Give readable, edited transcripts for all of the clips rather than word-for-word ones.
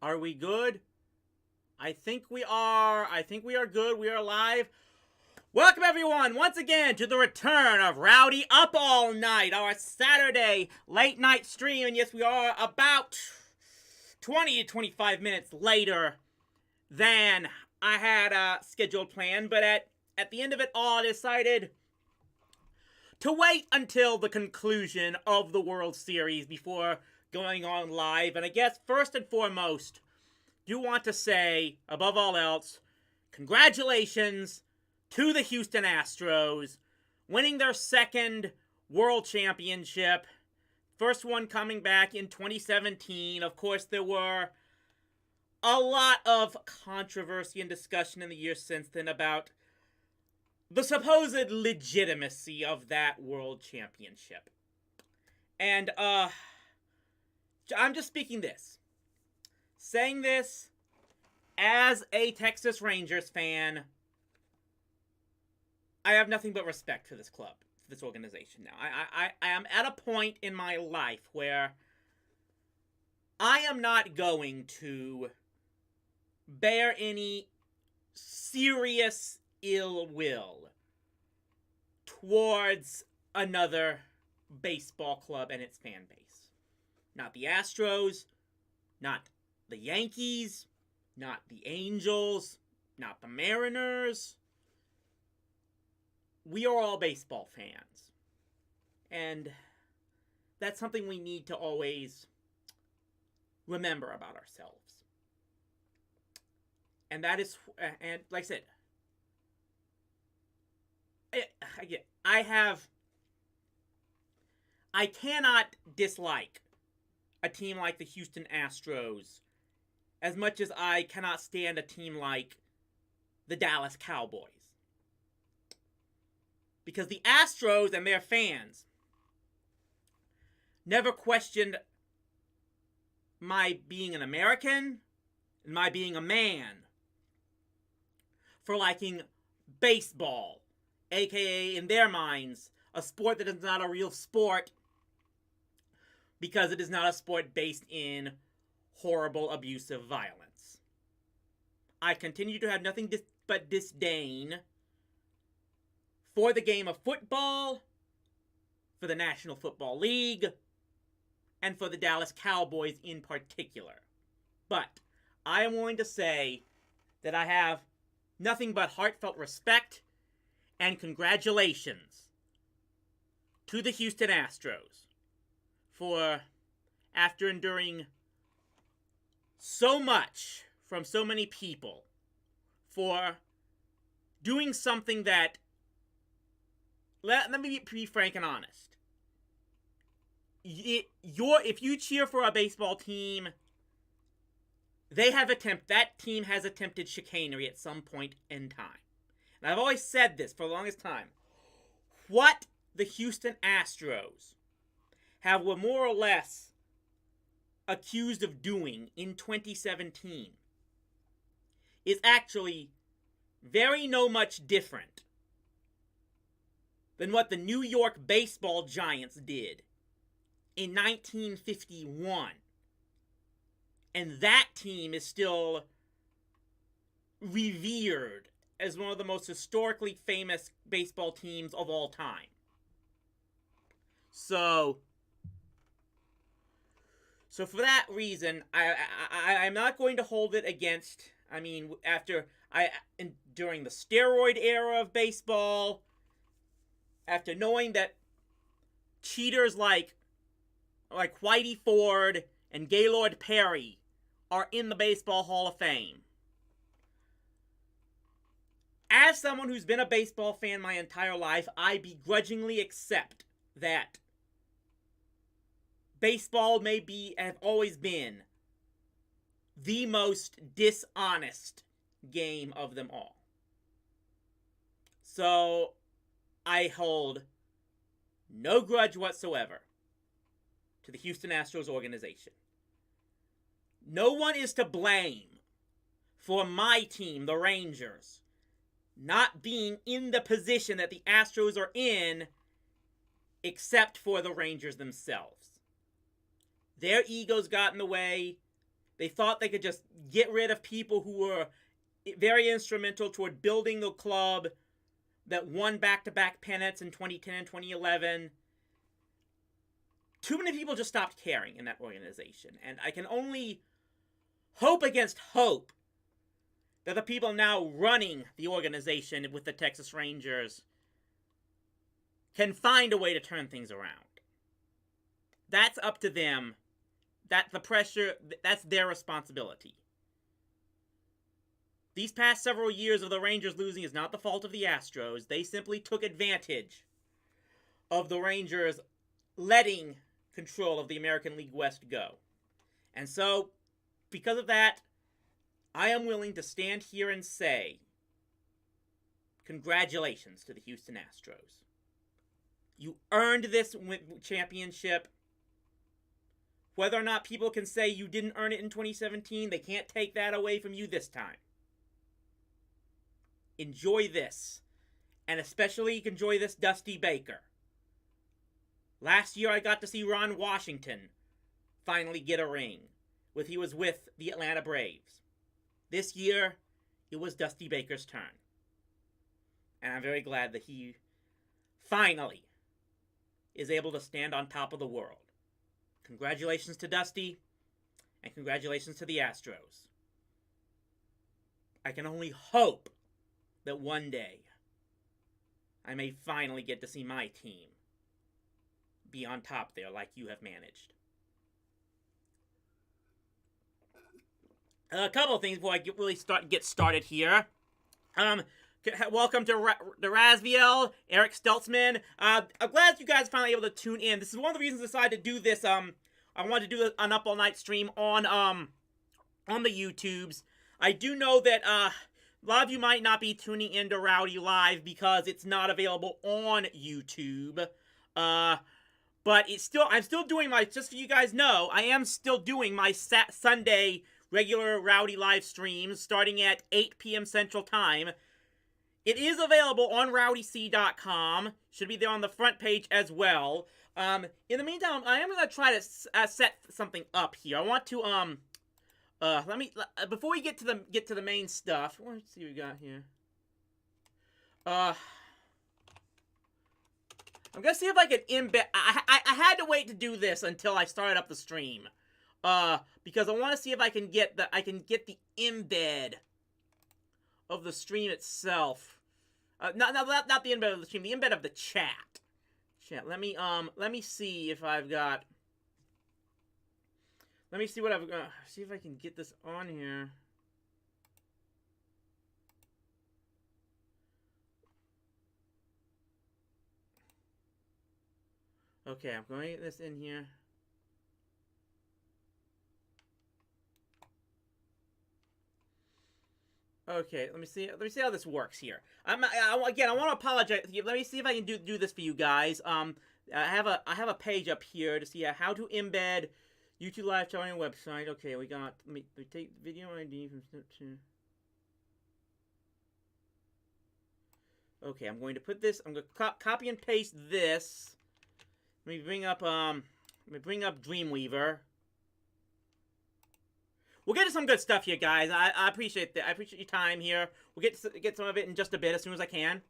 Are we good? I think we are. I think we are good. We are live. Welcome, everyone, once again to the return of Rowdy Up All Night, our Saturday late night stream. And yes, we are about 20 to 25 minutes later than I had scheduled planned. But at the end of it all, I decided to wait until the conclusion of the World Series before going on live. And I guess first and foremost, do want to say, above all else, congratulations to the Houston Astros winning their second World Championship. First one coming back in 2017. Of course, there were a lot of controversy and discussion in the years since then about the supposed legitimacy of that World Championship. And, I'm just speaking this. Saying this as a Texas Rangers fan, I have nothing but respect for this club, for this organization now. I am at a point in my life where I am not going to bear any serious ill will towards another baseball club and its fan base. Not the Astros, not the Yankees, not the Angels, not the Mariners. We are all baseball fans. And that's something we need to always remember about ourselves. And that is, and like I said, I cannot dislike a team like the Houston Astros as much as I cannot stand a team like the Dallas Cowboys. Because the Astros and their fans never questioned my being an American and my being a man for liking baseball, aka, in their minds, a sport that is not a real sport because it is not a sport based in horrible, abusive violence. I continue to have nothing but disdain for the game of football, for the National Football League, and for the Dallas Cowboys in particular. But I am willing to say that I have nothing but heartfelt respect and congratulations to the Houston Astros for, after enduring so much from so many people, for doing something that, let me be frank and honest. If you cheer for a baseball team, that team has attempted chicanery at some point in time. And I've always said this for the longest time. What the Houston Astros were more or less accused of doing in 2017 is actually very much different than what the New York baseball Giants did in 1951. And that team is still revered as one of the most historically famous baseball teams of all time. So for that reason, I'm not going to hold it against, during the steroid era of baseball, after knowing that cheaters like Whitey Ford and Gaylord Perry are in the Baseball Hall of Fame. As someone who's been a baseball fan my entire life, I begrudgingly accept that baseball have always been the most dishonest game of them all. So I hold no grudge whatsoever to the Houston Astros organization. No one is to blame for my team, the Rangers, not being in the position that the Astros are in, except for the Rangers themselves. Their egos got in the way. They thought they could just get rid of people who were very instrumental toward building the club that won back-to-back pennants in 2010 and 2011. Too many people just stopped caring in that organization. And I can only hope against hope that the people now running the organization with the Texas Rangers can find a way to turn things around. That's up to them. That's their responsibility. These past several years of the Rangers losing is not the fault of the Astros. They simply took advantage of the Rangers letting control of the American League West go. And so, because of that, I am willing to stand here and say, congratulations to the Houston Astros. You earned this championship. Whether or not people can say you didn't earn it in 2017, they can't take that away from you this time. Enjoy this. And especially enjoy this Dusty Baker. Last year I got to see Ron Washington finally get a ring. He was with the Atlanta Braves. This year, it was Dusty Baker's turn. And I'm very glad that he finally is able to stand on top of the world. Congratulations to Dusty, and congratulations to the Astros. I can only hope that one day I may finally get to see my team be on top there like you have managed. A couple of things before I get started here. Welcome to Razviel, Eric Steltzman. I'm glad you guys finally able to tune in. This is one of the reasons I decided to do this. I wanted to do an Up All Night stream on the YouTubes. I do know that a lot of you might not be tuning into Rowdy Live because it's not available on YouTube. But I'm still doing my, just so you guys know, I am still doing my Sunday regular Rowdy live streams starting at 8 p.m. Central Time. It is available on rowdyc.com. Should be there on the front page as well. In the meantime, I am going to try to set something up here. I want to, before we get to the main stuff, let's see what we got here. I'm going to see if I can embed, I had to wait to do this until I started up the stream. Because I want to see if I can get the embed of the stream itself. Not the embed of the stream, the embed of the chat. Let me see if I've got. Let me see what I've got. See if I can get this on here. Okay, I'm going to get this in here. Okay, let me see how this works here. Again, I want to apologize. Let me see if I can do this for you guys. I have a page up here to see how to embed YouTube live chat on your website. Okay, let me take video ID from step 2. Okay, I'm going to put this. I'm going to copy and paste this. Let me bring up Dreamweaver. We'll get to some good stuff here, guys. I appreciate that. I appreciate your time here. We'll get some of it in just a bit as soon as I can.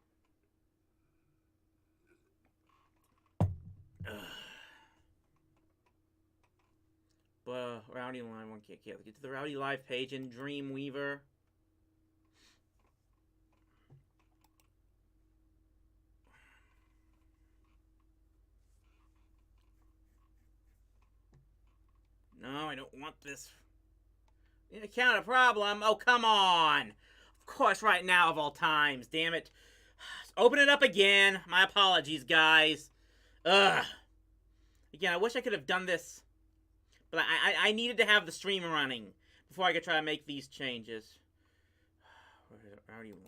Rowdy Live. Okay, let's get to the Rowdy Live page in Dreamweaver. No, I don't want this. Encounter problem? Oh, come on. Of course, right now of all times. Damn it. Open it up again. My apologies, guys. Ugh. Again, I wish I could have done this. But I needed to have the stream running before I could try to make these changes. Where is it? Rowdy Live.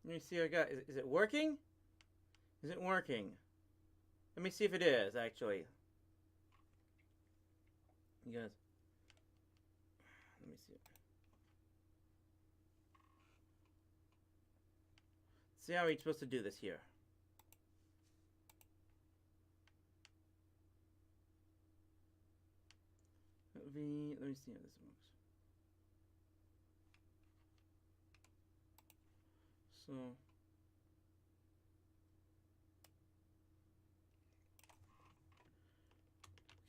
Let me see what I got. Is it working? Is it working? Let me see if it is, actually. You guys. Let me see. See how we're supposed to do this here. Let me see how this works. So.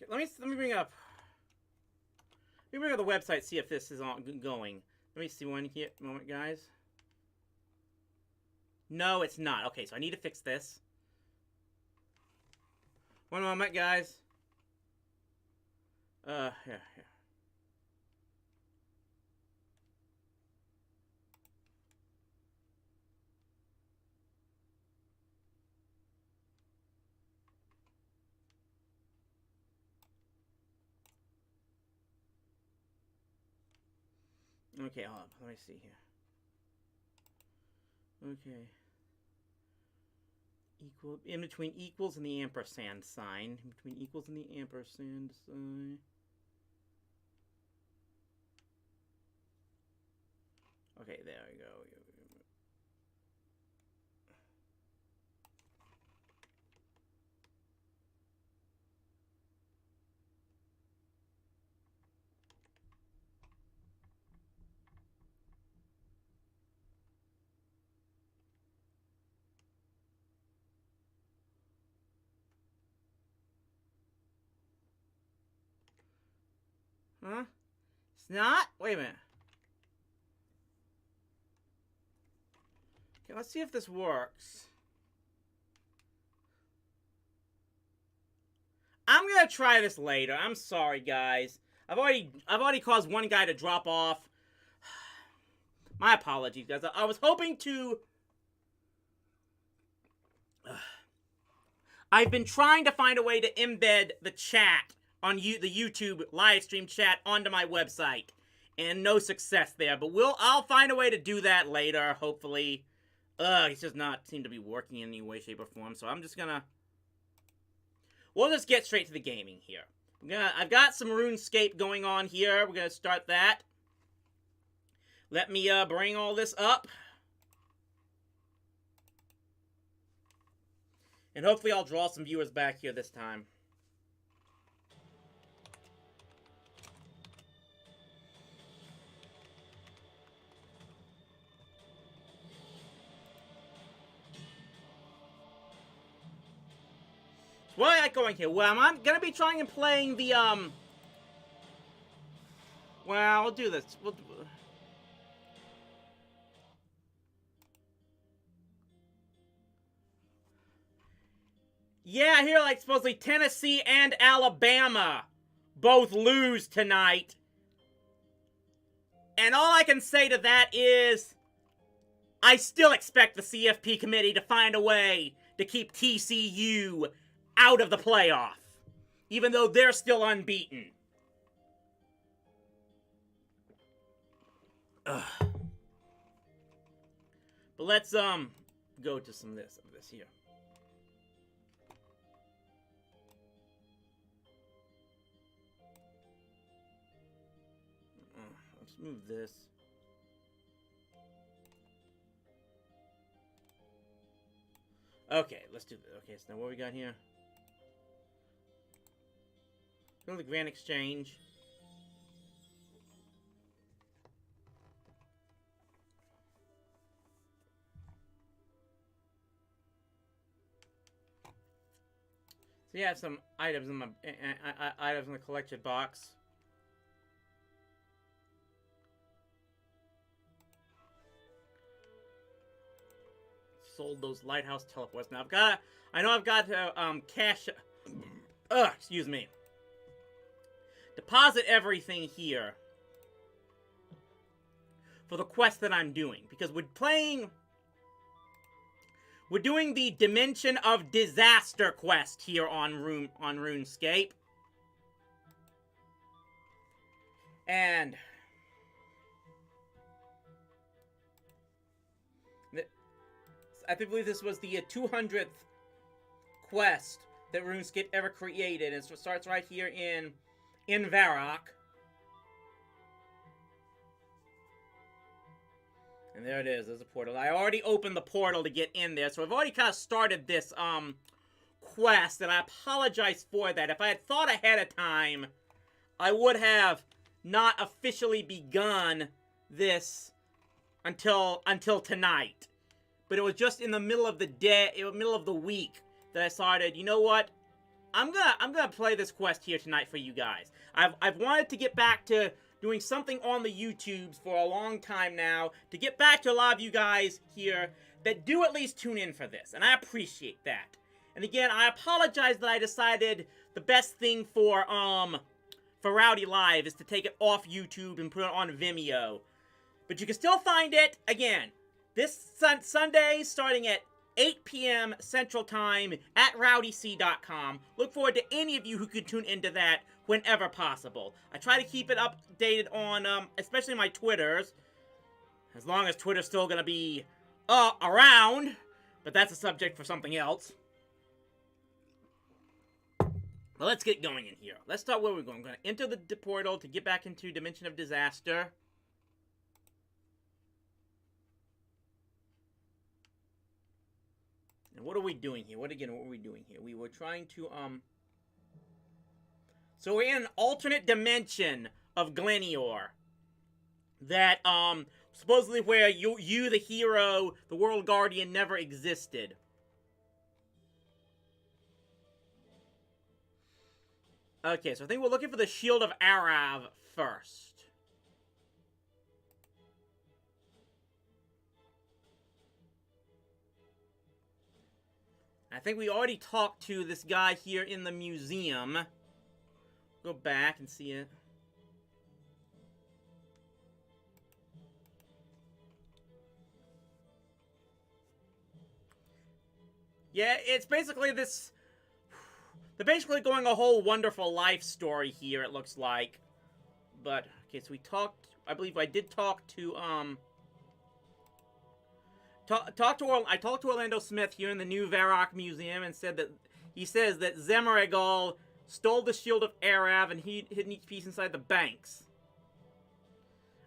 Okay, let me bring up. Let me bring up the website, see if this is on going. Let me see one moment, guys. No, it's not. Okay, so I need to fix this. One moment, guys. Here. Okay, hold on. Let me see here. Okay. Equal in between equals and the ampersand sign. In between equals and the ampersand sign. Okay, there we go. Huh? It's not? Wait a minute. Okay, let's see if this works. I'm gonna try this later. I'm sorry, guys. I've already caused one guy to drop off. My apologies, guys. I was hoping to. I've been trying to find a way to embed the chat on the YouTube live stream chat onto my website, and no success there. But I'll find a way to do that later, hopefully. It's just not seem to be working in any way, shape, or form. So I'm just gonna. We'll just get straight to the gaming here. I've got some RuneScape going on here. We're gonna start that. Let me bring all this up. And hopefully I'll draw some viewers back here this time. What am I going here? Well, I'm gonna be trying and playing the, well, we'll do this. Yeah, I hear, like, supposedly Tennessee and Alabama both lose tonight. And all I can say to that is, I still expect the CFP committee to find a way to keep TCU out of the playoff, even though they're still unbeaten. Ugh. But let's, go to some of this here. Let's move this. Okay, let's do this. Okay, so now what we got here? Go to the Grand Exchange. So you have some items in my items in the collection box. Sold those lighthouse teleports. Now I know I've got to cash. Excuse me. Deposit everything here for the quest that I'm doing, because we're doing the Dimension of Disaster quest here on RuneScape. And I believe this was the 200th quest that RuneScape ever created, and so it starts right here in Varrock. And there it is. There's a portal. I already opened the portal to get in there, so I've already kind of started this quest, and I apologize for that. If I had thought ahead of time, I would have not officially begun this until tonight. But it was just in the middle of the day, middle of the week, that I decided, you know what? I'm gonna play this quest here tonight for you guys. I've wanted to get back to doing something on the YouTubes for a long time now, to get back to a lot of you guys here that do at least tune in for this, and I appreciate that. And again, I apologize that I decided the best thing for Rowdy Live is to take it off YouTube and put it on Vimeo. But you can still find it, again, this Sunday, starting at 8 p.m. Central Time at rowdyc.com. Look forward to any of you who could tune into that whenever possible. I try to keep it updated on, especially my Twitters, as long as Twitter's still going to be around, but that's a subject for something else. Well, let's get going in here. Let's start where we're going. I'm going to enter the portal to get back into Dimension of Disaster. And what are we doing here? What were we doing here? We were trying to, So we're in an alternate dimension of Glenior. That, supposedly where you, the hero, the World Guardian, never existed. Okay, so I think we're looking for the Shield of Arav first. I think we already talked to this guy here in the museum. Go back and see it. Yeah, it's basically this... They're basically going a whole wonderful life story here, it looks like. But, okay, so we talked... I believe I did talk to, I talked to Orlando Smith here in the New Varrock Museum and said that... He says that Zemaragal stole the Shield of Arav and he hid each piece inside the banks.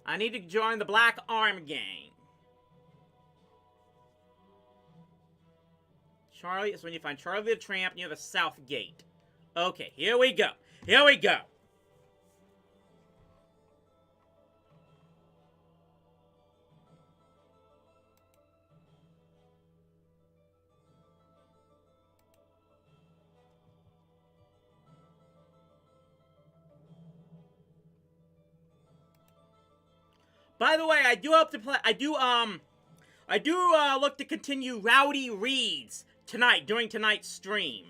I need to join the Black Arm Gang. Charlie, so when you find Charlie the Tramp near the South Gate. Okay, here we go. Here we go. By the way, I do hope to play. I do look to continue Rowdy Reads tonight, during tonight's stream.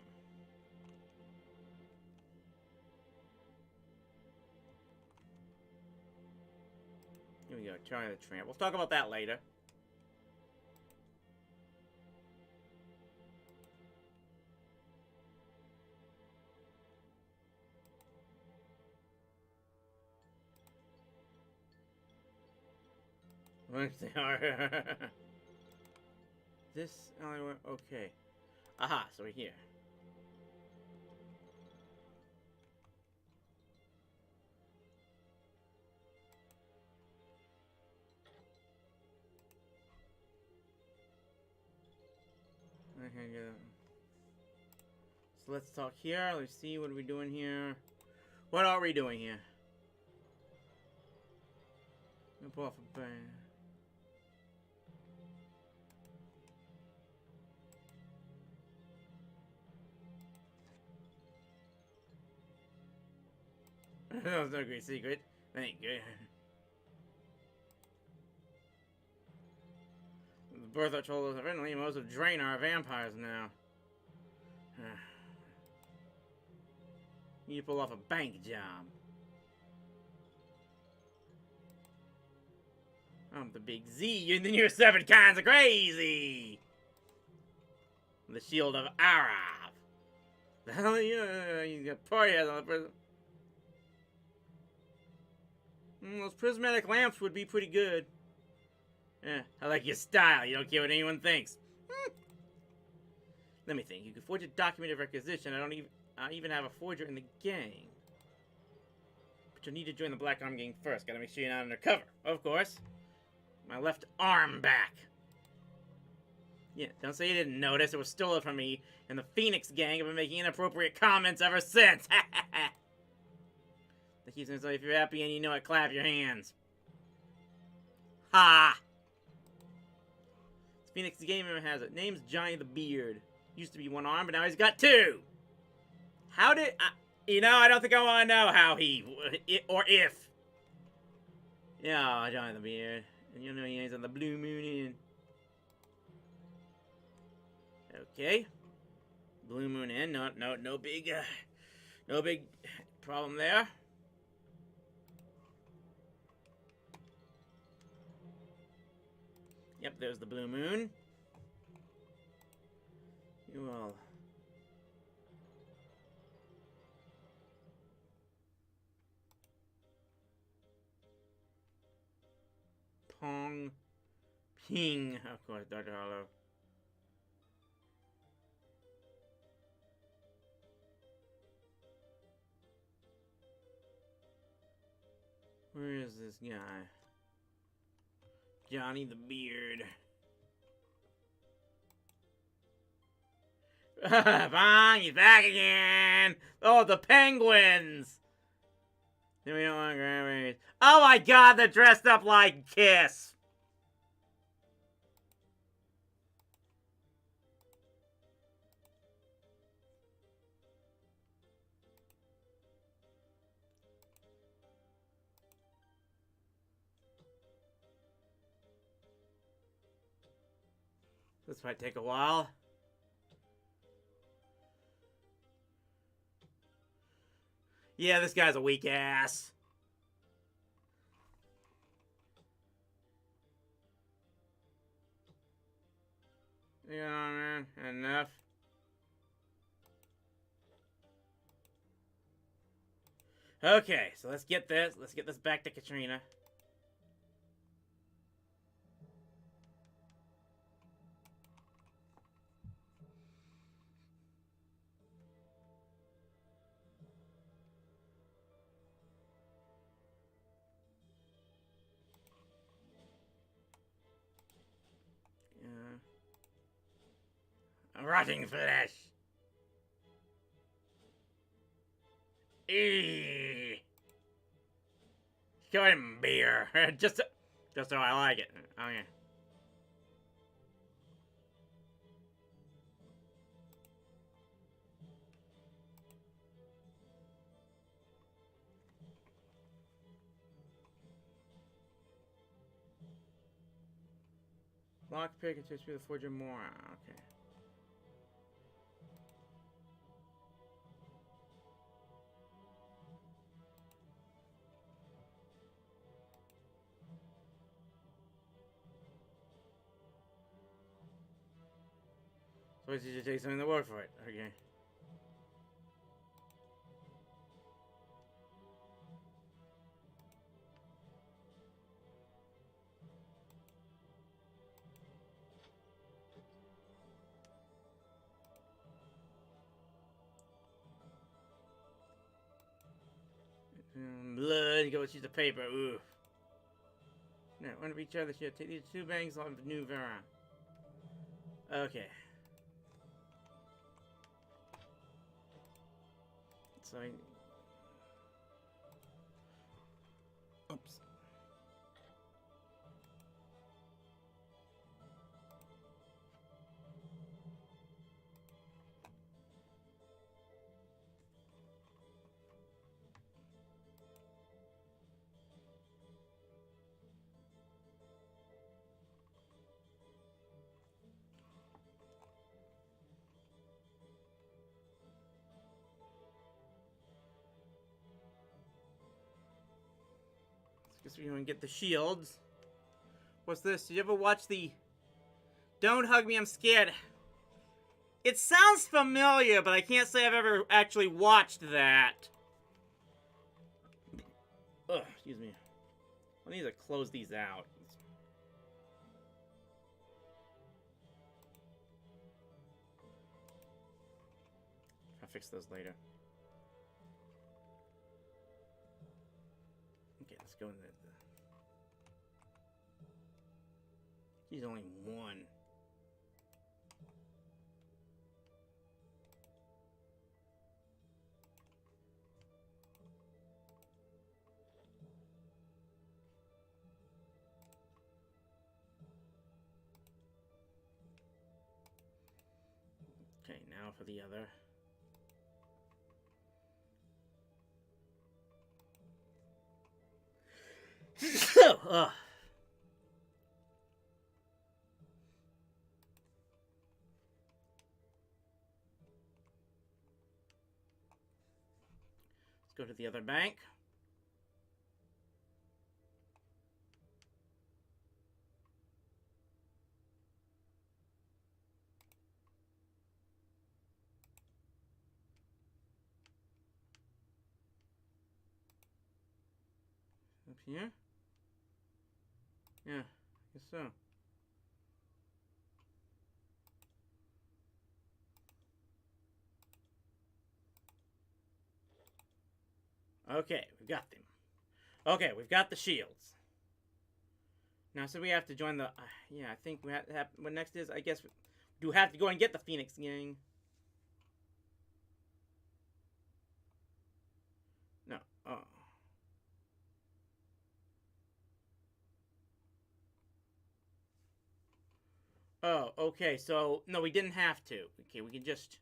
Here we go, Charlie the Tramp. We'll talk about that later. This, okay. Aha, so we're here. So let's talk here. Let's see what are we doing here. What are we doing here? Pull off a bang. That was no great secret. Thank you. The Bertha told us evidently most of Drain are vampires now. You pull off a bank job. I'm the big Z, and then you're 7 kinds of crazy! The Shield of Arav. The hell are you got party hats on the prison. Those prismatic lamps would be pretty good. Yeah, I like your style. You don't care what anyone thinks. Let me think. You can forge a document of requisition. I even have a forger in the gang. But you'll need to join the Black Arm gang first. Gotta make sure you're not undercover. Of course. My left arm back. Yeah, don't say you didn't notice. It was stolen from me, and the Phoenix gang have been making inappropriate comments ever since. The keeps saying, so if you're happy and you know it, clap your hands. Ha! Phoenix gang member has it. Name's Johnny the Beard. Used to be one arm, but now he's got two. How did... you know, I don't think I want to know how he... or if. Yeah, Johnny the Beard. And you know he's on the Blue Moon Inn. Okay. Blue Moon Inn. No big problem there. Yep, there's the Blue Moon. You will... Pong. Ping. Of course, Dr. Hollow. Where is this guy? Johnny the Beard. Bong, he's back again! Oh, the penguins! Then we don't want gravity. Oh my god, they're dressed up like Kiss! This might take a while. Yeah, this guy's a weak ass. Yeah, man. Enough. Okay, so let's get this. Let's get this back to Katrina. Rotting flesh. Eee. Go ahead and beer. just so I like it. Okay. Lockpick and touch me the forger more. Okay. So you should take something to work for it. Okay. Blood, you go with sheets of paper. Ooh. No, one of each other should take these two bangs on the new Vera. Okay. So oops. Guess we're gonna get the shields. What's this? Did you ever watch the Don't Hug Me, I'm Scared? It sounds familiar, but I can't say I've ever actually watched that. Ugh, excuse me. I need to close these out. fix those later. Okay, let's go in the... He's only one. Okay, now for the other. Ugh. Let's go to the other bank. Up here? Yeah, I guess so. Okay, we've got them. Okay, we've got the shields. Now, so we have to join the... yeah, I think we have to have... What next is, I guess, we do have to go and get the Phoenix Gang. No. Oh. Oh, okay, so... No, we didn't have to. Okay, we can just...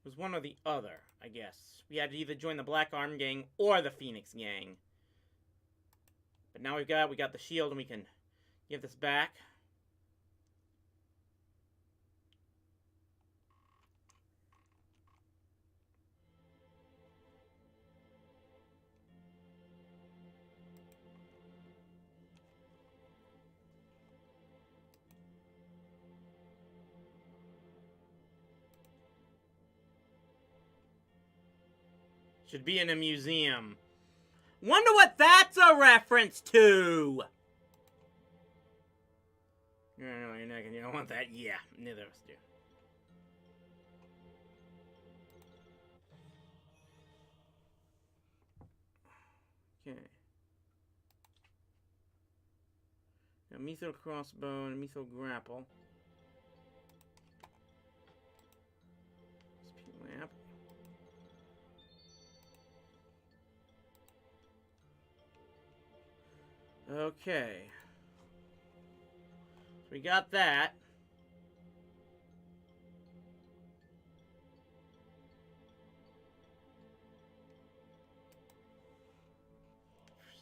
It was one or the other, I guess. We had to either join the Black Arm Gang or the Phoenix Gang. But now we got the shield and we can give this back. Should be in a museum. Wonder what that's a reference to! No, you're not gonna... You don't want that? Yeah, neither of us do. Okay. Now, methyl crossbow and methyl grapple. Speed lamp. Okay. So we got that.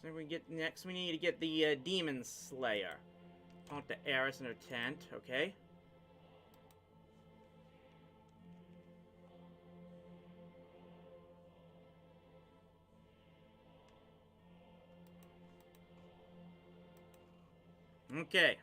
So we get next. We need to get the Demon Slayer. Talk to Eris in her tent. Okay. Okay.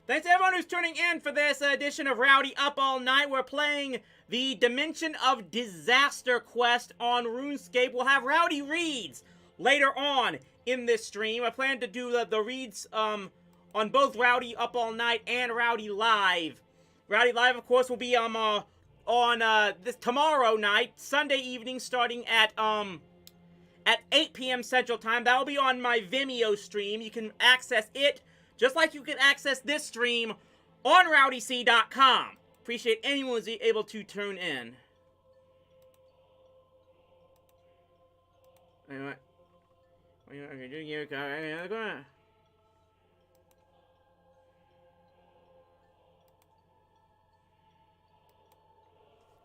Thanks to everyone who's tuning in for this edition of Rowdy Up All Night. We're playing the Dimension of Disaster quest on RuneScape. We'll have Rowdy reads later on in this stream. I plan to do the reads on both Rowdy Up All Night and Rowdy Live. Rowdy Live, of course, will be on this tomorrow night, Sunday evening, starting at 8 p.m. Central Time. That will be on my Vimeo stream. You can access it just like you can access this stream on rowdyc.com. Appreciate anyone who's able to tune in. Anyway.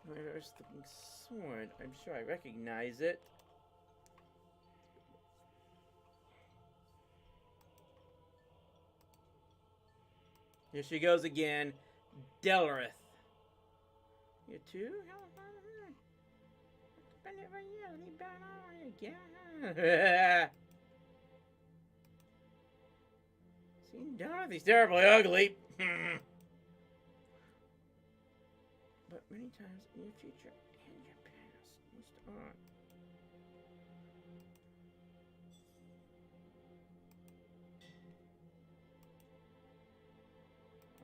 There's the sword. I'm sure I recognize it. Here she goes again. Delrith. You too? See, Dorothy's terribly ugly. But many times in your future and your past must on.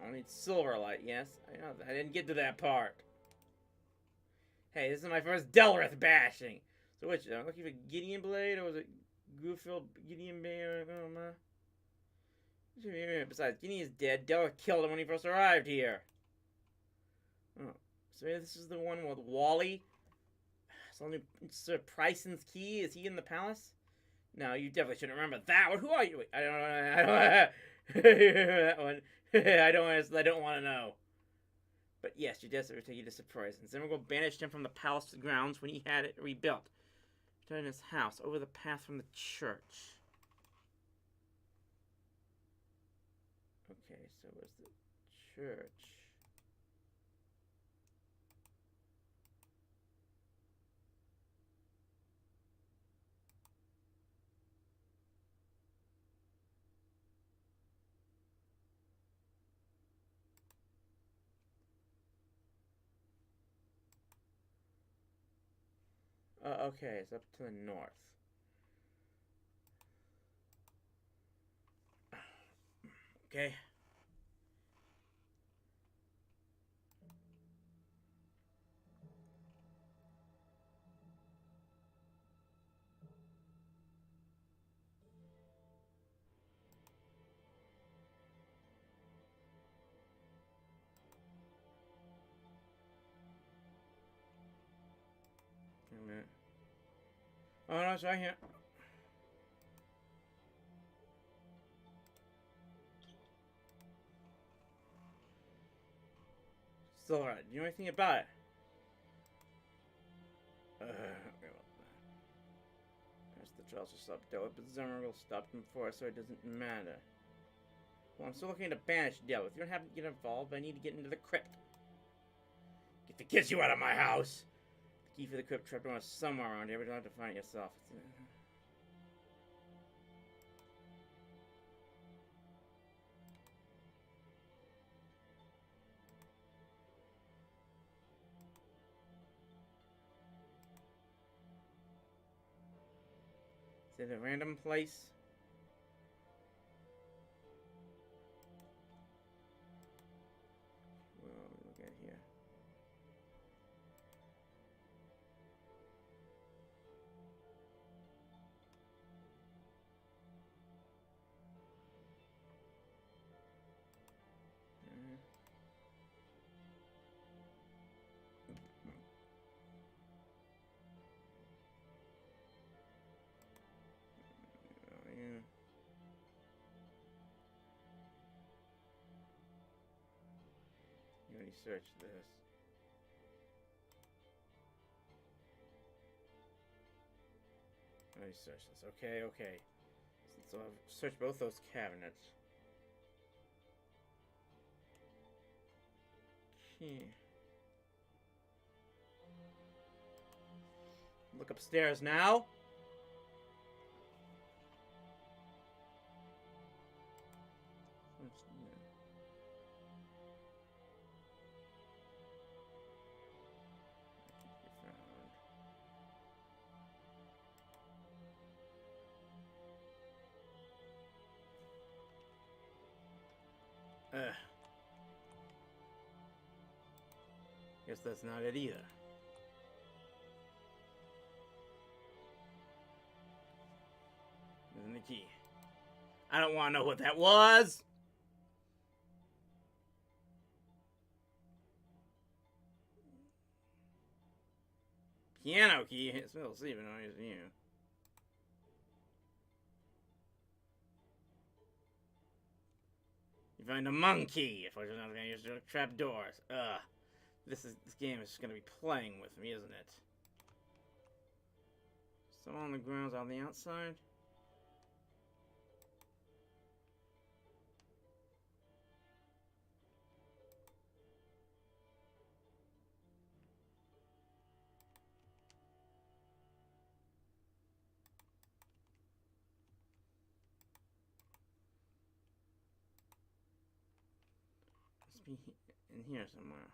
I need Silverlight, yes. I know that. I didn't get to that part. Hey, this is my first Delrith bashing. So which, I'm looking for Gideon Blade, or was it Goofield Gideon Blade? Oh, my. Besides, Gideon is dead. Delrith killed him when he first arrived here. Oh, so maybe this is the one with Wally? It's only Sir Pryson's key. Is he in the palace? No, you definitely shouldn't remember that one. Who are you? Wait, I don't that one. I don't want to know. But yes, you desperately take you to surprise. And Zemmergol banished him from the palace grounds when he had it rebuilt. Returned in his house, over the path from the church. Okay, so where's the church? Okay, it's up to the north. Okay. Wait a minute. Oh no, it's right here. Still alright. Do you know anything about it? That's the trials to stop Delrith, but Zemmergol stopped him before, so it doesn't matter. Well, I'm still looking to banish Delrith. You don't have to get involved, but I need to get into the crypt. Get the kids you out of my house! The key for the crypt trapped around somewhere around here, but you don't have to find it yourself. Is it a random place? Well, look at here. Oh, yeah. You already searched this. I already searched this. Okay, okay. So I've searched both those cabinets. Okay. Look upstairs now. Guess that's not it either. Isn't the key? I don't want to know what that was. Piano key. It's still sleeping on you. You find a monkey. If I was not going to use trap doors. This game is going to be playing with me, isn't it? Someone on the grounds on the outside. Must be in here somewhere.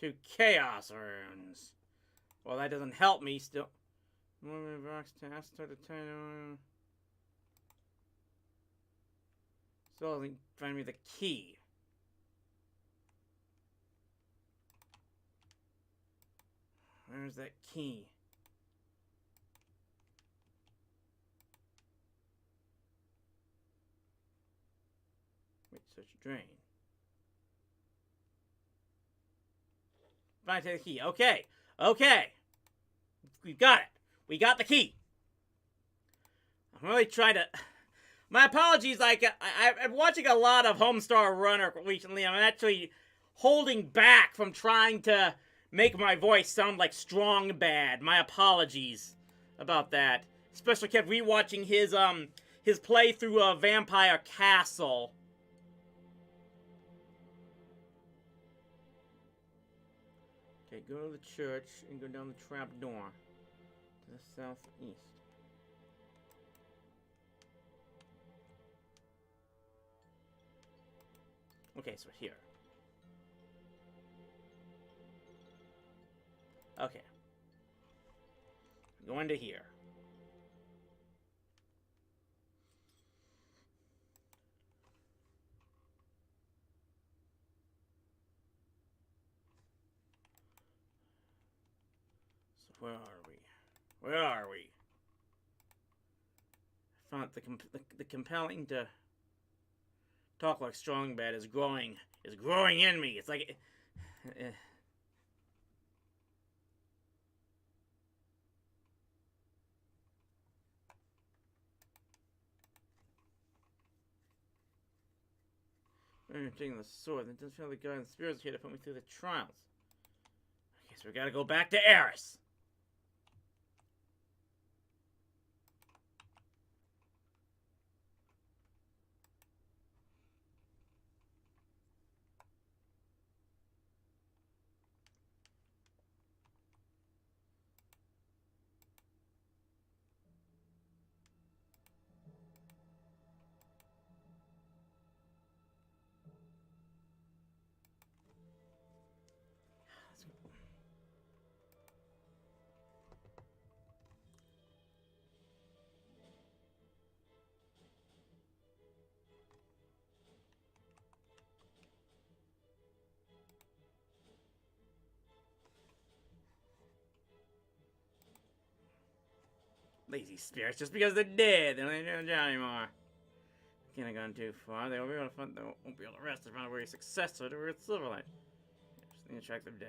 Two chaos runes. Well, that doesn't help me still. Still doesn't find me the key. Where's that key? Wait, search drain. Find the key. Okay. Okay. We've got it. We got the key. I'm really trying to... My apologies, like, I'm watching a lot of Homestar Runner recently. I'm actually holding back from trying to make my voice sound like Strong Bad. My apologies about that. Especially kept rewatching his playthrough of Vampire Castle. Okay, go to the church and go down the trap door to the southeast. Okay, so here. Okay. Go into here. So where are we? Where are we? I found the compelling to talk like Strong Bad is growing in me. It's like I'm taking the sword. It doesn't feel the guy in the spirits here to put me through the trials. Okay, so we gotta go back to Eris. Lazy spirits, just because they're dead, they don't need to job anymore. Can't have gone too far. They won't be able to find. They won't be able to rest. They're not very successful to Earth Silverlight. Just need to track them down.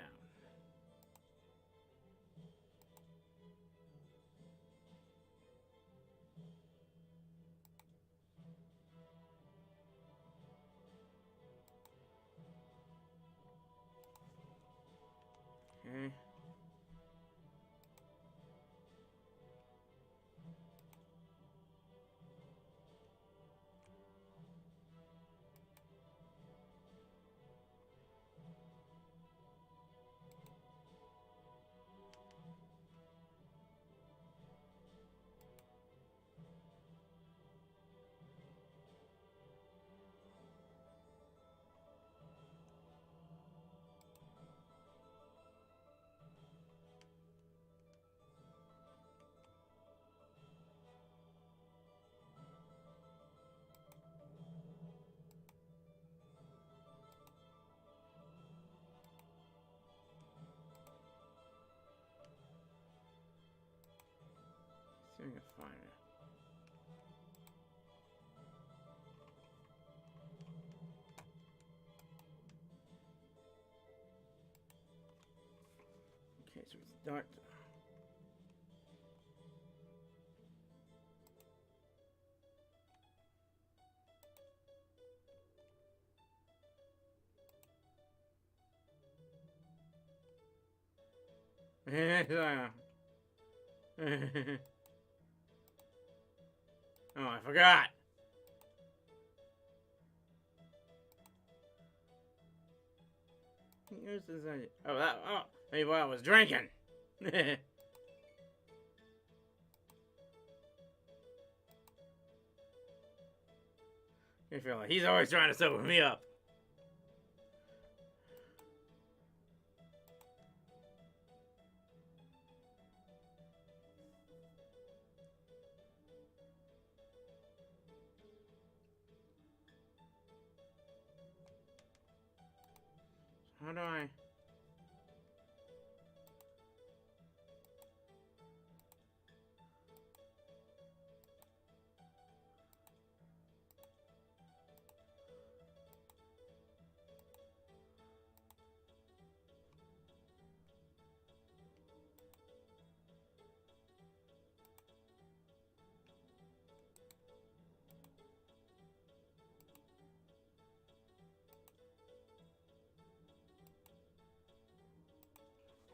Okay. See if we can find it. Okay, so it's dark. Oh, I forgot. Oh, that. Oh, maybe while I was drinking. I feel like he's always trying to sober me up. How do I...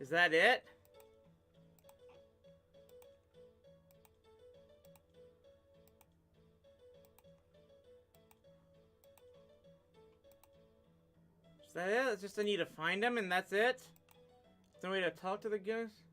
Is that it? Is that it? It's just I need to find him and that's it? There's no way to talk to the ghost?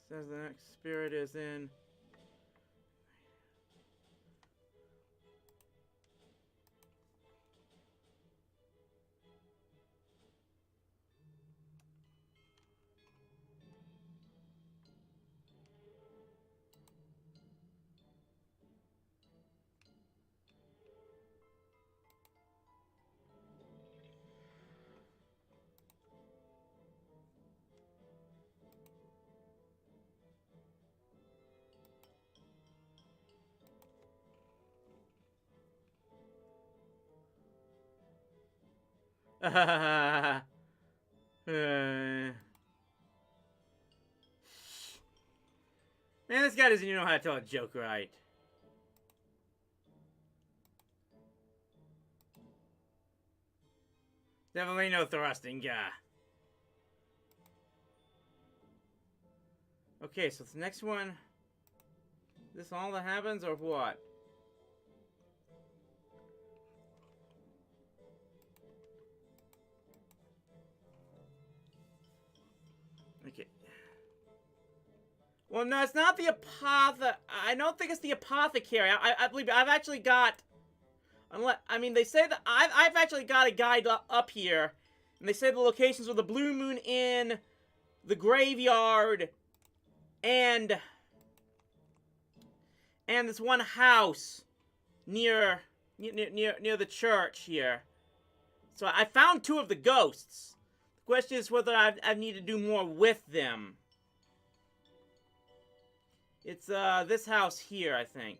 Says the next spirit is in. Man, this guy doesn't even know how to tell a joke right. Definitely no thrusting guy. Okay, so the next one. Is this all that happens or what? Okay. Well, no, it's not the I don't think it's the apothecary. I believe I've actually got... I mean, they say that... I've actually got a guide up here. And they say the locations are the Blue Moon Inn, the graveyard, and this one house near the church here. So I found 2 of the ghosts. The question is whether I need to do more with them. It's this house here, I think.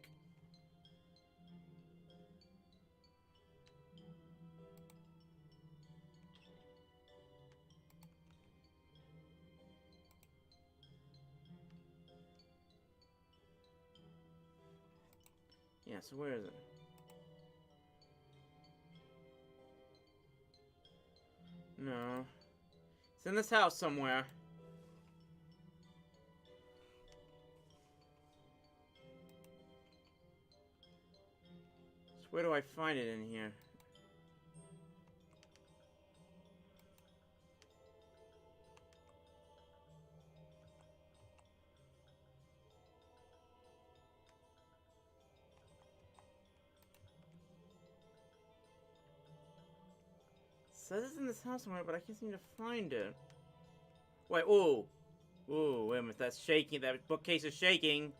Yeah, so where is it? No. It's in this house somewhere. So where do I find it in here? It says it's in this house somewhere, but I can't seem to find it. Wait, ooh. Ooh, wait a minute, that's shaking. That bookcase is shaking.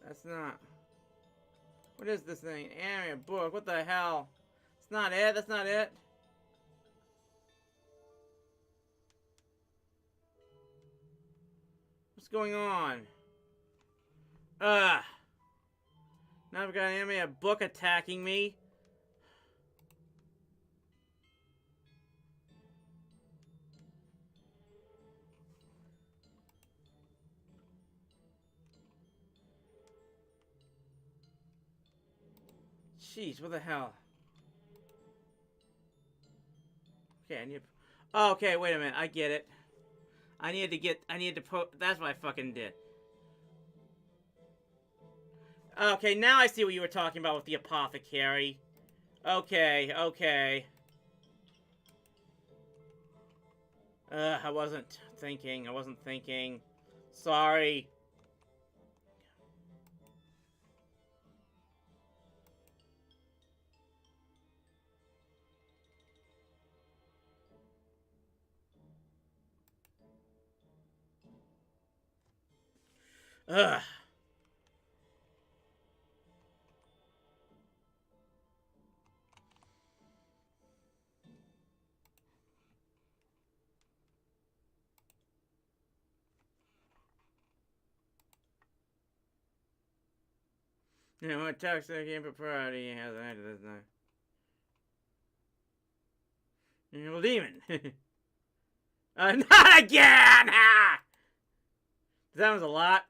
That's not... What is this thing? Area book, what the hell? It's not it, that's not it. What's going on? Ugh. Now I've got an enemy, a book attacking me. Jeez, what the hell? Okay, I need... Oh, okay, wait a minute, I get it. I needed to put... That's what I fucking did. Okay, now I see what you were talking about with the apothecary. Okay, okay. I wasn't thinking. Sorry. Ugh. You know what toxic impropriety has added this night? Evil demon. Not again! Ah! That was a lot.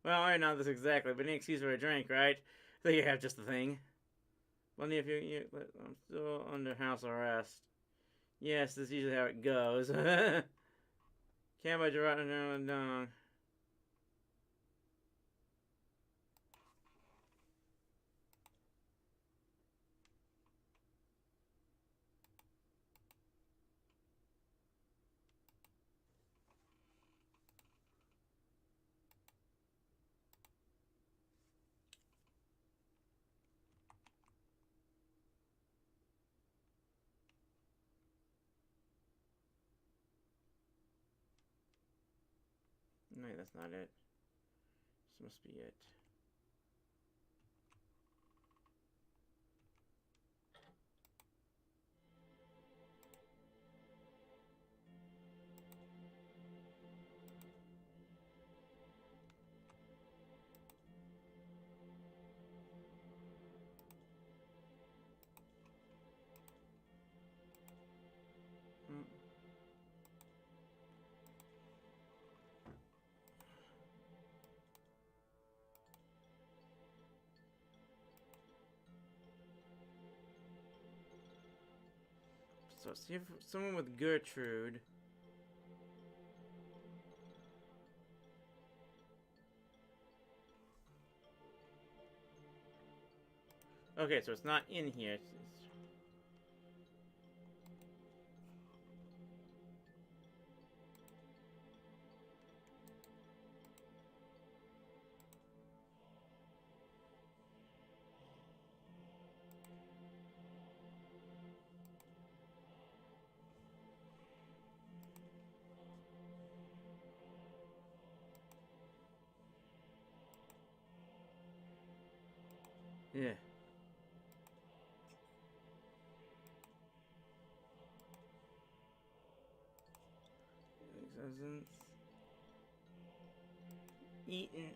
Well, I know this exactly, but any excuse for a drink, right? I think you have just the thing. Bundy, if I'm still under house arrest. Yes, this is usually how it goes. Can't budge right now, dong. No, that's not it. This must be it. So see if someone with Gertrude. Okay, so it's not in here. Yeah. Substance. Eaten.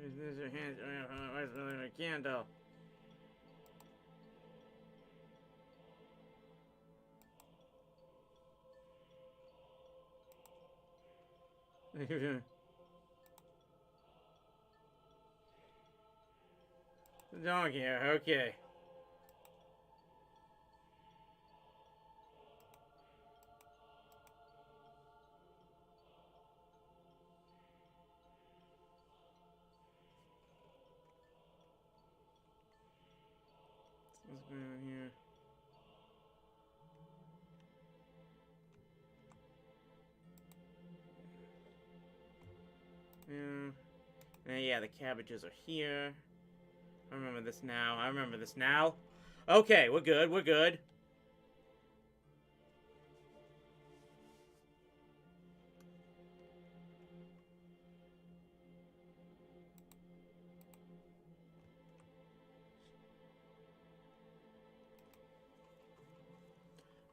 Is this your hand? Where's the candle? Don't care. Okay. What's going on here? Yeah. Yeah, the cabbages are here. I remember this now. I remember this now. Okay, we're good. We're good.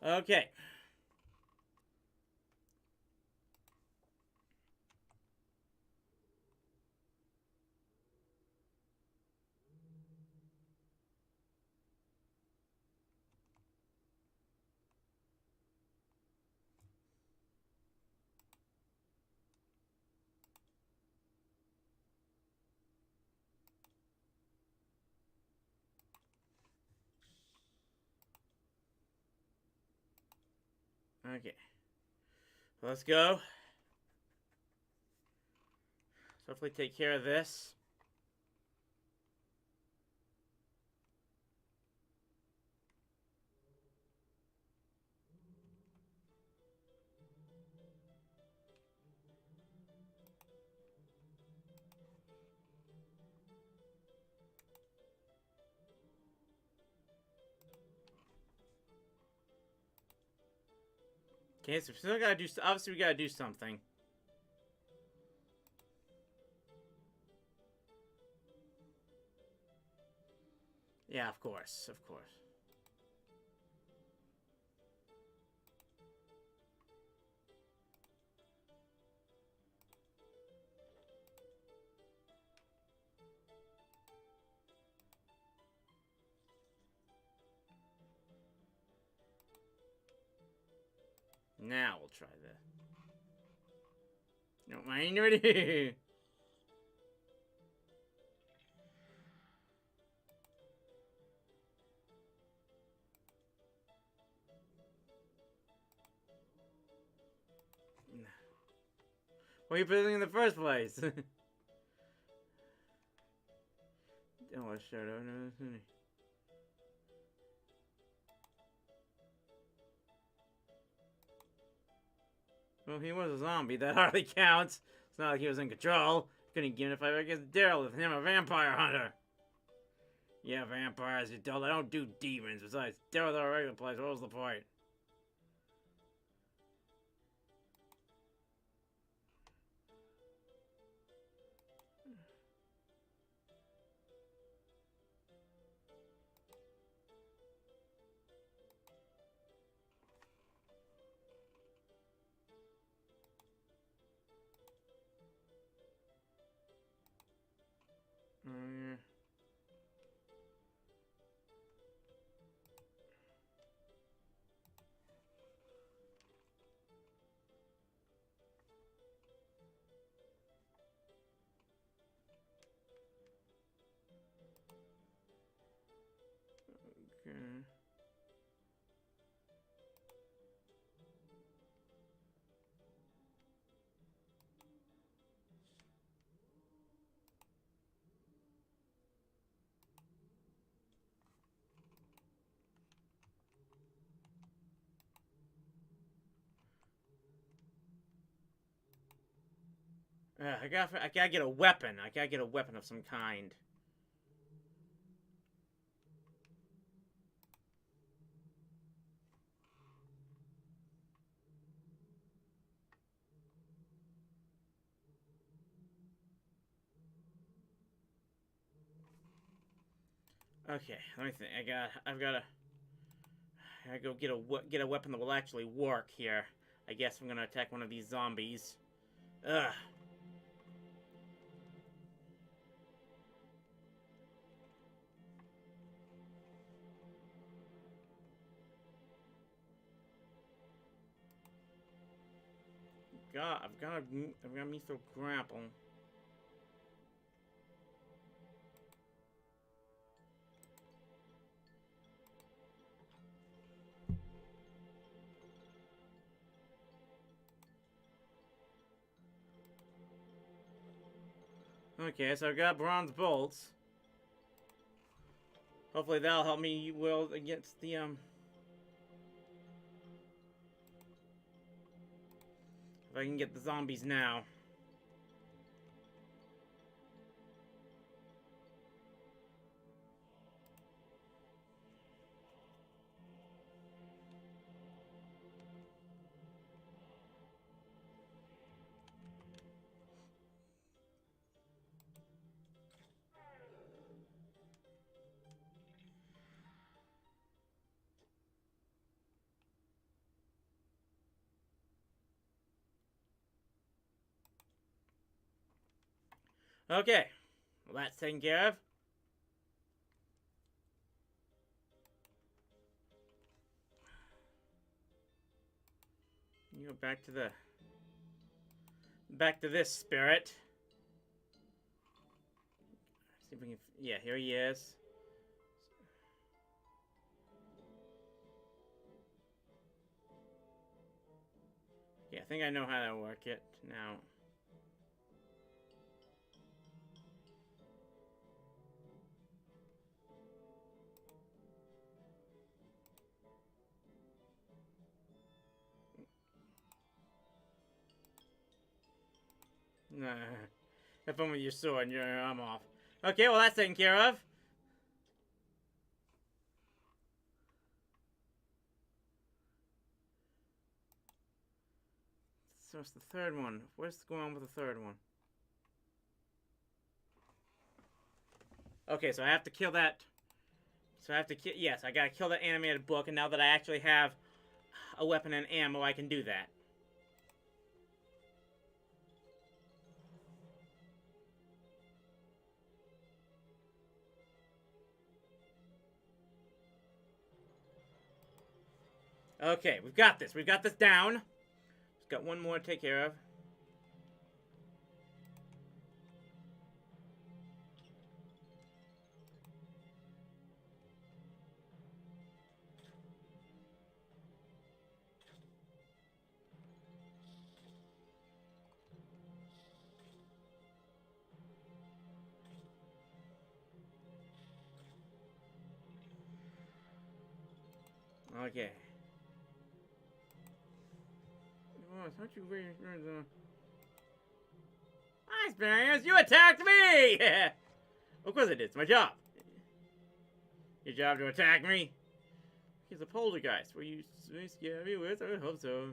Okay. Okay. Let's go. So hopefully take care of this. Okay, so we still gotta do. Obviously, we gotta do something. Yeah, of course, of course. Now we'll try this. Don't mind already. What are you building in the first place? Oh, shut up. Well, he was a zombie. That hardly counts. It's not like he was in control. Couldn't get in a fight against Daryl with him, a vampire hunter. Yeah, vampires, you don't. I don't do demons. Besides, Daryl's all regular place. What was the point? Yeah. Okay. I gotta get a weapon. I gotta get a weapon of some kind. Okay, let me think. I've gotta go get a weapon that will actually work here. I guess I'm gonna attack one of these zombies. Ugh. God, I've got me through grapple. Okay, so I've got bronze bolts. Hopefully that'll help me wield against the if I can get the zombies now. Okay, well that's taken care of. You go back to this spirit. See if we can. Yeah, here he is. Yeah, I think I know how to work it now. Nah. Have fun with your sword and your arm off. Okay, well that's taken care of. So it's the third one. What's going on with the third one? Okay, so I have to kill that. So I have to kill. Yes, I gotta kill that animated book, and now that I actually have a weapon and ammo, I can do that. Okay, we've got this. We've got this down. Just got one more to take care of. Okay. Oh, thought you were the... Hi, Sparius! You attacked me! Of course I did. It's my job. Your job to attack me? He's a poltergeist. Were you scare me with? I hope so.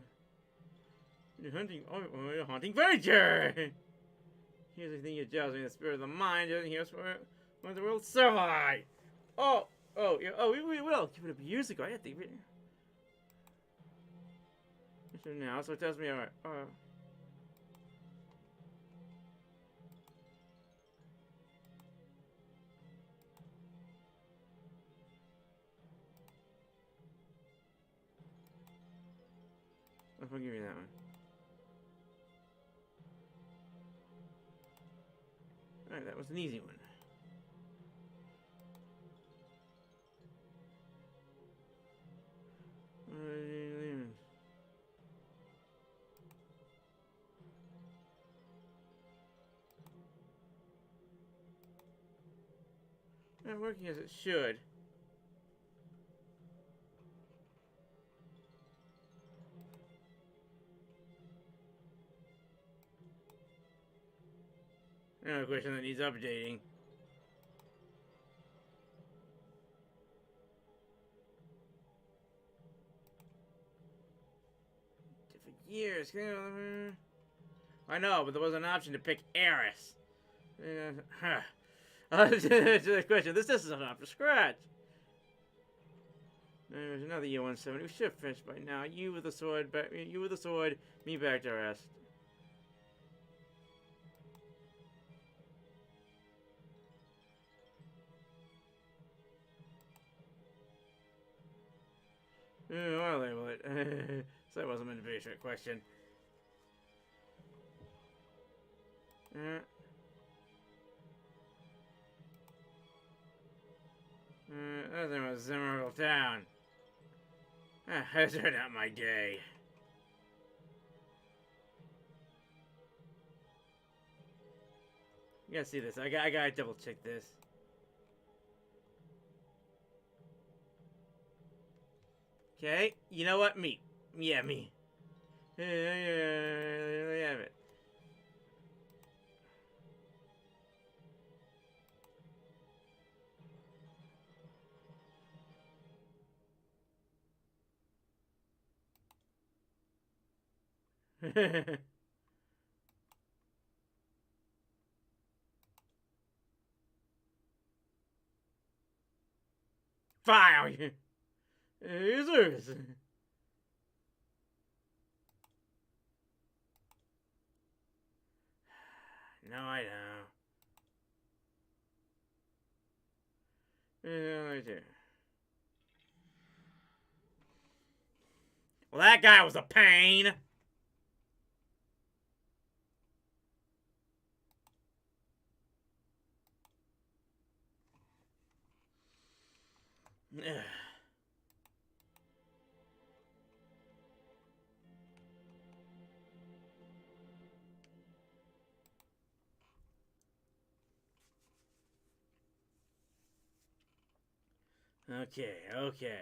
You're hunting. Oh, you're haunting furniture! Here's the thing your job's in the spirit of the mind. Here's where the world survive. Oh, yeah, we will. Give it up years ago. I think. Now, so it tells me, alright. I'll give you that one. Alright, that was an easy one. Not working as it should. Another question that needs updating. For years. I know, but there was an option to pick Eris. The question. This isn't up to scratch. There's another year 170. We should have finished by now. You with the sword, me back to rest. I'll label it. So that wasn't meant to be a trick question. That was Emerald Town. Has turned out my day. You gotta see this. I gotta double check this. Okay, you know what? Me. Yeah, me. There we have it. File! Users! No, I don't. Right there. Well, that guy was a pain! Okay, okay.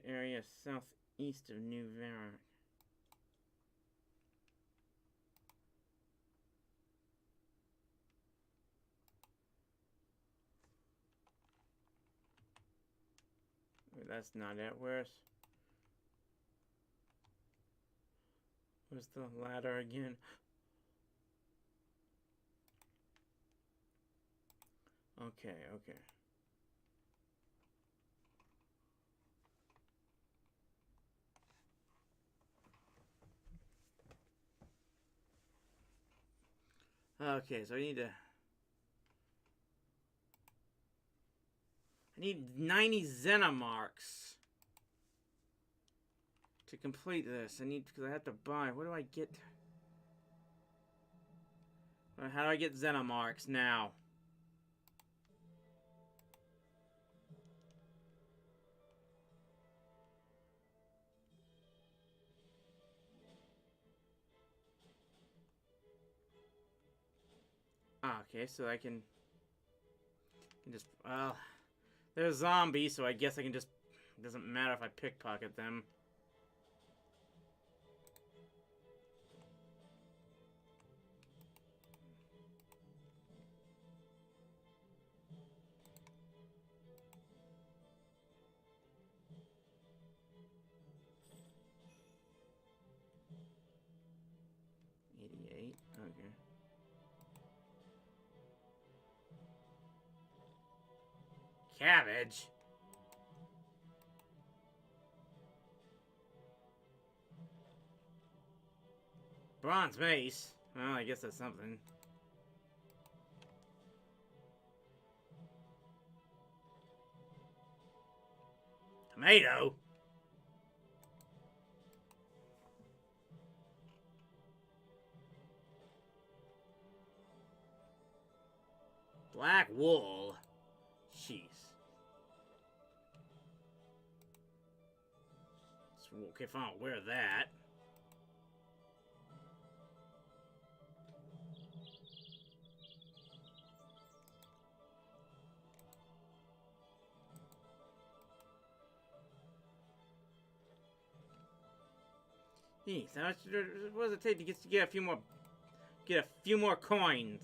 Area southeast of New Vera. That's not it. Where's the ladder again? Okay, okay. Okay, so I need 90 Xenomarks to complete this. Because I have to buy. What do I get? How do I get Xenomarks now? Okay, so I can just, well, they're zombies, so I guess I can just, it doesn't matter if I pickpocket them. Okay. Cabbage? Bronze mace? Well, I guess that's something. Tomato? Black wool? Jeez. Okay, fine, I'll wear that. Jeez, what does it take to get a few more coins?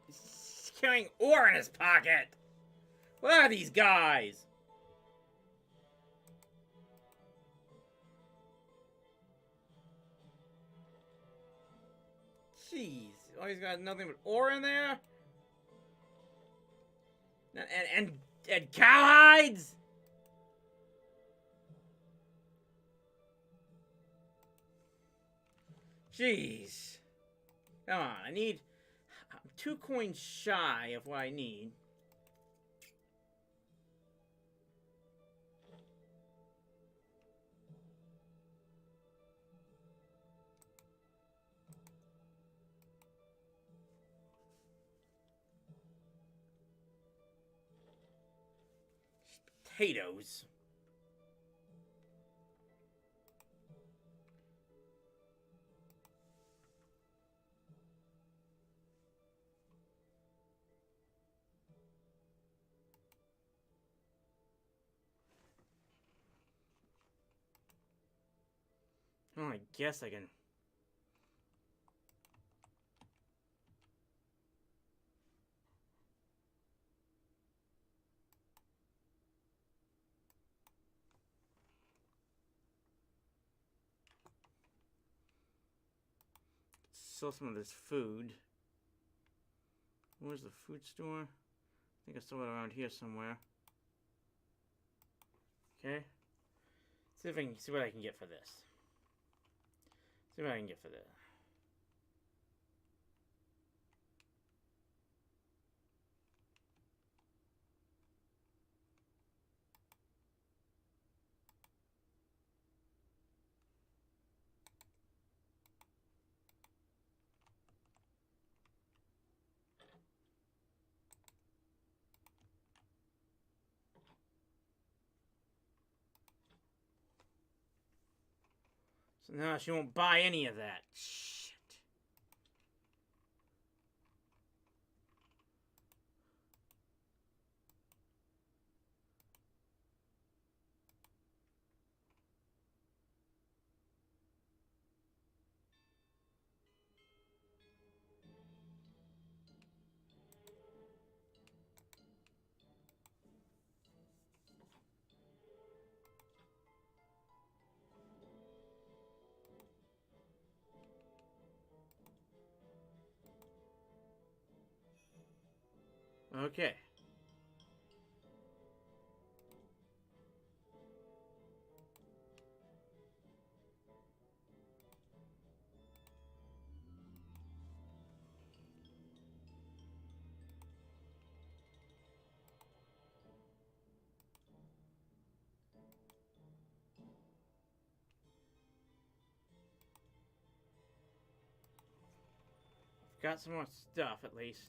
He's carrying ore in his pocket. What are these guys? Jeez. Oh, he's got nothing but ore in there? And cowhides? Jeez. Come on, I'm 2 coins shy of what I need. Potatoes. Oh, I guess I can. sell some of this food. Where's the food store? I think I saw it around here somewhere. Okay. See if I can see what I can get for this. See what I can get for this. So now she won't buy any of that. Shit. Okay. Got some more stuff at least.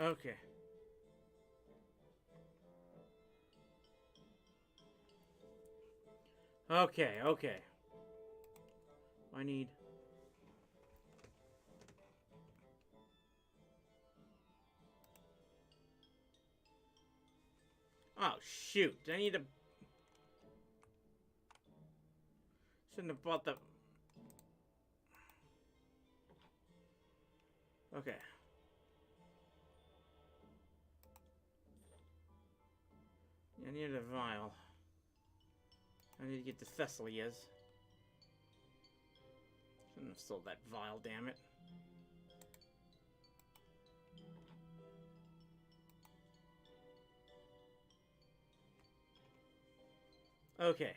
Okay. Okay, okay. I need... Oh, shoot. I need to... Shouldn't have bought the... Okay. I need a vial. I need to get the Thessalias. Shouldn't have sold that vial, damn it. Okay.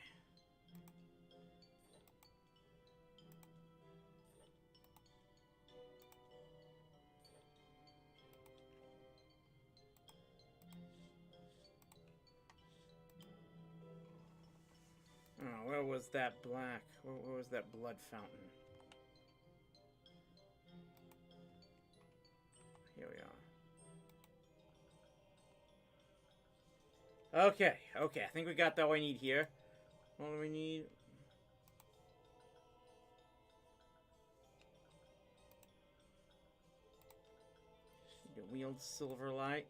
Oh, where was that black? Where was that blood fountain? Here we are. Okay, okay. I think we got all we need here. What do we need? The wield Silverlight.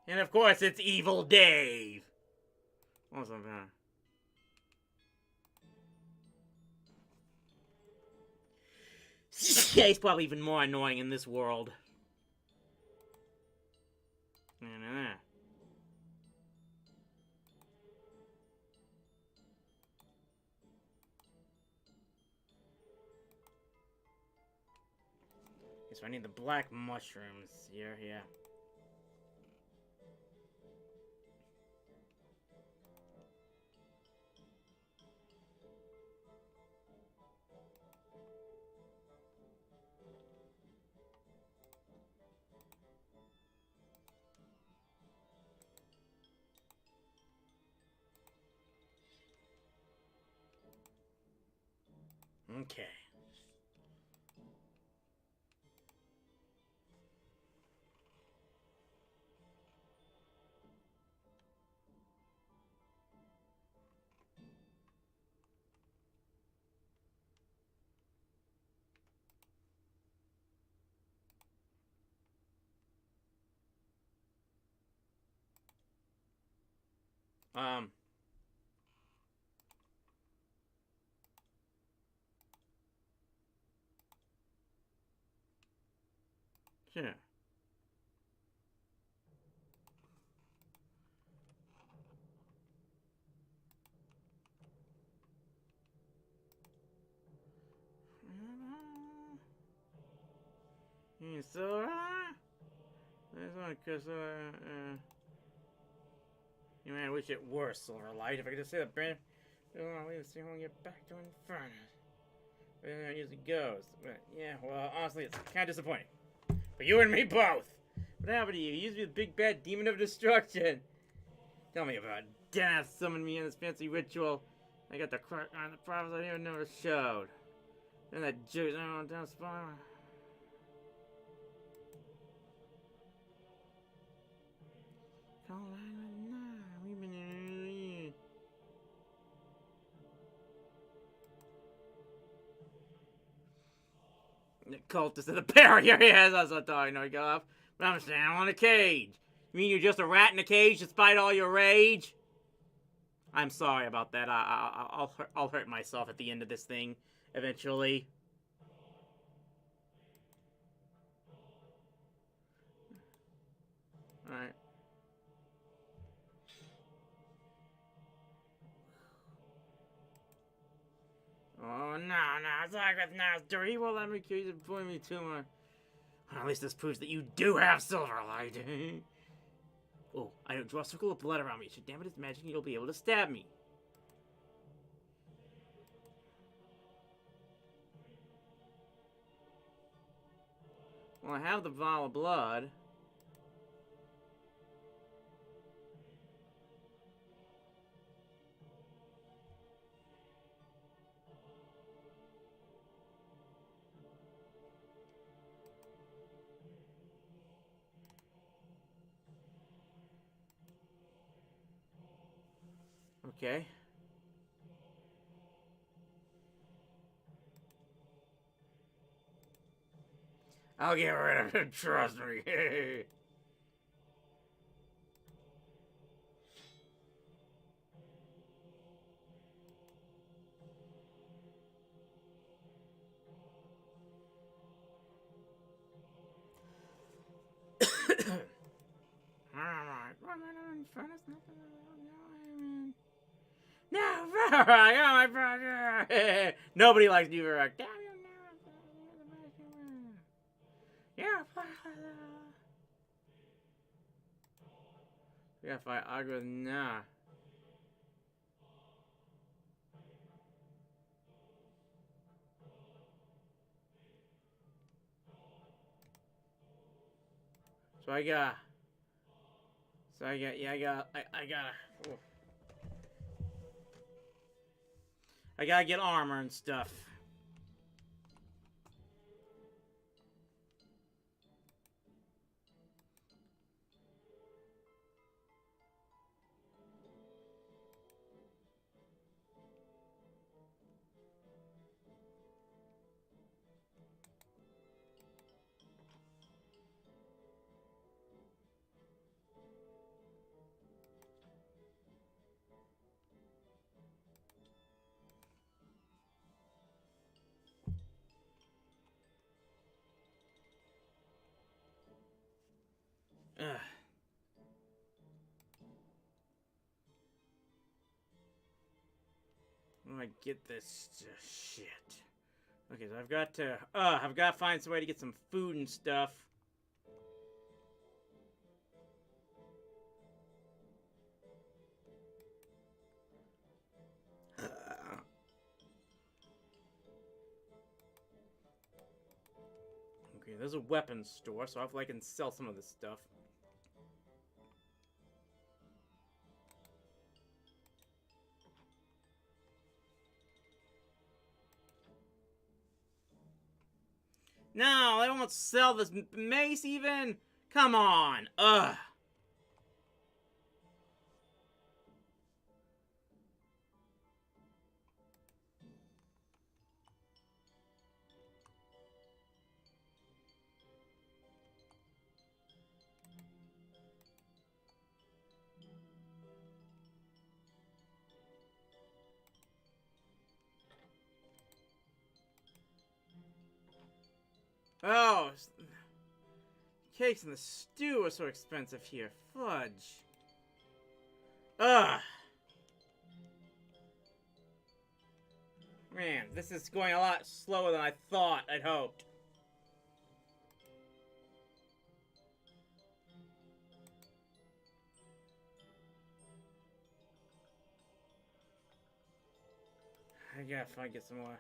And of course, it's Evil Dave. What's up, man? Yeah, he's probably even more annoying in this world. So I need the black mushrooms here, yeah. Okay. Um. Sure. So, there's one because, you might wish it were Silverlight. If I could just say the brand, I don't want to leave the single and get back to Inferno. But it usually goes. But, yeah, well, honestly, it's kind of disappointing. But you and me both. What happened to you? You used to be the big bad demon of destruction. Tell me about it. Death summoned me in this fancy ritual. I got the crack on the prophets I even never showed. Then that juice down spine. The cultist of the barrier, yes, that's what I'm talking about. But I'm standing on a cage. You mean you're just a rat in a cage despite all your rage? I'm sorry about that. I'll hurt myself at the end of this thing eventually. All right. Oh no, it's like with now, dirty. He won't let me accuse and point me to my. Well, at least this proves that you do have Silverlight. Oh, I don't draw a circle of blood around me. So damn it, it's magic and you'll be able to stab me. Well, I have the vial of blood. Okay. I'll get rid of it, trust me. No, Varrock, oh my brother. Nobody likes you, Varrock. Damn you, yeah. Yeah, if I argue with nah. So I got. Yeah, I gotta. Oh. I gotta get armor and stuff. Ugh. Where do I get this shit? Okay, so I've got to find some way to get some food and stuff. Okay, there's a weapons store, so hopefully I can sell some of this stuff. No, they won't sell this mace even. Come on. Ugh. Oh, cakes and the stew are so expensive here. Fudge. Ugh. Man, this is going a lot slower than I thought. I'd hoped. I gotta get some more.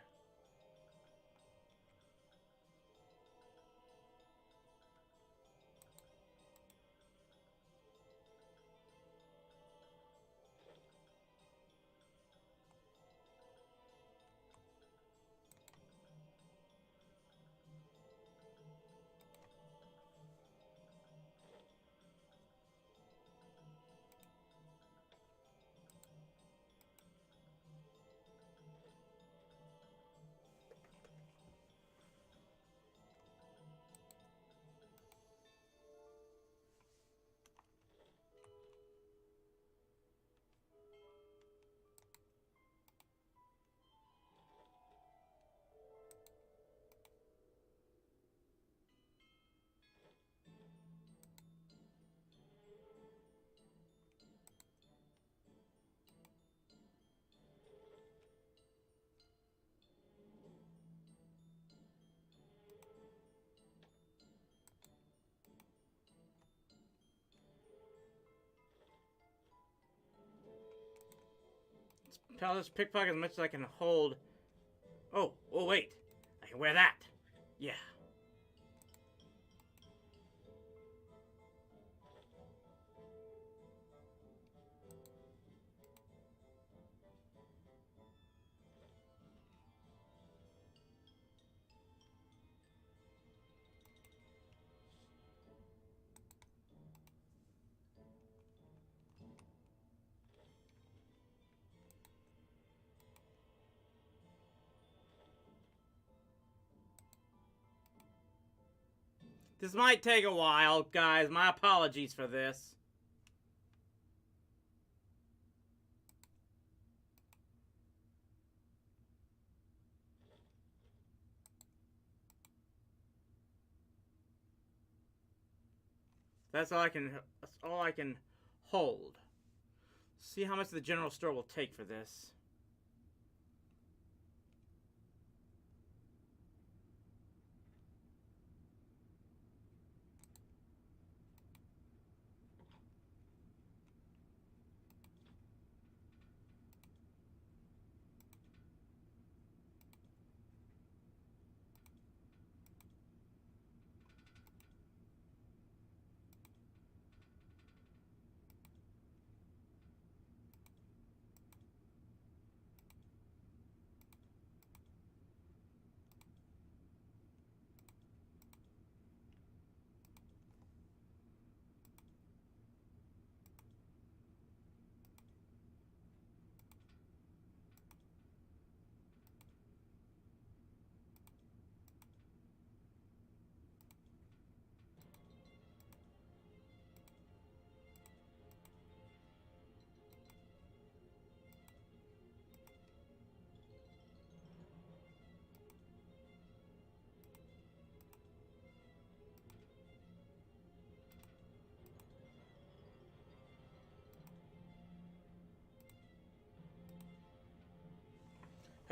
I'll just pickpocket as much as I can hold. Oh, wait. I can wear that. Yeah. This might take a while, guys. My apologies for this. That's all I can hold. See how much the general store will take for this.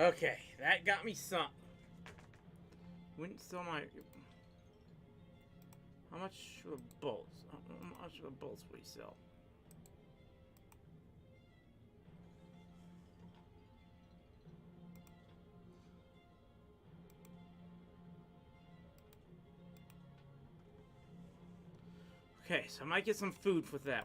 Okay, that got me some. Wouldn't sell my. How much for the bolts? How much for the bolts would we sell? Okay, so I might get some food with that.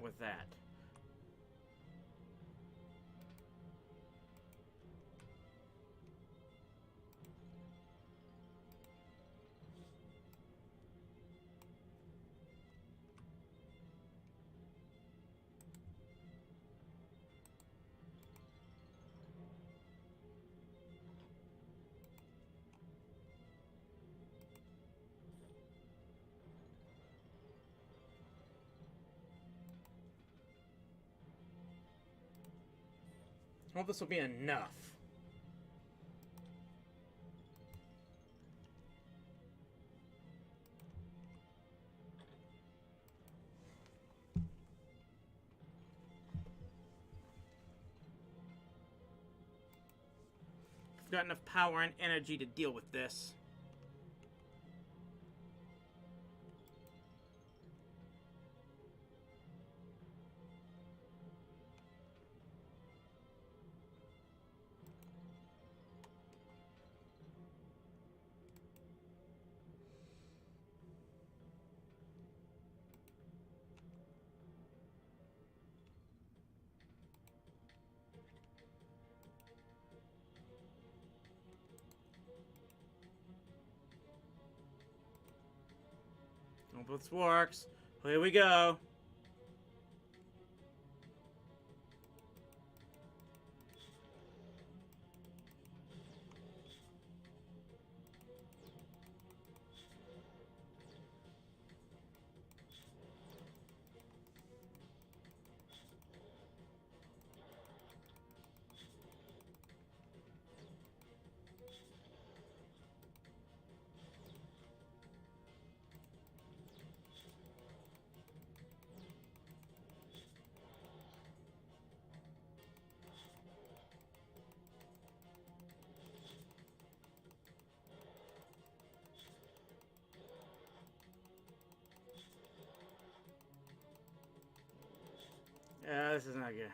I hope this will be enough. got enough power and energy to deal with this. Hope this works. Here we go. Yeah, this is not good.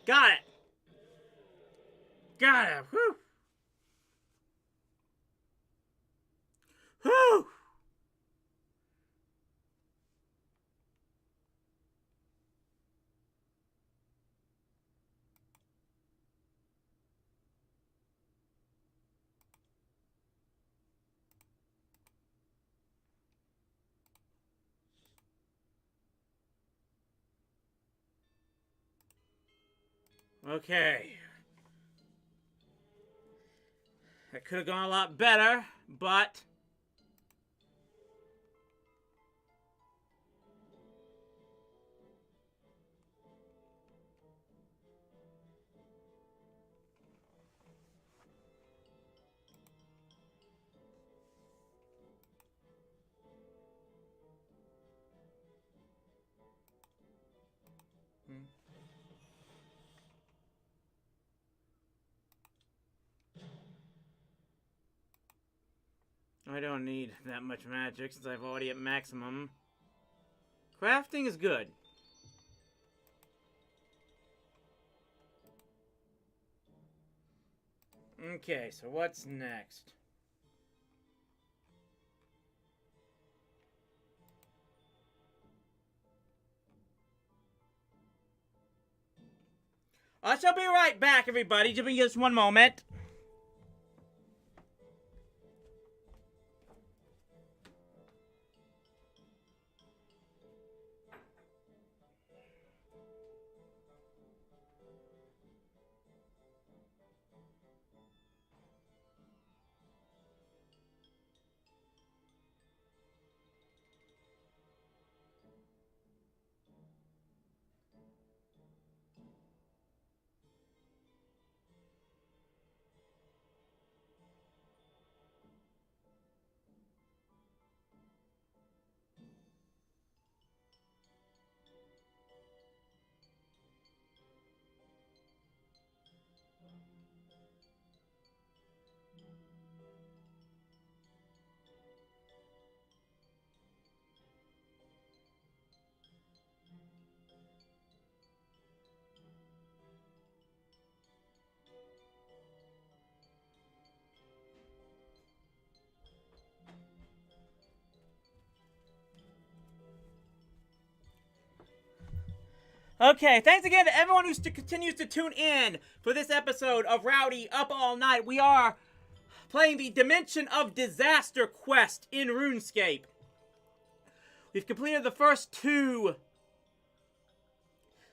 Got it. Got it. Whew. Whew. Okay. That could have gone a lot better, but... I don't need that much magic since I've already at maximum. Crafting is good. Okay, so what's next? I shall be right back, everybody. Give me just one moment. Okay, thanks again to everyone who continues to tune in for this episode of Rowdy Up All Night. We are playing the Dimension of Disaster quest in RuneScape. We've completed the first two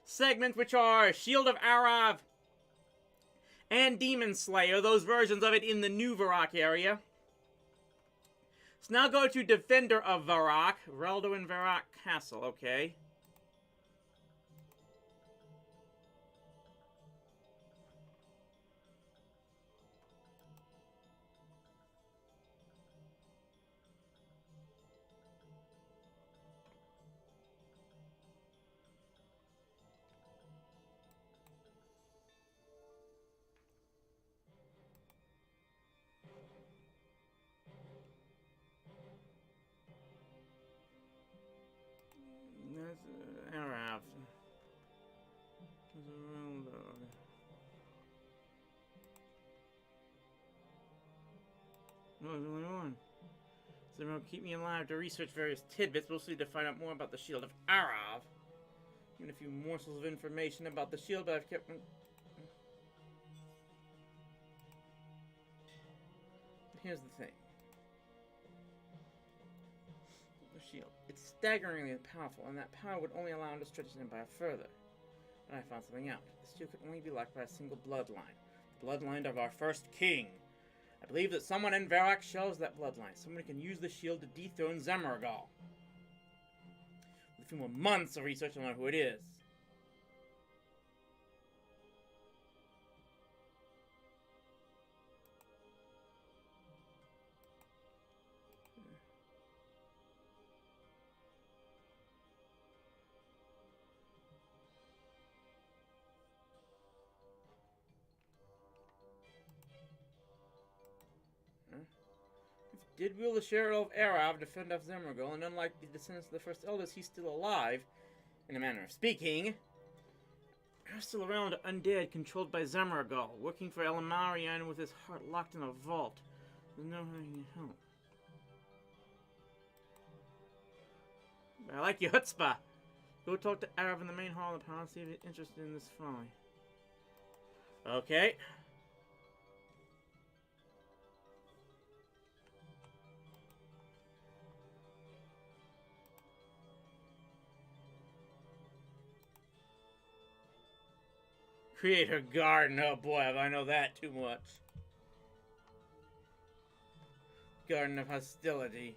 segments, which are Shield of Arav and Demon Slayer, those versions of it in the new Varrock area. Let's now go to Defender of Varrock, Reldo Varrock Castle, okay. That's Arav. No, there's only one. So they'll keep me alive to research various tidbits, mostly to find out more about the Shield of Arav. Even a few morsels of information about the shield, but I've kept... But here's the thing. The shield. It's staggeringly powerful, and that power would only allow him to stretch his empire further. But I found something out. The shield could only be locked by a single bloodline. The bloodline of our first king. I believe that someone in Varrock shares that bloodline. Someone can use the shield to dethrone Zemaragal. With a few more months of research, I'll know who it is. Did wield the Sheriff of Arav to fend off Zemaragal, and unlike the descendants of the First Elders, he's still alive, in a manner of speaking. There's still around undead controlled by Zemaragal, working for Elamarian with his heart locked in a vault. There's no way he can help. I like your chutzpah. Go talk to Arav in the main hall of the palace, see if he's interested in this folly. Okay. Create her garden. Oh boy, have I know that too much. Garden of Hostility.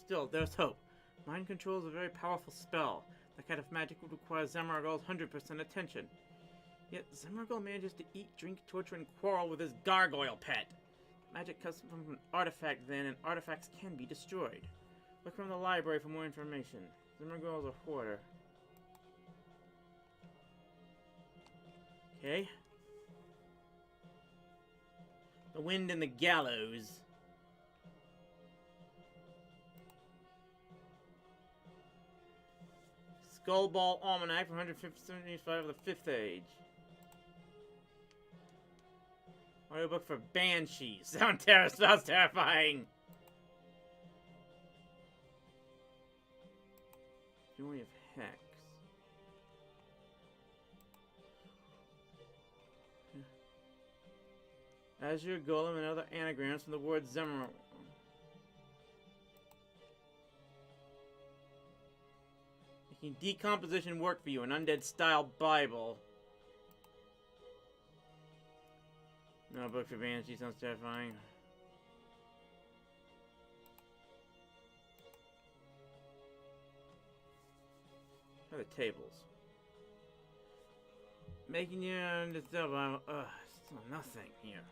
Still, there's hope. Mind control is a very powerful spell. That kind of magic would require Zemaragal's 100% attention. Yet, Zemaragal manages to eat, drink, torture, and quarrel with his gargoyle pet. Magic comes from an artifact then, and artifacts can be destroyed. Look around the library for more information. Zemaragal is a hoarder. Okay. The Wind and the Gallows. Skullball Almanac from 175 of the 5th Age. Audiobook for Banshees. Sounds terrifying. Joy of Hex. Azure Golem and other anagrams from the word Zemaragal. Making decomposition work for you, an undead-style Bible. No book for Banshee, sounds terrifying. How are the tables? Making you understand Bible. Still nothing here.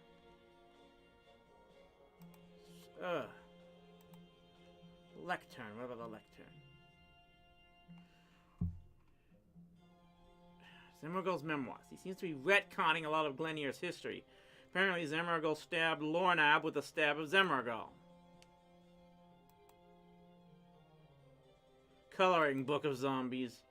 Lectern. What about the lectern? Zemmergal's memoirs. He seems to be retconning a lot of Glenier's history. Apparently, Zemmergal stabbed Lornab with a stab of Zemmergal. Coloring book of zombies.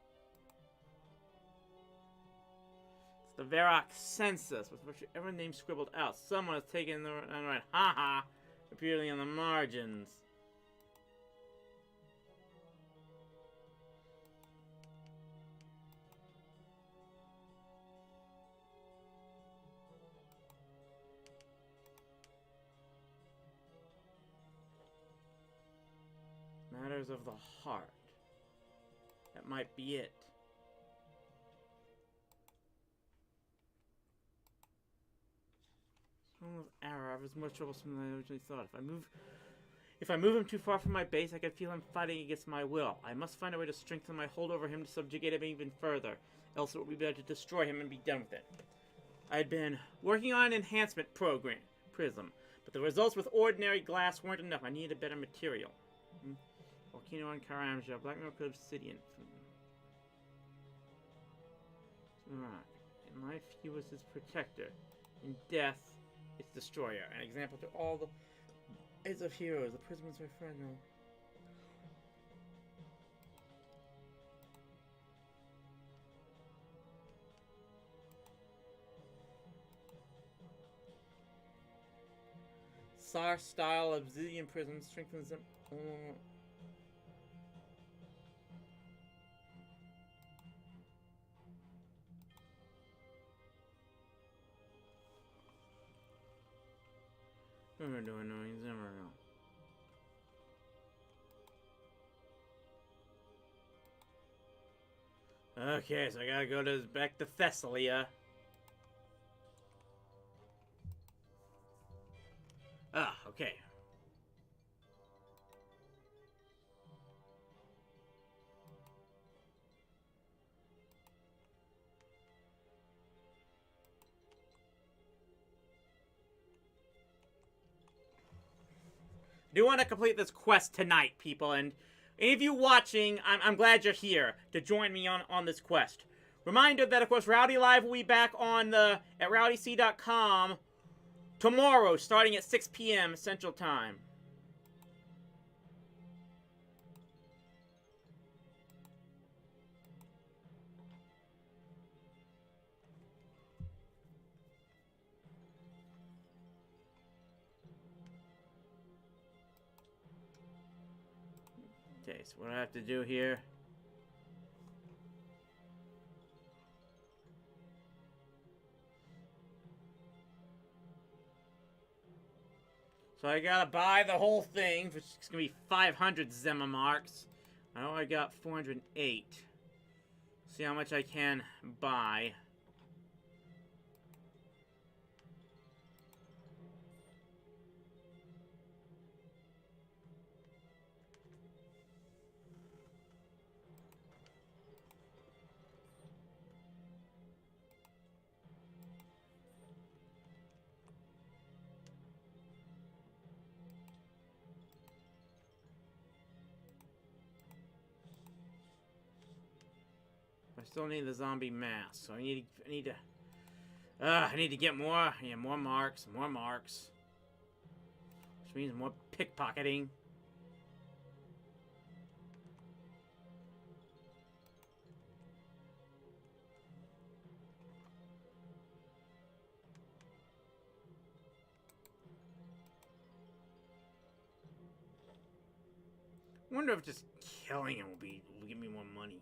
It's the Varrock census, with whichever name scribbled out. Someone has taken the right haha, appearing on the margins. Matters of the heart. That might be it. Stone of Arrow was more troublesome than I originally thought. If I move him too far from my base, I can feel him fighting against my will. I must find a way to strengthen my hold over him to subjugate him even further. Else it would be better to destroy him and be done with it. I had been working on an enhancement program, Prism, but the results with ordinary glass weren't enough. I needed a better material. Volcano on Karamja, Blackmail Code Obsidian. Rock. In life, he was his protector. In death, its destroyer. An example to all the aids of heroes. The prisoners are fragile. Sar style obsidian prism strengthens them. What am I doing knowing Zemmergal? Okay, so I gotta go back to Thessalia. Ah, okay. I do want to complete this quest tonight, people, and any of you watching, I'm glad you're here to join me on this quest. Reminder that, of course, Rowdy Live will be back on at rowdyc.com tomorrow, starting at 6 p.m. Central Time. Okay, so what do I have to do here? So I gotta buy the whole thing, which is gonna be 500 Zemma marks. I know I got 408. See how much I can buy. I still need the zombie mask, so I need to get more, more marks, which means more pickpocketing. I wonder if just killing him will give me more money.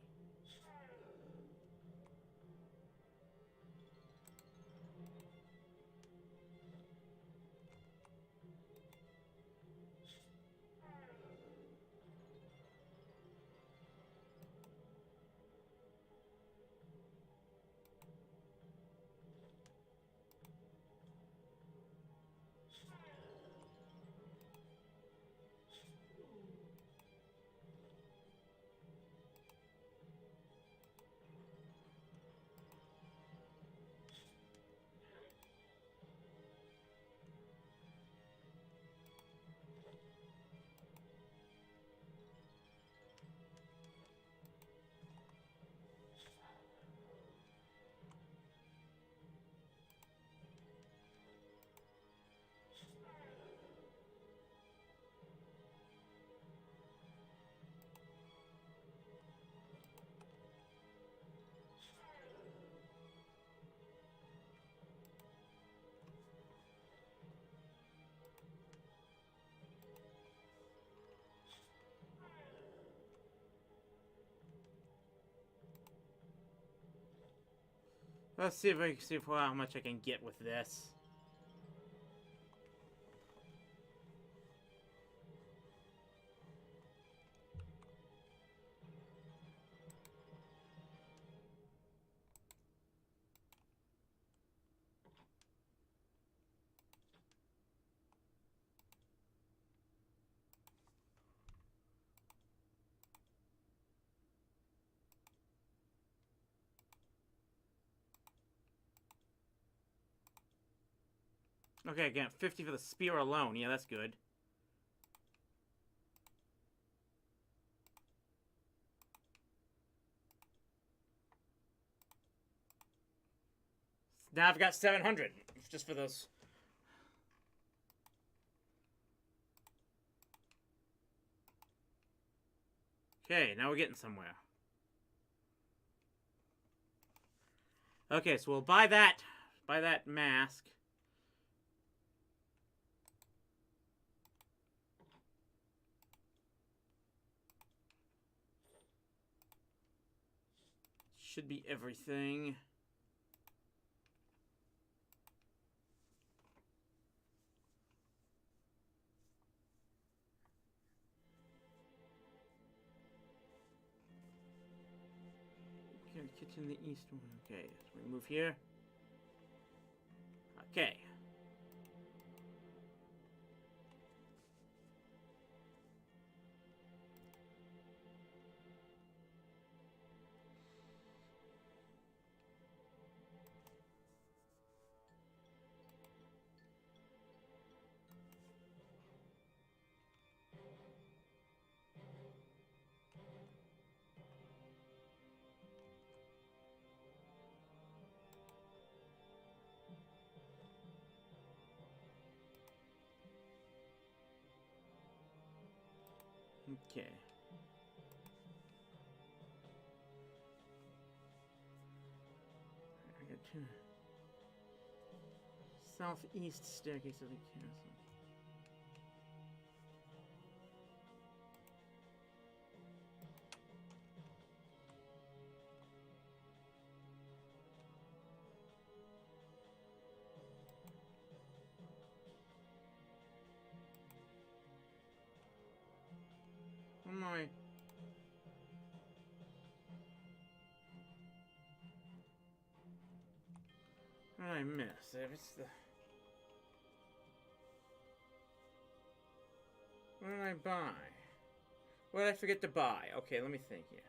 Let's see if I can see how much I can get with this. Okay, again, 50 for the spear alone. Yeah, that's good. Now I've got 700 just for those. Okay, now we're getting somewhere. Okay, so we'll buy that mask. Should be everything. Okay, kitchen the east one. Okay, so we move here. Okay. Okay. I got two. Southeast staircase of the castle. Oh my. What did I miss? If it's the... What did I buy? What did I forget to buy? Okay, let me think here.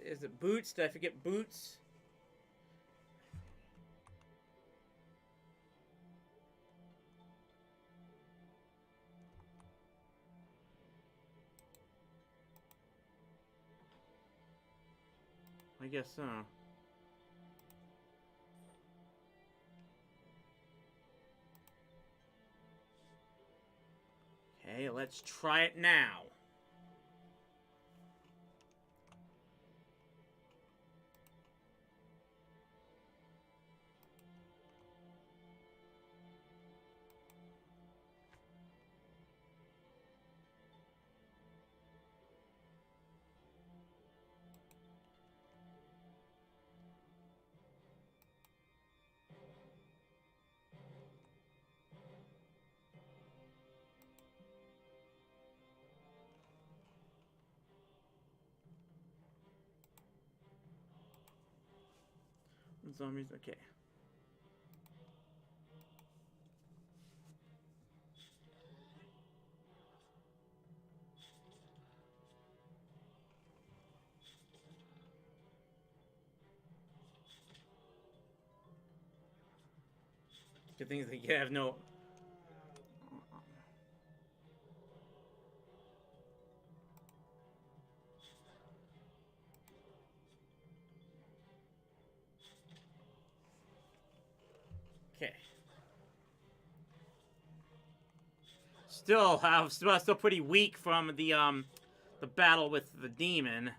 Is it boots? Did I forget boots? I guess so. Okay, let's try it now. Zombies, okay. Good thing is that you have no... Okay. Still pretty weak from the battle with the demon.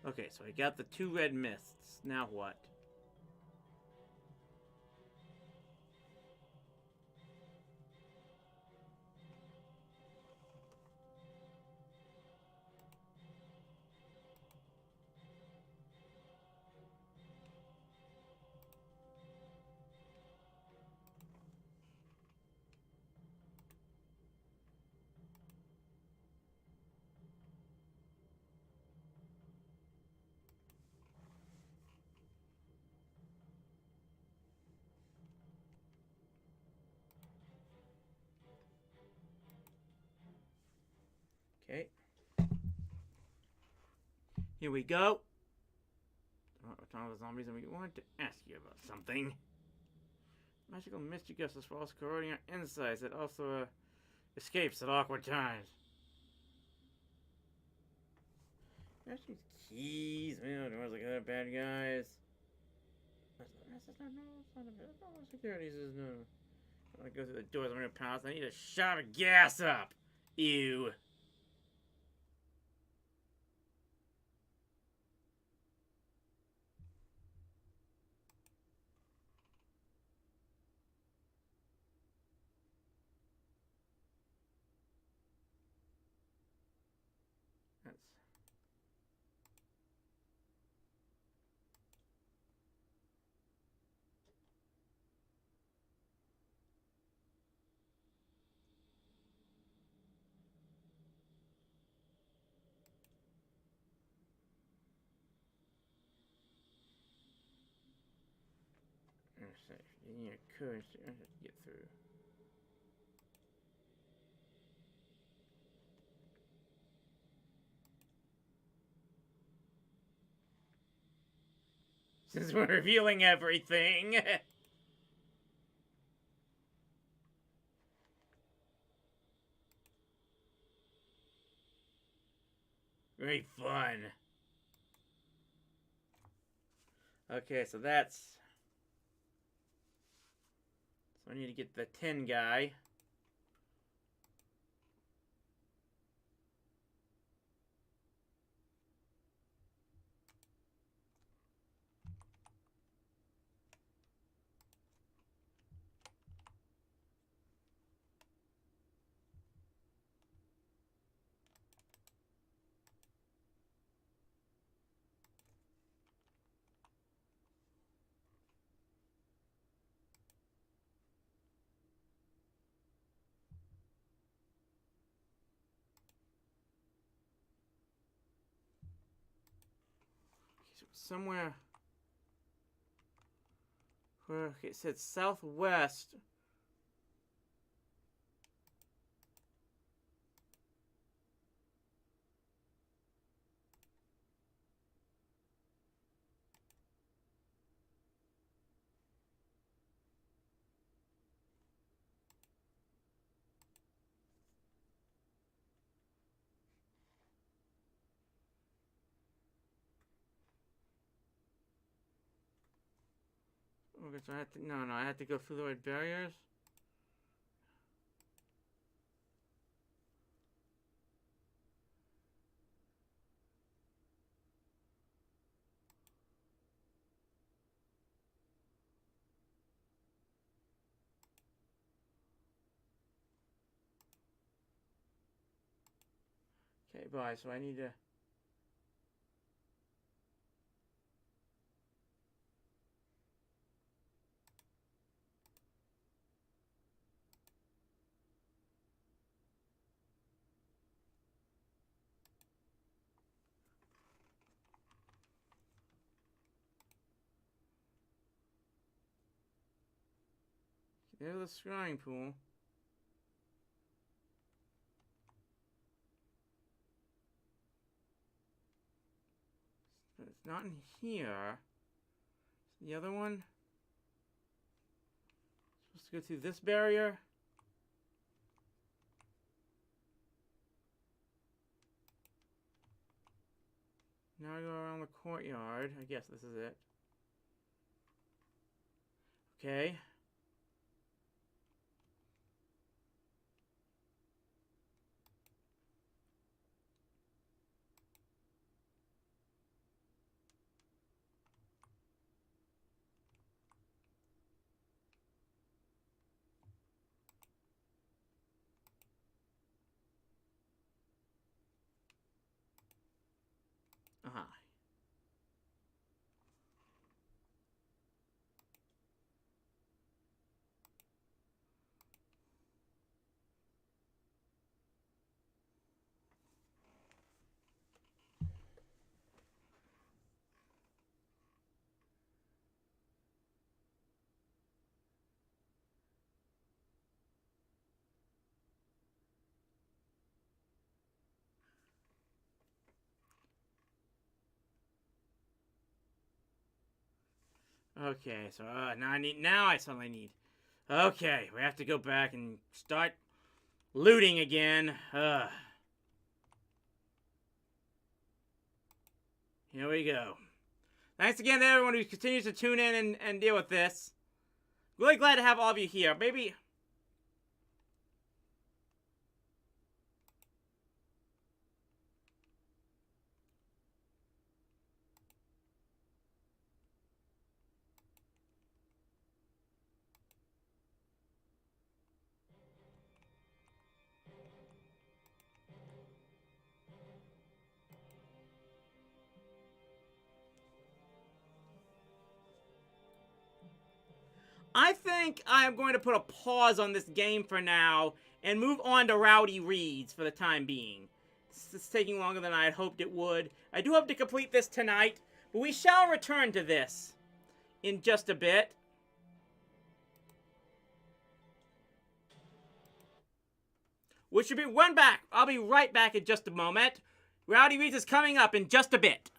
Okay, so I got the 2 red mists. Now what? Okay. Here we go. Return of the zombies, and we wanted to ask you about something. Magical mystery gust as well as corroding our insides. It also escapes at awkward times. There's some keys. Man, there was like other bad guys. No, security says no. I want to go through the doors. I'm gonna pass. I need a shot of gas up. Ew. That's. You need a courage to get through. Since we're revealing everything. Very fun. Okay, so that's... So I need to get the tin guy. Somewhere where it said southwest. Okay, so I had to, no, I had to go through the right barriers. Okay, bye. So I need to. There's the scrying pool. But it's not in here. The other one? Supposed to go through this barrier? Now I go around the courtyard. I guess this is it. Okay. Okay, so now I suddenly need. Okay, we have to go back and start looting again. Here we go. Thanks again to everyone who continues to tune in and deal with this. Really glad to have all of you here. Maybe. I think I'm going to put a pause on this game for now and move on to Rowdy Reads for the time being. This is taking longer than I had hoped it would. I do hope to complete this tonight, but we shall return to this in just a bit. Which should be one back. I'll be right back in just a moment. Rowdy Reads is coming up in just a bit.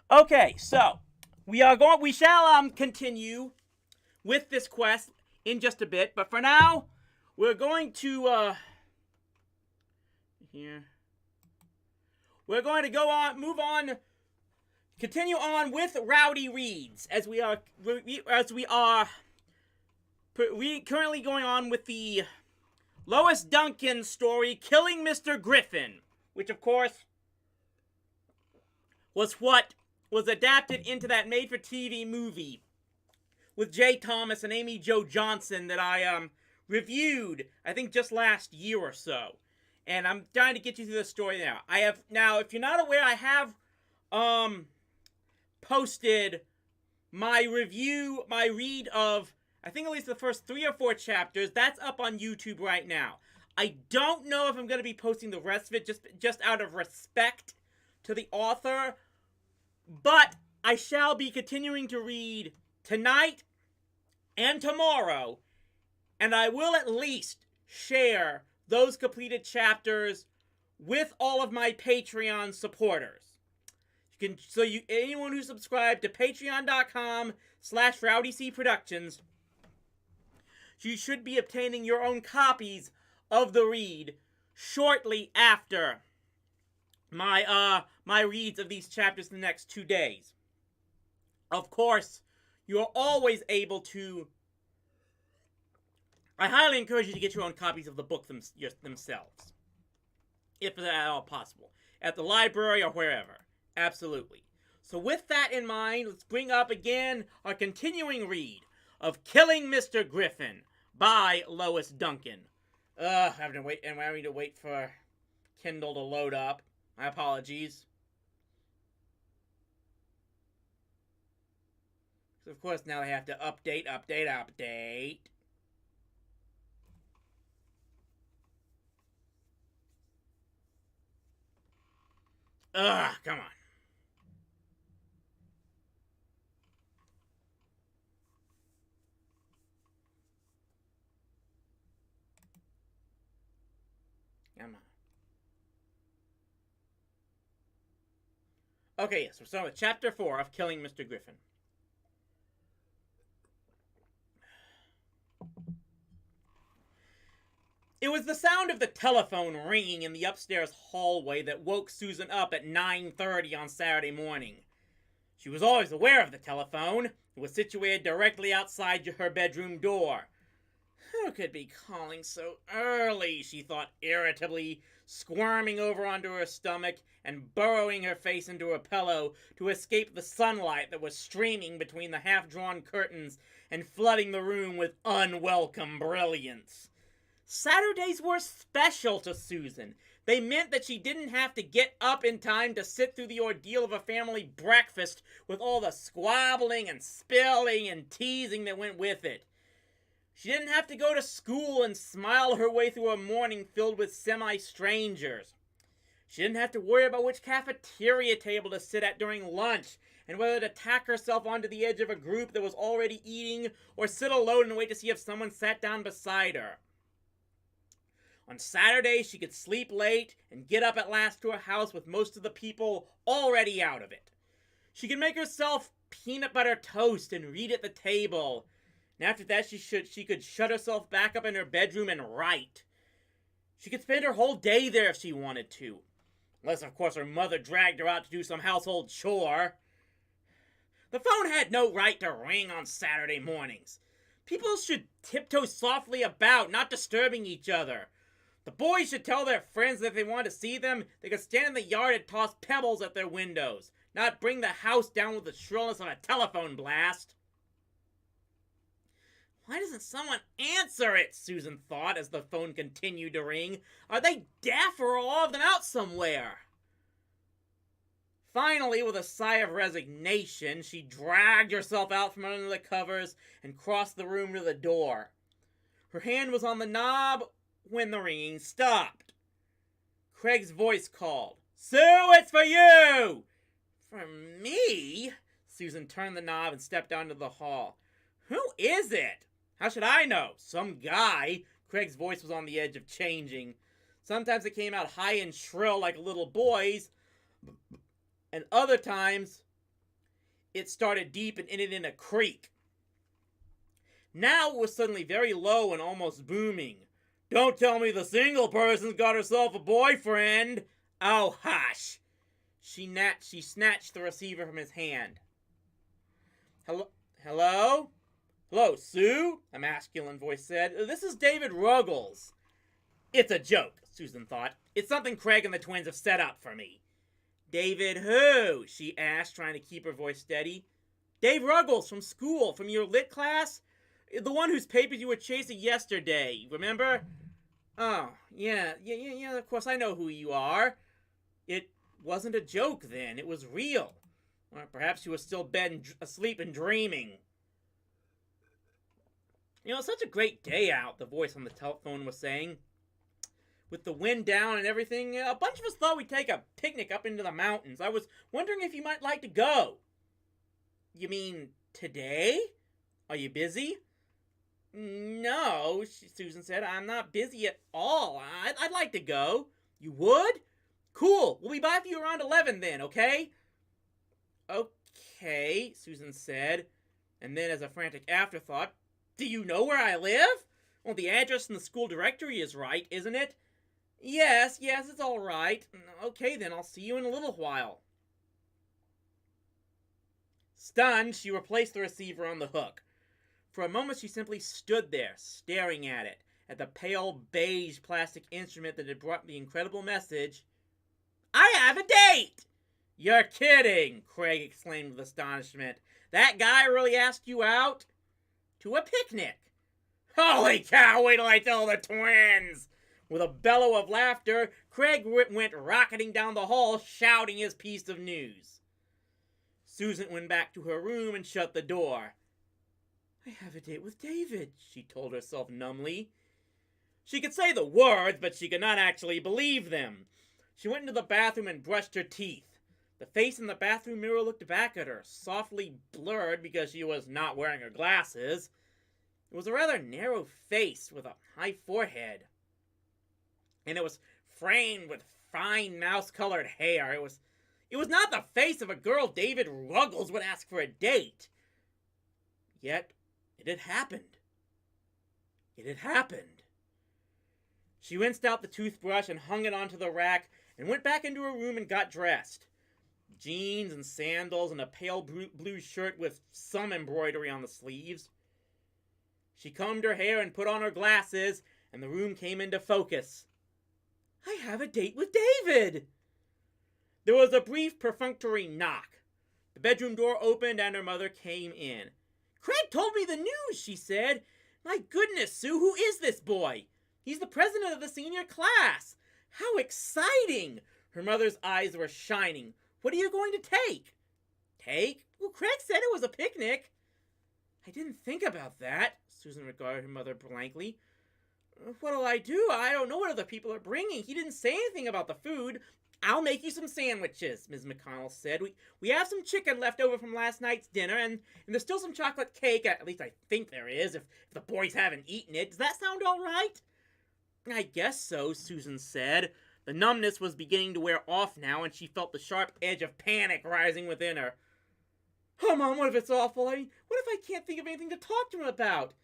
Okay, so we shall continue with this quest in just a bit, but for now, we're going to here. We're going to move on, continue on with Rowdy Reads as we are currently going on with the Lois Duncan story, Killing Mr. Griffin, which of course was what was adapted into that made-for-TV movie with Jay Thomas and Amy Jo Johnson that I reviewed, I think, just last year or so. And I'm trying to get you through the story now. If you're not aware, I have posted my read of, I think, at least the first 3 or 4 chapters. That's up on YouTube right now. I don't know if I'm going to be posting the rest of it just out of respect to the author, but I shall be continuing to read tonight and tomorrow, and I will at least share those completed chapters with all of my Patreon supporters. Anyone who subscribed to patreon.com/RowdyCProductions, you should be obtaining your own copies of the read shortly after my reads of these chapters in the next 2 days. Of course, you are always able to. I highly encourage you to get your own copies of the book themselves, if at all possible, at the library or wherever. Absolutely. So with that in mind, let's bring up again our continuing read of Killing Mr. Griffin by Lois Duncan. Having to wait for Kindle to load up. My apologies. So of course now I have to update. Come on. Come on. Okay, yes, we're starting with Chapter 4 of Killing Mr. Griffin. It was the sound of the telephone ringing in the upstairs hallway that woke Susan up at 9:30 on Saturday morning. She was always aware of the telephone. It was situated directly outside her bedroom door. Who could be calling so early? She thought irritably, squirming over onto her stomach and burrowing her face into her pillow to escape the sunlight that was streaming between the half-drawn curtains and flooding the room with unwelcome brilliance. Saturdays were special to Susan. They meant that she didn't have to get up in time to sit through the ordeal of a family breakfast with all the squabbling and spilling and teasing that went with it. She didn't have to go to school and smile her way through a morning filled with semi-strangers. She didn't have to worry about which cafeteria table to sit at during lunch and whether to tack herself onto the edge of a group that was already eating or sit alone and wait to see if someone sat down beside her. On Saturdays, she could sleep late and get up at last to her house with most of the people already out of it. She could make herself peanut butter toast and read at the table. And after that, she could shut herself back up in her bedroom and write. She could spend her whole day there if she wanted to. Unless, of course, her mother dragged her out to do some household chore. The phone had no right to ring on Saturday mornings. People should tiptoe softly about, not disturbing each other. The boys should tell their friends that if they wanted to see them, they could stand in the yard and toss pebbles at their windows, not bring the house down with the shrillness of a telephone blast. Why doesn't someone answer it? Susan thought as the phone continued to ring. Are they deaf or are all of them out somewhere? Finally, with a sigh of resignation, she dragged herself out from under the covers and crossed the room to the door. Her hand was on the knob when the ringing stopped. Craig's voice called, "Sue, it's for you!" "For me?" Susan turned the knob and stepped out into the hall. "Who is it?" "How should I know? Some guy." Craig's voice was on the edge of changing. Sometimes it came out high and shrill like a little boy's, and other times it started deep and ended in a creak. Now it was suddenly very low and almost booming. "Don't tell me the single person's got herself a boyfriend." "Oh, hush." She snatched the receiver from his hand. Hello? "Hello, Sue?" a masculine voice said. "This is David Ruggles." "It's a joke," Susan thought. "It's something Craig and the twins have set up for me." "David who?" she asked, trying to keep her voice steady. "Dave Ruggles from school, from your lit class. The one whose papers you were chasing yesterday, remember?" "Oh, yeah, of course I know who you are." "It wasn't a joke then, it was real. Or perhaps you were still asleep and dreaming." "It's such a great day out," the voice on the telephone was saying. "With the wind down and everything, a bunch of us thought we'd take a picnic up into the mountains. I was wondering if you might like to go." "You mean today? Are you busy?" "No," Susan said. "I'm not busy at all. I'd like to go." "You would? Cool. We'll be by for you around 11 then, okay?" "Okay," Susan said. And then as a frantic afterthought, "Do you know where I live?" "Well, the address in the school directory is right, isn't it?" Yes, it's all right." "Okay, then I'll see you in a little while." Stunned, she replaced the receiver on the hook. For a moment, she simply stood there, staring at it, at the pale beige plastic instrument that had brought the incredible message. "I have a date!" "You're kidding!" Craig exclaimed with astonishment. "That guy really asked you out?" "To a picnic." "Holy cow, wait till I tell the twins!" With a bellow of laughter, Craig went rocketing down the hall, shouting his piece of news. Susan went back to her room and shut the door. "I have a date with David," she told herself numbly. She could say the words, but she could not actually believe them. She went into the bathroom and brushed her teeth. The face in the bathroom mirror looked back at her, softly blurred because she was not wearing her glasses. It was a rather narrow face with a high forehead, and it was framed with fine mouse-colored hair. It was not the face of a girl David Ruggles would ask for a date. Yet, it had happened. It had happened. She rinsed out the toothbrush and hung it onto the rack and went back into her room and got dressed. Jeans and sandals and a pale blue shirt with some embroidery on the sleeves. She combed her hair and put on her glasses, and the room came into focus. "I have a date with David!" There was a brief perfunctory knock. The bedroom door opened and her mother came in. "Craig told me the news," she said. "My goodness, Sue, who is this boy? He's the president of the senior class. How exciting!" Her mother's eyes were shining. "What are you going to take?" "Take? Well, Craig said it was a picnic." "I didn't think about that." Susan regarded her mother blankly. "What'll I do? I don't know what other people are bringing. He didn't say anything about the food." "I'll make you some sandwiches," Ms. McConnell said. We have some chicken left over from last night's dinner, and there's still some chocolate cake. At least I think there is, if the boys haven't eaten it. Does that sound all right?" "I guess so," Susan said. The numbness was beginning to wear off now, and she felt the sharp edge of panic rising within her. "Oh, Mom, what if it's awful? I mean, what if I can't think of anything to talk to him about?"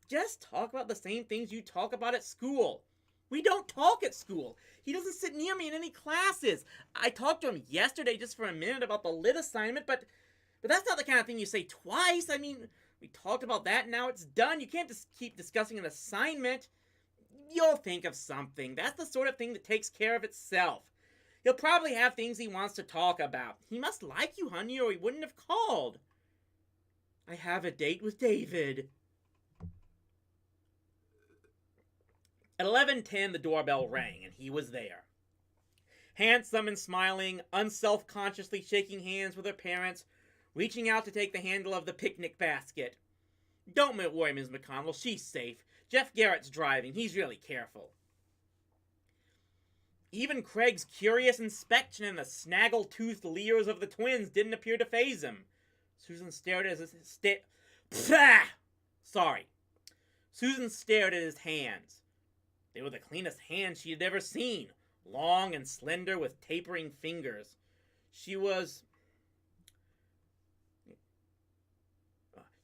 "Just talk about the same things you talk about at school." "We don't talk at school. He doesn't sit near me in any classes. I talked to him yesterday just for a minute about the lit assignment, but that's not the kind of thing you say twice. I mean, we talked about that and now it's done. You can't just keep discussing an assignment." "You'll think of something. That's the sort of thing that takes care of itself. He'll probably have things he wants to talk about. He must like you, honey, or he wouldn't have called." "I have a date with David." At 11:10, the doorbell rang, and he was there. Handsome and smiling, unself-consciously shaking hands with her parents, reaching out to take the handle of the picnic basket. "Don't worry, Ms. McConnell, she's safe. Jeff Garrett's driving. He's really careful." Even Craig's curious inspection and the snaggle-toothed leers of the twins didn't appear to faze him. Susan stared at his hands. They were the cleanest hands she had ever seen, long and slender with tapering fingers. She was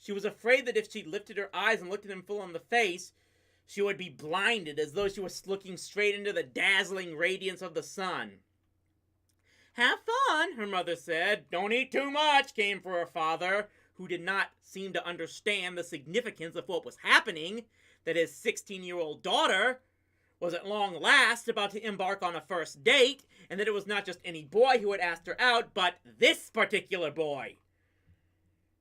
afraid that if she lifted her eyes and looked at him full in the face, she would be blinded as though she was looking straight into the dazzling radiance of the sun. "Have fun," her mother said. "Don't eat too much," came from her father, who did not seem to understand the significance of what was happening, that his 16-year-old daughter was at long last about to embark on a first date, and that it was not just any boy who had asked her out, but this particular boy.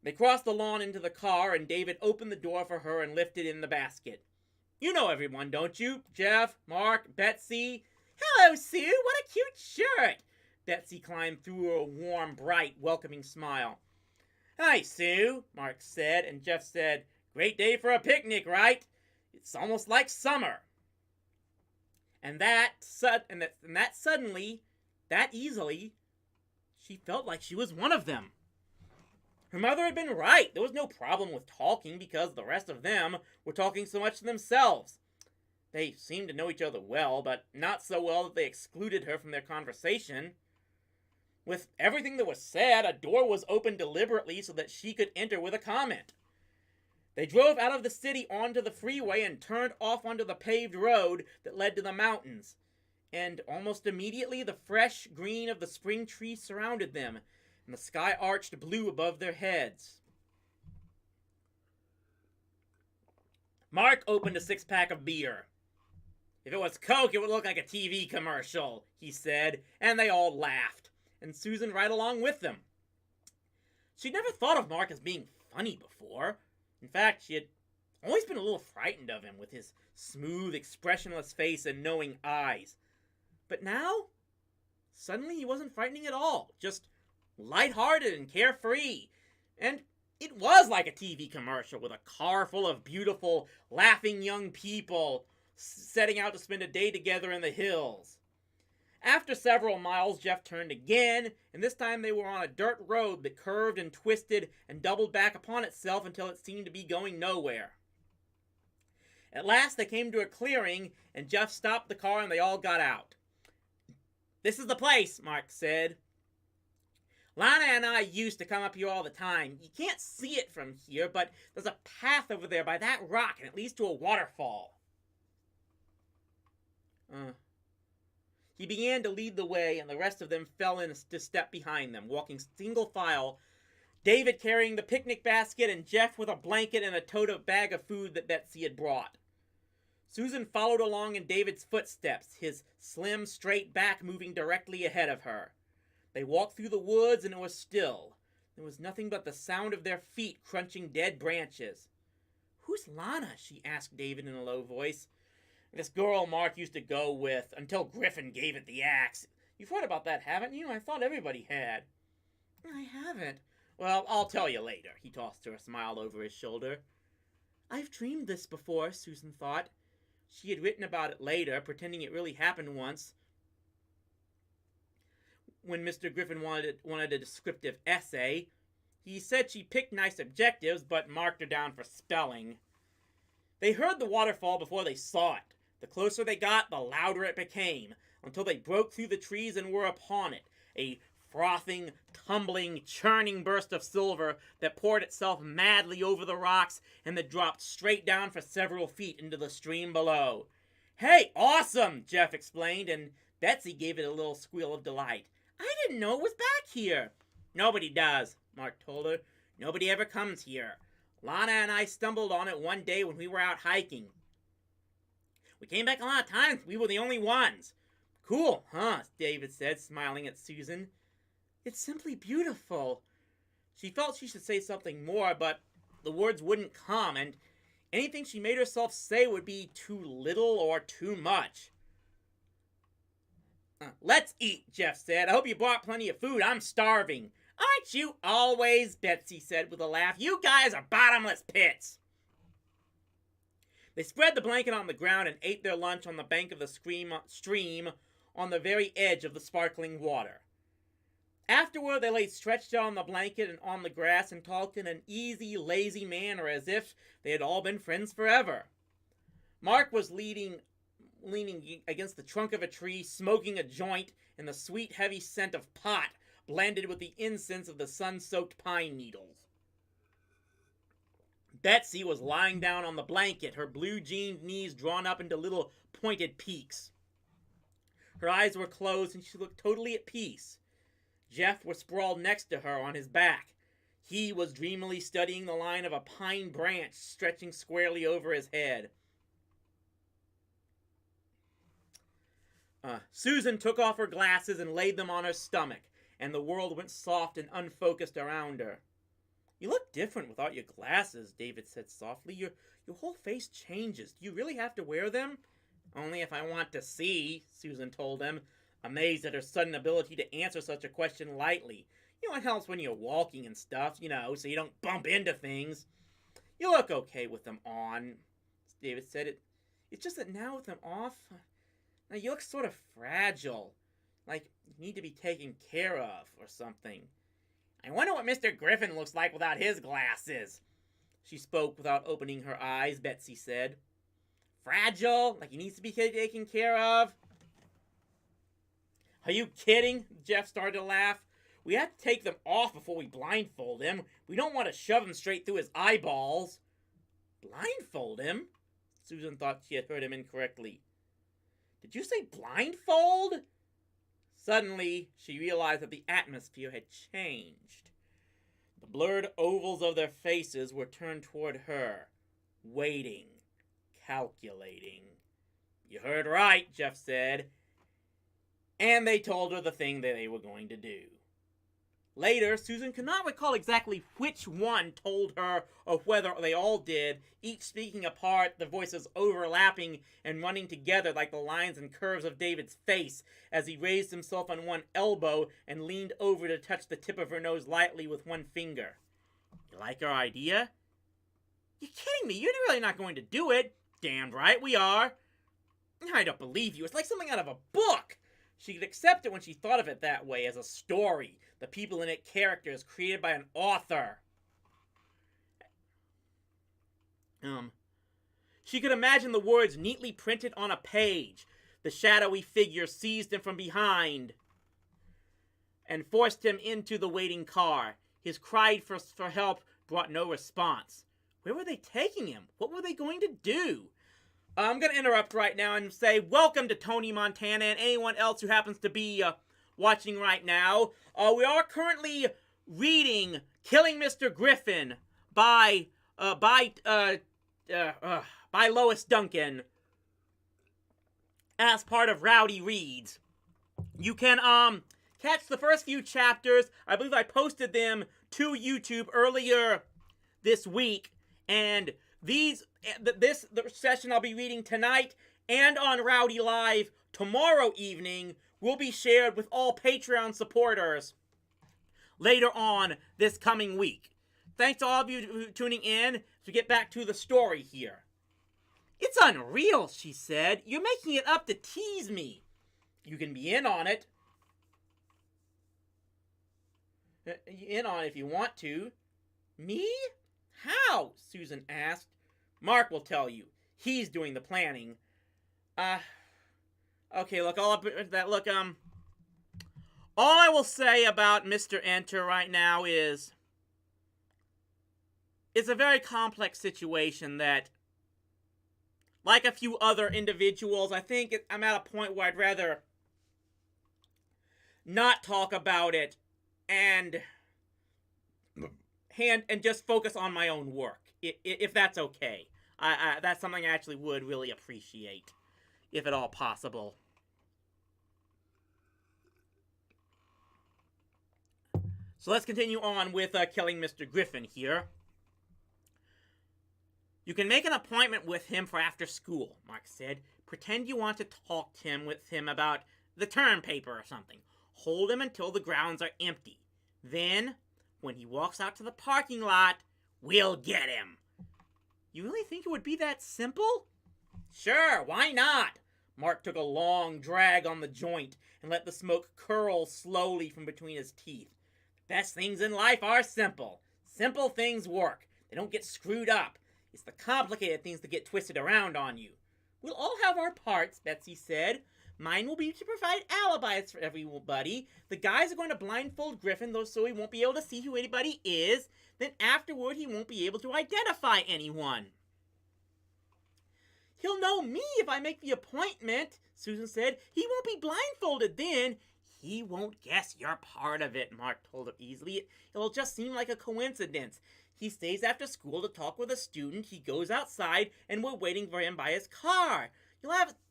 They crossed the lawn into the car, and David opened the door for her and lifted in the basket. "You know everyone, don't you? Jeff, Mark, Betsy." "Hello, Sue, what a cute shirt." Betsy climbed through a warm, bright, welcoming smile. "Hi, Sue," Mark said, and Jeff said, "Great day for a picnic, right? It's almost like summer." And that suddenly, that easily, she felt like she was one of them. Her mother had been right. There was no problem with talking because the rest of them were talking so much to themselves. They seemed to know each other well, but not so well that they excluded her from their conversation. With everything that was said, a door was opened deliberately so that she could enter with a comment. They drove out of the city onto the freeway and turned off onto the paved road that led to the mountains. And almost immediately, the fresh green of the spring trees surrounded them, and the sky arched blue above their heads. Mark opened a six-pack of beer. "If it was Coke, it would look like a TV commercial," he said, and they all laughed, and Susan right along with them. She'd never thought of Mark as being funny before. In fact, she had always been a little frightened of him with his smooth, expressionless face and knowing eyes. But now, suddenly he wasn't frightening at all, just lighthearted and carefree. And it was like a TV commercial with a car full of beautiful, laughing young people setting out to spend a day together in the hills. After several miles, Jeff turned again, and this time they were on a dirt road that curved and twisted and doubled back upon itself until it seemed to be going nowhere. At last they came to a clearing, and Jeff stopped the car and they all got out. "This is the place," Mark said. "Lana and I used to come up here all the time. You can't see it from here, but there's a path over there by that rock, and it leads to a waterfall." He began to lead the way, and the rest of them fell in to step behind them, walking single file David carrying the picnic basket, and Jeff with a blanket and a tote bag of food that Betsy had brought. Susan followed along in David's footsteps, his slim, straight back moving directly ahead of her. They walked through the woods, and it was still. There was nothing but the sound of their feet crunching dead branches. "Who's Lana?" she asked David in a low voice. "This girl Mark used to go with, until Griffin gave it the axe. You've heard about that, haven't you? I thought everybody had." "I haven't." "Well, I'll tell you later," he tossed her a smile over his shoulder. "I've dreamed this before," Susan thought. She had written about it later, pretending it really happened once. When Mr. Griffin wanted a descriptive essay, he said she picked nice objectives, but marked her down for spelling. They heard the waterfall before they saw it. The closer they got, the louder it became, until they broke through the trees and were upon it, a frothing, tumbling, churning burst of silver that poured itself madly over the rocks and that dropped straight down for several feet into the stream below. "Hey, awesome!" Jeff explained, and Betsy gave it a little squeal of delight. "I didn't know it was back here." "Nobody does," Mark told her. "Nobody ever comes here. Lana and I stumbled on it one day when we were out hiking. We came back a lot of times. We were the only ones." "Cool, huh?" David said, smiling at Susan. "It's simply beautiful." She felt she should say something more, but the words wouldn't come, and anything she made herself say would be too little or too much. "Let's eat," Jeff said. "I hope you brought plenty of food. I'm starving." "Aren't you always?" Betsy said with a laugh. "You guys are bottomless pits." They spread the blanket on the ground and ate their lunch on the bank of the stream on the very edge of the sparkling water. Afterward, they lay stretched out on the blanket and on the grass and talked in an easy, lazy manner as if they had all been friends forever. Mark was leaning against the trunk of a tree, smoking a joint in the sweet, heavy scent of pot blended with the incense of the sun-soaked pine needles. Betsy was lying down on the blanket, her blue-jeaned knees drawn up into little pointed peaks. Her eyes were closed and she looked totally at peace. Jeff was sprawled next to her on his back. He was dreamily studying the line of a pine branch stretching squarely over his head. Susan took off her glasses and laid them on her stomach, and the world went soft and unfocused around her. "You look different without your glasses," David said softly. Your whole face changes. Do you really have to wear them?" "Only if I want to see," Susan told him, amazed at her sudden ability to answer such a question lightly. It helps when you're walking and stuff, so you don't bump into things." "You look okay with them on," David said. It's just that now with them off, now you look sort of fragile, like you need to be taken care of or something." "I wonder what Mr. Griffin looks like without his glasses." She spoke without opening her eyes, Betsy said. "Fragile? Like he needs to be taken care of?" "Are you kidding?" Jeff started to laugh. "We have to take them off before we blindfold him. We don't want to shove them straight through his eyeballs." "Blindfold him?" Susan thought she had heard him incorrectly. "Did you say blindfold?" Suddenly, she realized that the atmosphere had changed. The blurred ovals of their faces were turned toward her, waiting, calculating. "You heard right," Jeff said. And they told her the thing that they were going to do. Later, Susan could not recall exactly which one told her or whether they all did, each speaking apart, the voices overlapping and running together like the lines and curves of David's face as he raised himself on one elbow and leaned over to touch the tip of her nose lightly with one finger. "You like our idea?" "You're kidding me. You're really not going to do it." "Damned right we are." "I don't believe you. It's like something out of a book." She could accept it when she thought of it that way, as a story, the people in it characters created by an author. She could imagine the words neatly printed on a page. The shadowy figure seized him from behind and forced him into the waiting car. His cry for help brought no response. Where were they taking him? What were they going to do? I'm going to interrupt right now and say welcome to Tony Montana and anyone else who happens to be watching right now. We are currently reading Killing Mr. Griffin by Lois Duncan as part of Rowdy Reads. You can catch the first few chapters. I believe I posted them to YouTube earlier this week, and this session I'll be reading tonight and on Rowdy Live tomorrow evening will be shared with all Patreon supporters later on this coming week. Thanks to all of you tuning in to get back to the story here. It's unreal, she said. You're making it up to tease me. You can be in on it. In on it if you want to. Me? How? Susan asked. Mark will tell you. He's doing the planning. Okay, look, all I will say about Mr. Enter right now is it's a very complex situation that, like a few other individuals, I think I'm at a point where I'd rather not talk about it and just focus on my own work, if that's okay. That's something I actually would really appreciate, if at all possible. So let's continue on with Killing Mr. Griffin here. You can make an appointment with him for after school, Mark said. Pretend you want to talk with him about the term paper or something. Hold him until the grounds are empty. Then, when he walks out to the parking lot, we'll get him. You really think it would be that simple? Sure, why not? Mark took a long drag on the joint and let the smoke curl slowly from between his teeth. The best things in life are simple. Simple things work. They don't get screwed up. It's the complicated things that get twisted around on you. We'll all have our parts, Betsy said. Mine will be to provide alibis for everybody. The guys are going to blindfold Griffin, though, so he won't be able to see who anybody is. Then afterward, he won't be able to identify anyone. He'll know me if I make the appointment, Susan said. He won't be blindfolded then. He won't guess you're part of it, Mark told her easily. It'll just seem like a coincidence. He stays after school to talk with a student. He goes outside, and we're waiting for him by his car.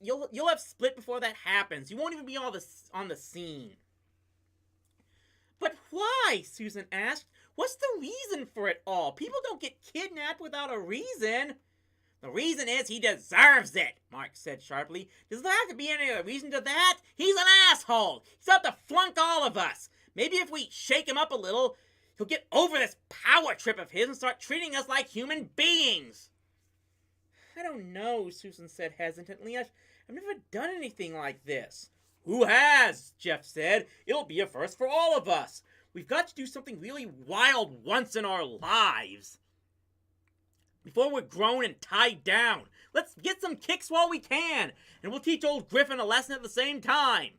You'll have split before that happens. You won't even be on the scene. But why? Susan asked. What's the reason for it all? People don't get kidnapped without a reason. The reason is he deserves it, Mark said sharply. Does there have to be any other reason to that? He's an asshole. He's out to flunk all of us. Maybe if we shake him up a little, he'll get over this power trip of his and start treating us like human beings. I don't know, Susan said hesitantly. I've never done anything like this. Who has? Jeff said. It'll be a first for all of us. We've got to do something really wild once in our lives. Before we're grown and tied down. Let's get some kicks while we can, and we'll teach old Griffin a lesson at the same time.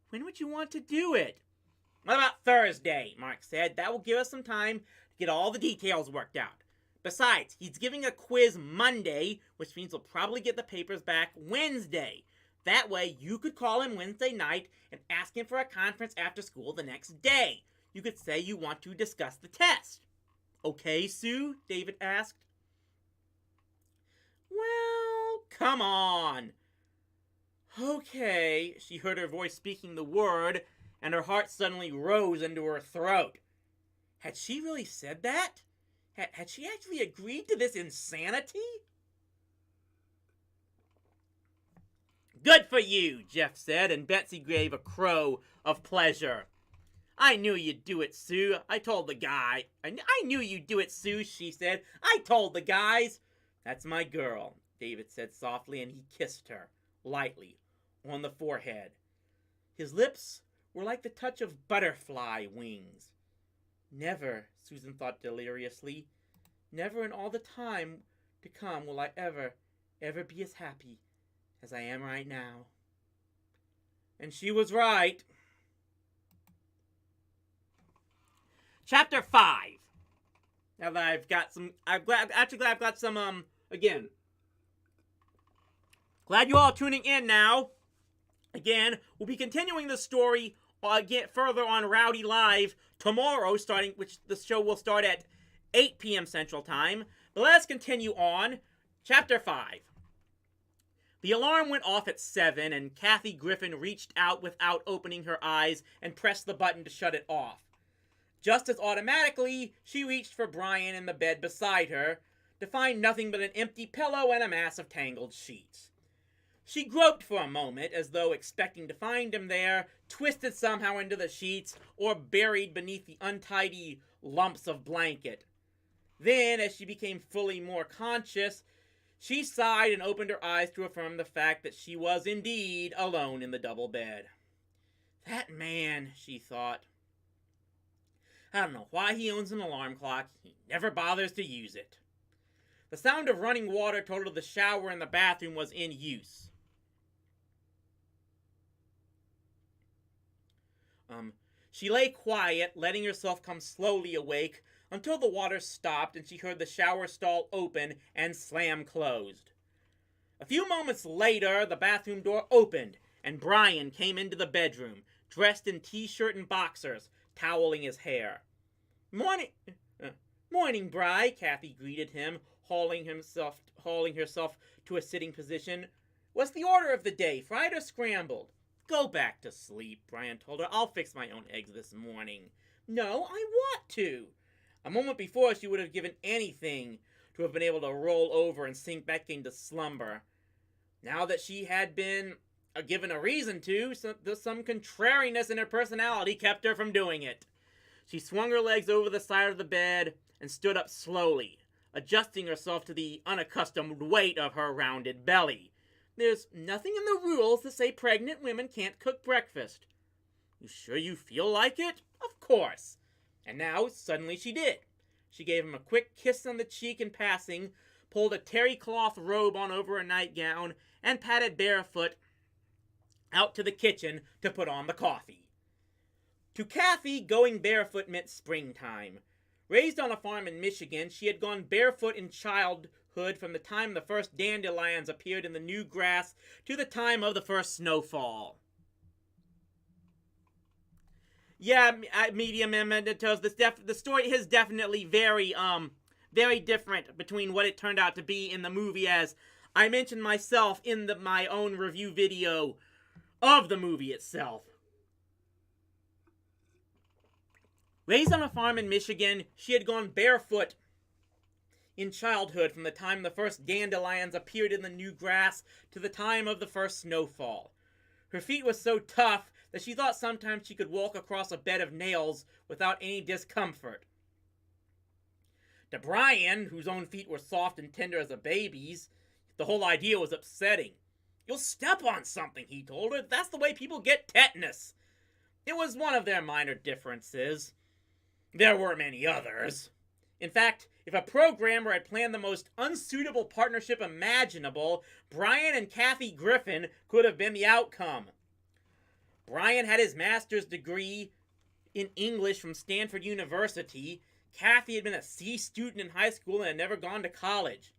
When would you want to do it? What about Thursday? Mark said. That will give us some time to get all the details worked out. Besides, he's giving a quiz Monday, which means we'll probably get the papers back Wednesday. That way, you could call him Wednesday night and ask him for a conference after school the next day. You could say you want to discuss the test. Okay, Sue? David asked. Well, come on. Okay, she heard her voice speaking the word, and her heart suddenly rose into her throat. Had she really said that? Had she actually agreed to this insanity? Good for you, Jeff said, and Betsy gave a crow of pleasure. I knew you'd do it, Sue. I told the guy. I knew you'd do it, Sue, she said. I told the guys. That's my girl, David said softly, and he kissed her, lightly, on the forehead. His lips were like the touch of butterfly wings. Never, Susan thought deliriously, never in all the time to come will I ever be as happy as I am right now. And she was right. Chapter 5. Now that I've got some, I'm glad I've got some, again. Glad you all are tuning in now. Again, we'll be continuing the story get further on Rowdy Live tomorrow, which the show will start at 8 p.m. Central Time. But let's continue on. Chapter 5. The alarm went off at 7, and Kathy Griffin reached out without opening her eyes and pressed the button to shut it off. Just as automatically, she reached for Brian in the bed beside her, to find nothing but an empty pillow and a mass of tangled sheets. She groped for a moment, as though expecting to find him there, twisted somehow into the sheets, or buried beneath the untidy lumps of blanket. Then, as she became fully more conscious, she sighed and opened her eyes to affirm the fact that she was indeed alone in the double bed. That man, she thought. I don't know why he owns an alarm clock. He never bothers to use it. The sound of running water told her the shower in the bathroom was in use. She lay quiet, letting herself come slowly awake, until the water stopped and she heard the shower stall open and slam closed. A few moments later, the bathroom door opened, and Brian came into the bedroom, dressed in t-shirt and boxers, toweling his hair. Morning, Bri, Kathy greeted him, hauling herself to a sitting position. What's the order of the day, fried or scrambled? Go back to sleep, Brian told her. I'll fix my own eggs this morning. No, I want to. A moment before, she would have given anything to have been able to roll over and sink back into slumber. Now that she had been given a reason to, some contrariness in her personality kept her from doing it. She swung her legs over the side of the bed and stood up slowly, adjusting herself to the unaccustomed weight of her rounded belly. There's nothing in the rules that say pregnant women can't cook breakfast. You sure you feel like it? Of course. And now, suddenly she did. She gave him a quick kiss on the cheek in passing, pulled a terry cloth robe on over her nightgown, and padded barefoot out to the kitchen to put on the coffee. To Kathy, going barefoot meant springtime. Raised on a farm in Michigan, she had gone barefoot in childhood from the time the first dandelions appeared in the new grass to the time of the first snowfall. Yeah, Medium Mementos, the story is definitely very different between what it turned out to be in the movie, as I mentioned myself in my own review video of the movie itself. Raised on a farm in Michigan, she had gone barefoot in childhood from the time the first dandelions appeared in the new grass to the time of the first snowfall. Her feet were so tough that she thought sometimes she could walk across a bed of nails without any discomfort. To Brian, whose own feet were soft and tender as a baby's, the whole idea was upsetting. You'll step on something, he told her. That's the way people get tetanus. It was one of their minor differences. There were many others. In fact, if a programmer had planned the most unsuitable partnership imaginable, Brian and Kathy Griffin could have been the outcome. Brian had his master's degree in English from Stanford University. Kathy had been a C student in high school and had never gone to college.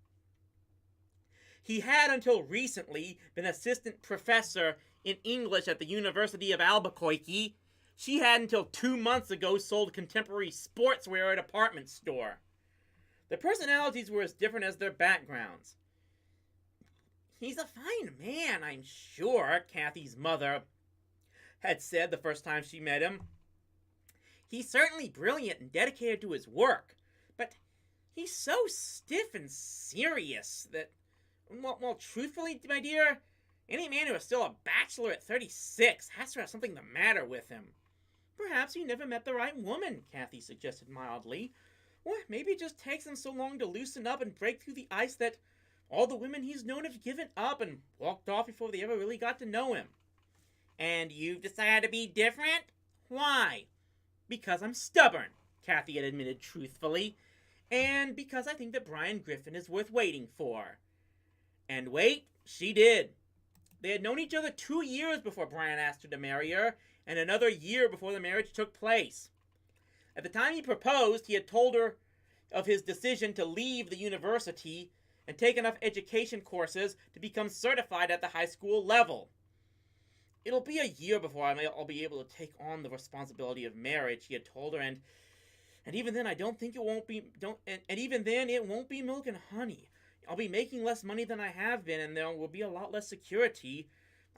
He had, until recently, been assistant professor in English at the University of Albuquerque. She had, until 2 months ago, sold contemporary sportswear at a department store. Their personalities were as different as their backgrounds. He's a fine man, I'm sure, Kathy's mother had said the first time she met him. He's certainly brilliant and dedicated to his work, but he's so stiff and serious that, well, truthfully, my dear, any man who is still a bachelor at 36 has to have something the matter with him. Perhaps you never met the right woman, Kathy suggested mildly. Or maybe it just takes him so long to loosen up and break through the ice that all the women he's known have given up and walked off before they ever really got to know him. And you've decided to be different? Why? Because I'm stubborn, Kathy had admitted truthfully, and because I think that Brian Griffin is worth waiting for. And wait, she did. They had known each other 2 years before Brian asked her to marry her, and another year before the marriage took place. At the time he proposed, he had told her of his decision to leave the university and take enough education courses to become certified at the high school level. It'll be a year before I'll be able to take on the responsibility of marriage, he had told her, and even then I don't think it won't be and even then it won't be milk and honey. I'll be making less money than I have been, and there will be a lot less security.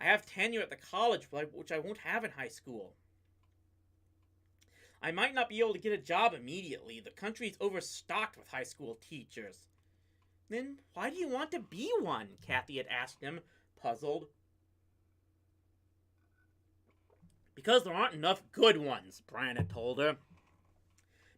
I have tenure at the college, which I won't have in high school. I might not be able to get a job immediately. The country's overstocked with high school teachers. Then why do you want to be one? Kathy had asked him, puzzled. Because there aren't enough good ones, Brian had told her.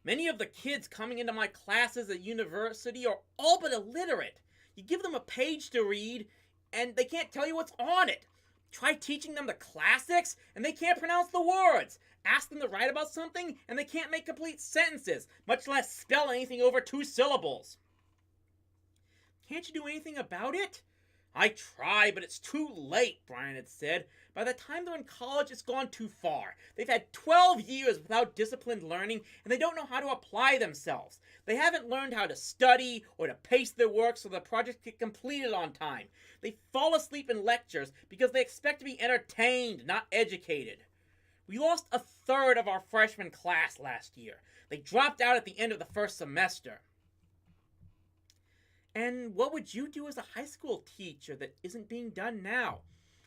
Many of the kids coming into my classes at university are all but illiterate. You give them a page to read, and they can't tell you what's on it. Try teaching them the classics, and they can't pronounce the words. Ask them to write about something, and they can't make complete sentences, much less spell anything over 2 syllables. Can't you do anything about it? I try, but it's too late, Brian had said. By the time they're in college, it's gone too far. They've had 12 years without disciplined learning, and they don't know how to apply themselves. They haven't learned how to study or to pace their work so the projects get completed on time. They fall asleep in lectures because they expect to be entertained, not educated. We lost a third of our freshman class last year. They dropped out at the end of the first semester. And what would you do as a high school teacher that isn't being done now?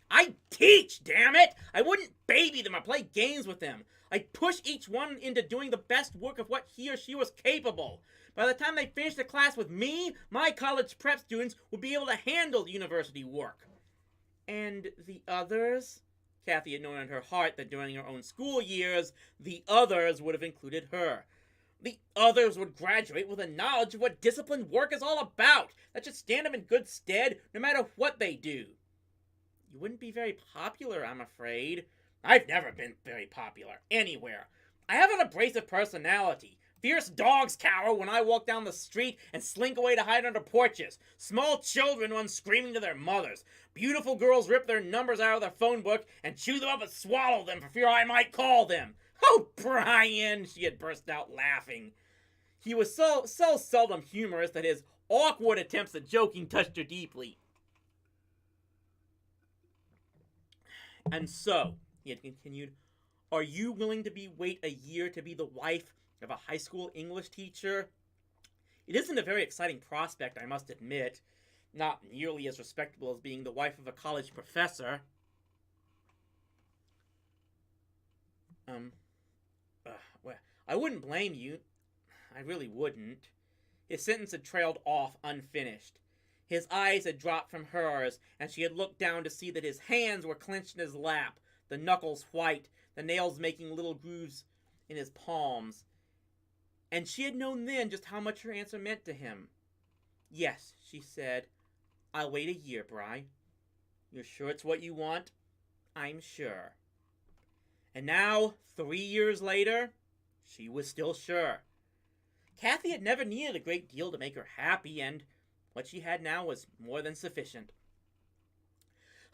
I'd teach, damn it! I wouldn't baby them or play games with them. I'd push each one into doing the best work of what he or she was capable. By the time they finished the class with me, my college prep students would be able to handle university work. And the others? Kathy had known in her heart that during her own school years, the others would have included her. The others would graduate with a knowledge of what disciplined work is all about. That should stand them in good stead, no matter what they do. You wouldn't be very popular, I'm afraid. I've never been very popular, anywhere. I have an abrasive personality. Fierce dogs cower when I walk down the street and slink away to hide under porches. Small children run screaming to their mothers. Beautiful girls rip their numbers out of their phone book and chew them up and swallow them for fear I might call them. Oh, Brian, she had burst out laughing. He was so seldom humorous that his awkward attempts at joking touched her deeply. And so, he had continued, are you willing to wait a year to be the wife of a high school English teacher? It isn't a very exciting prospect, I must admit. Not nearly as respectable as being the wife of a college professor. Well, I wouldn't blame you. I really wouldn't. His sentence had trailed off unfinished. His eyes had dropped from hers, and she had looked down to see that his hands were clenched in his lap, the knuckles white, the nails making little grooves in his palms. And she had known then just how much her answer meant to him. Yes, she said. I'll wait a year, Bri. You're sure it's what you want? I'm sure. And now, 3 years later, she was still sure. Kathy had never needed a great deal to make her happy, and what she had now was more than sufficient.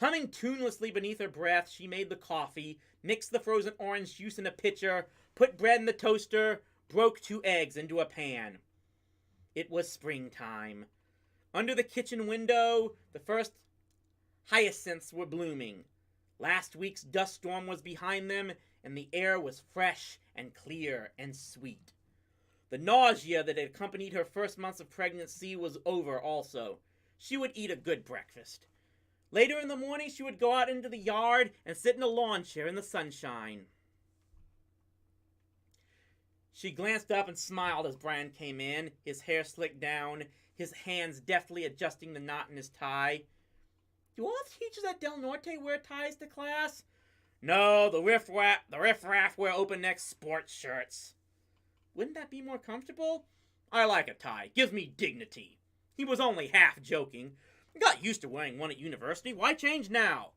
Humming tunelessly beneath her breath, she made the coffee, mixed the frozen orange juice in a pitcher, put bread in the toaster, broke 2 eggs into a pan. It was springtime. Under the kitchen window, the first hyacinths were blooming. Last week's dust storm was behind them, and the air was fresh and clear and sweet. The nausea that had accompanied her first months of pregnancy was over also. She would eat a good breakfast. Later in the morning, she would go out into the yard and sit in a lawn chair in the sunshine. She glanced up and smiled as Brian came in, his hair slicked down, his hands deftly adjusting the knot in his tie. Do all the teachers at Del Norte wear ties to class? No, the riffraff wear open-neck sports shirts. Wouldn't that be more comfortable? I like a tie. Gives me dignity. He was only half joking. Got used to wearing one at university. Why change now?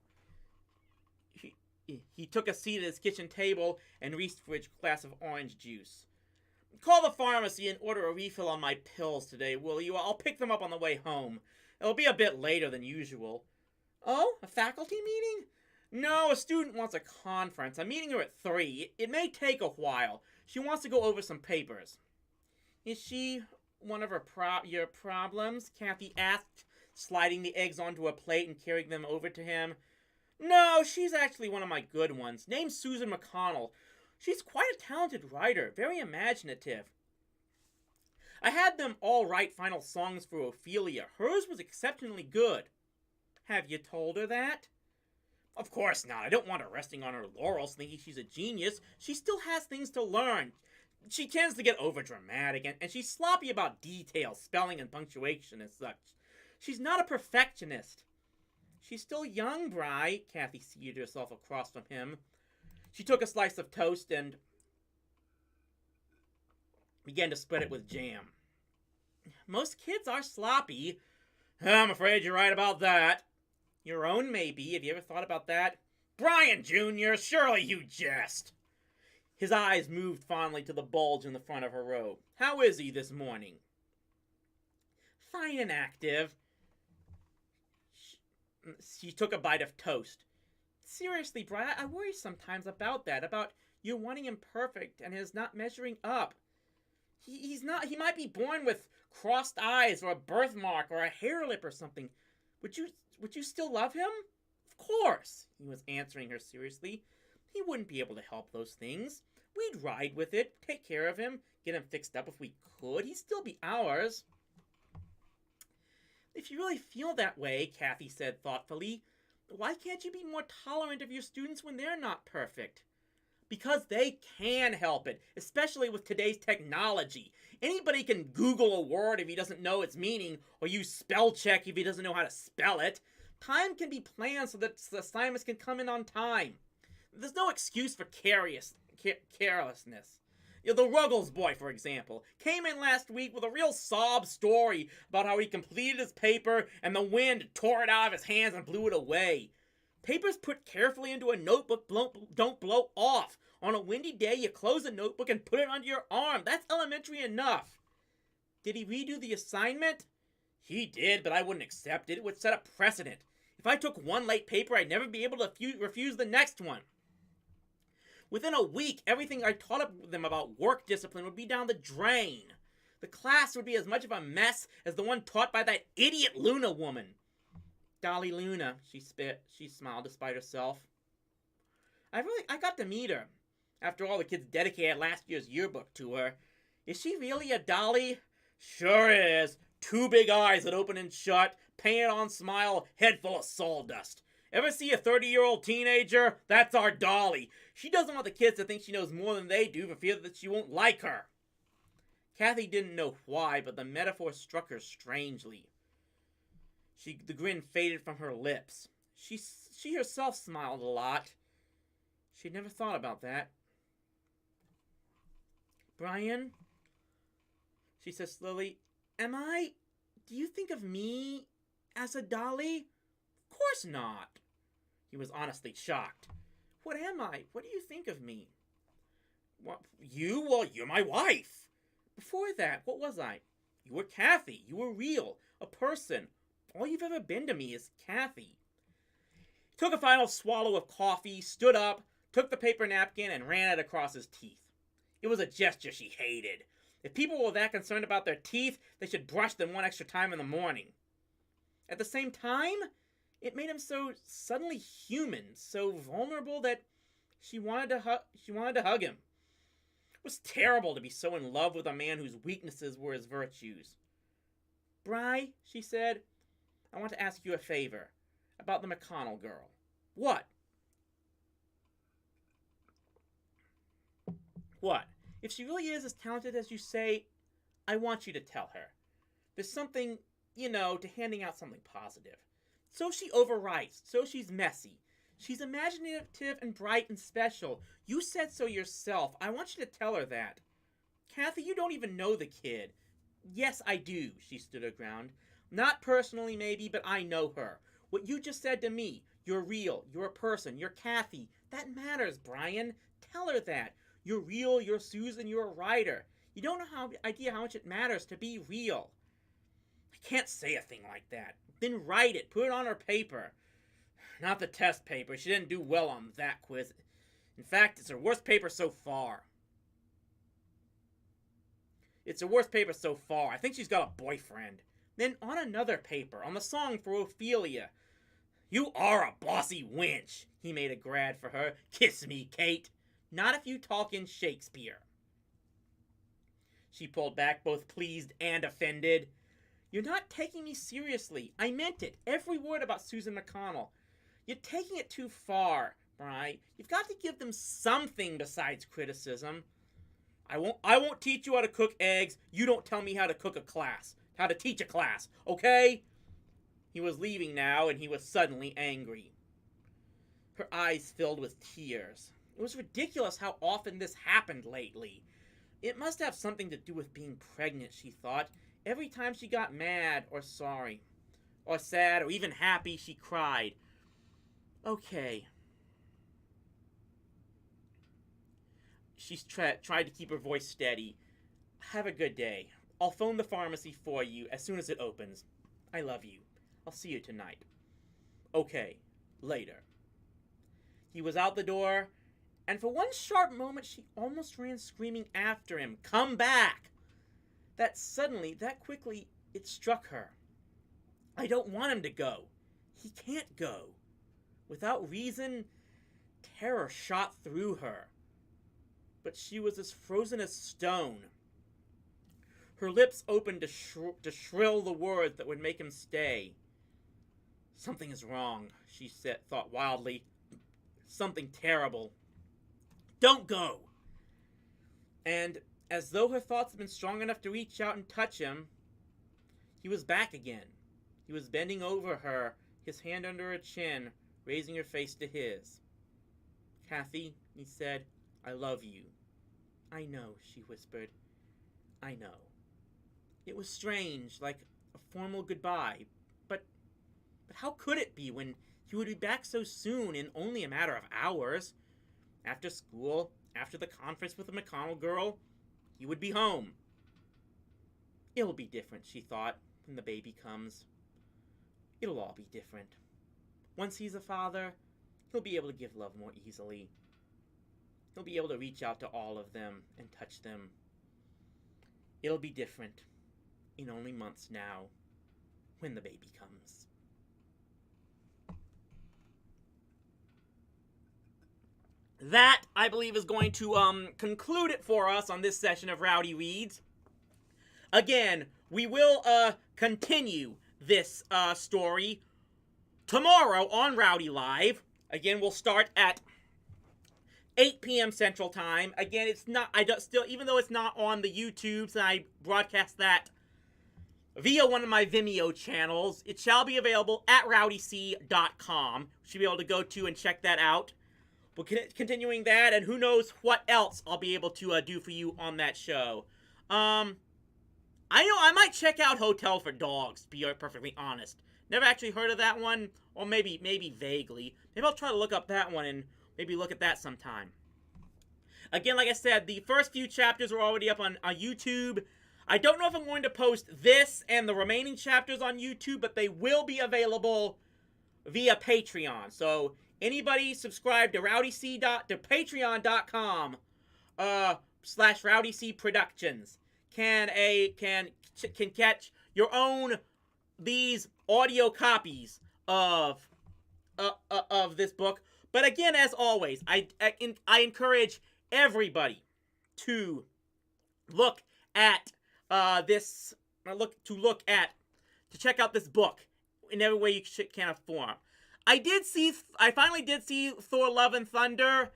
He took a seat at his kitchen table and reached for his glass of orange juice. Call the pharmacy and order a refill on my pills today, will you? I'll pick them up on the way home. It'll be a bit later than usual. Oh, a faculty meeting? No, a student wants a conference. I'm meeting her at 3. It may take a while. She wants to go over some papers. Is she one of your problems? Kathy asked, sliding the eggs onto a plate and carrying them over to him. No, she's actually one of my good ones, named Susan McConnell. She's quite a talented writer, very imaginative. I had them all write final songs for Ophelia. Hers was exceptionally good. Have you told her that? Of course not. I don't want her resting on her laurels thinking she's a genius. She still has things to learn. She tends to get overdramatic, and she's sloppy about details, spelling, and punctuation and such. She's not a perfectionist. She's still young, Bri. Kathy seated herself across from him. She took a slice of toast and began to spread it with jam. Most kids are sloppy. I'm afraid you're right about that. Your own, maybe. Have you ever thought about that? Brian Jr., surely you jest. His eyes moved fondly to the bulge in the front of her robe. How is he this morning? Fine and active. She took a bite of toast. Seriously, Brian, I worry sometimes about that, about you wanting him perfect and his not measuring up. He's not. He might be born with crossed eyes or a birthmark or a hair lip or something. Would you still love him? Of course, he was answering her seriously. He wouldn't be able to help those things. We'd ride with it, take care of him, get him fixed up if we could. He'd still be ours. If you really feel that way, Kathy said thoughtfully, why can't you be more tolerant of your students when they're not perfect? Because they can help it, especially with today's technology. Anybody can Google a word if he doesn't know its meaning, or use spell check if he doesn't know how to spell it. Time can be planned so that the assignments can come in on time. There's no excuse for carelessness. The Ruggles boy, for example, came in last week with a real sob story about how he completed his paper and the wind tore it out of his hands and blew it away. Papers put carefully into a notebook don't blow off. On a windy day, you close a notebook and put it under your arm. That's elementary enough. Did he redo the assignment? He did, but I wouldn't accept it. It would set a precedent. If I took one late paper, I'd never be able to refuse the next one. Within a week, everything I taught them about work discipline would be down the drain. The class would be as much of a mess as the one taught by that idiot Luna woman. Dolly Luna, she smiled despite herself. I got to meet her. After all, the kids dedicated last year's yearbook to her. Is she really a dolly? Sure is. 2 big eyes that open and shut, painted on smile, head full of sawdust. Ever see a 30-year-old teenager? That's our Dolly. She doesn't want the kids to think she knows more than they do for fear that she won't like her. Kathy didn't know why, but the metaphor struck her strangely. The grin faded from her lips. She herself smiled a lot. She'd never thought about that. Brian, she said slowly, do you think of me as a dolly? Of course not. He was honestly shocked. What am I? What do you think of me? What, you? Well, you're my wife. Before that, what was I? You were Kathy. You were real. A person. All you've ever been to me is Kathy. He took a final swallow of coffee, stood up, took the paper napkin, and ran it across his teeth. It was a gesture she hated. If people were that concerned about their teeth, they should brush them one extra time in the morning. At the same time, it made him so suddenly human, so vulnerable that she wanted to hug him. It was terrible to be so in love with a man whose weaknesses were his virtues. Bri, she said, I want to ask you a favor about the McConnell girl. What? What? If she really is as talented as you say, I want you to tell her. There's something, to handing out something positive. So she overwrites. So she's messy. She's imaginative and bright and special. You said so yourself. I want you to tell her that. Kathy, you don't even know the kid. Yes, I do, she stood her ground. Not personally, maybe, but I know her. What you just said to me, you're real, you're a person, you're Kathy. That matters, Brian. Tell her that. You're real, you're Susan, you're a writer. You don't know idea how much it matters to be real. I can't say a thing like that. Then write it, put it on her paper. Not the test paper, she didn't do well on that quiz. In fact, it's her worst paper so far. I think she's got a boyfriend. Then on another paper, on the song for Ophelia. You are a bossy wench, he made a grad for her. Kiss me, Kate. Not if you talk in Shakespeare. She pulled back, both pleased and offended. You're not taking me seriously. I meant it. Every word about Susan McConnell. You're taking it too far, Bri. You've got to give them something besides criticism. I won't teach you how to cook eggs. You don't tell me how to teach a class, okay? He was leaving now, and he was suddenly angry. Her eyes filled with tears. It was ridiculous how often this happened lately. It must have something to do with being pregnant, she thought. Every time she got mad or sorry, or sad, or even happy, she cried. Okay. She tried to keep her voice steady. Have a good day. I'll phone the pharmacy for you as soon as it opens. I love you. I'll see you tonight. Okay. Later. He was out the door, and for one sharp moment she almost ran screaming after him. Come back! That quickly, it struck her. I don't want him to go. He can't go. Without reason, terror shot through her. But she was as frozen as stone. Her lips opened to shrill the words that would make him stay. Something is wrong, she thought wildly. Something terrible. Don't go! And as though her thoughts had been strong enough to reach out and touch him, he was back again. He was bending over her, his hand under her chin, raising her face to his. Kathy, he said, I love you. I know, she whispered. I know. It was strange, like a formal goodbye, but how could it be when he would be back so soon, in only a matter of hours? After school, after the conference with the McConnell girl, he would be home. It'll be different, she thought, when the baby comes. It'll all be different. Once he's a father, he'll be able to give love more easily. He'll be able to reach out to all of them and touch them. It'll be different in only months now, when the baby comes. That, I believe, is going to conclude it for us on this session of Rowdy Reads. Again, we will continue this story tomorrow on Rowdy Live. Again, we'll start at 8 p.m. Central Time. Again, it's not, even though it's not on the YouTubes, and I broadcast that via one of my Vimeo channels, it shall be available at rowdyc.com. You should be able to go to and check that out. We're continuing that, and who knows what else I'll be able to do for you on that show. I know I might check out Hotel for Dogs, to be perfectly honest. Never actually heard of that one, or maybe vaguely. Maybe I'll try to look up that one and maybe look at that sometime. Again, like I said, the first few chapters are already up on YouTube. I don't know if I'm going to post this and the remaining chapters on YouTube, but they will be available via Patreon. So anybody subscribe to patreon.com /RowdyC Productions can catch your own these audio copies of this book. But again, as always, I encourage everybody to look at to check out this book in every way you can afford. I finally did see Thor: Love and Thunder.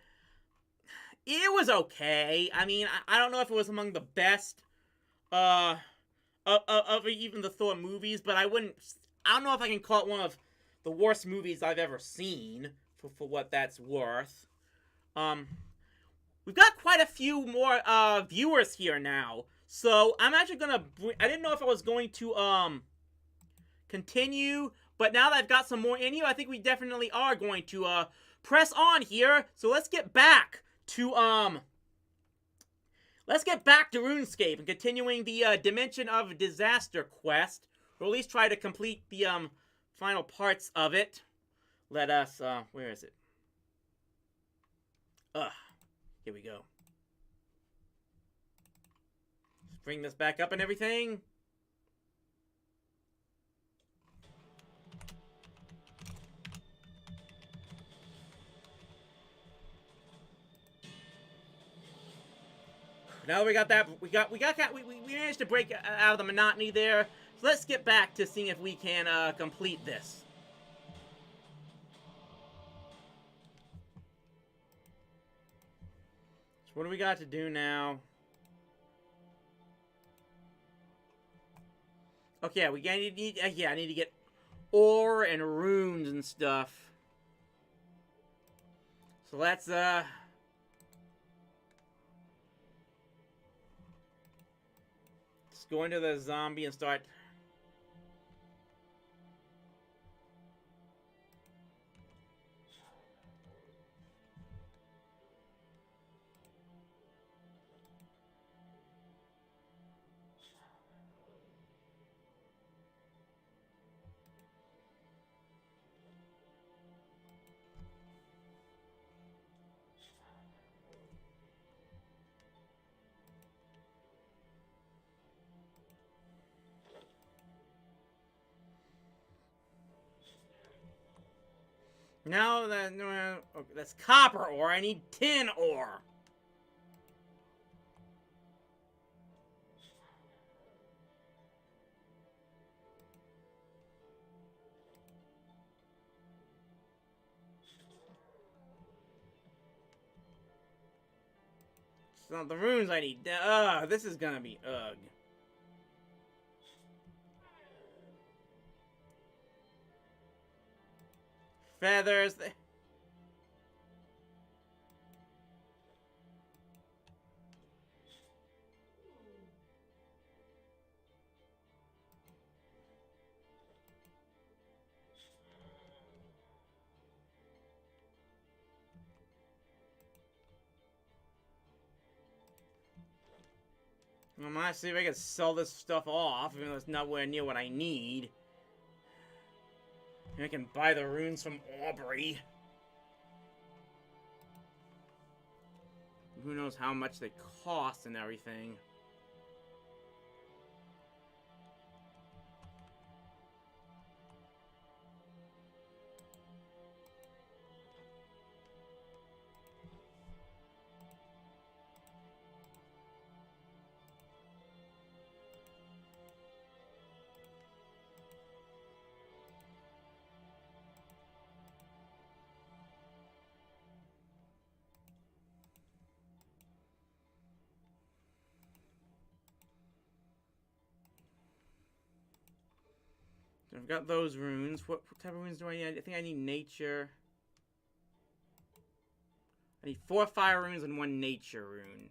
It was okay. I mean, I don't know if it was among the best of even the Thor movies, but I don't know if I can call it one of the worst movies I've ever seen, for what that's worth. We've got quite a few more viewers here now, so I'm actually gonna I didn't know if I was going to continue, but now that I've got some more in here, I think we definitely are going to press on here. So let's get back to RuneScape and continuing the Dimension of Disaster quest, or at least try to complete the final parts of it. Let us where is it? Here we go. Let's bring this back up and everything. Now that we got that, we managed to break out of the monotony there. So let's get back to seeing if we can complete this. So what do we got to do now? Okay, I need to get ore and runes and stuff. So let's go into the zombie and start. No, okay, that's copper ore. I need tin ore. So the runes I need. This is gonna be ugh. Feathers. I might see if I can sell this stuff off, even though it's nowhere near what I need. I can buy the runes from Aubrey. Who knows how much they cost and everything. I've got those runes. What type of runes do I need? I think I need nature. I need 4 fire runes and 1 nature rune.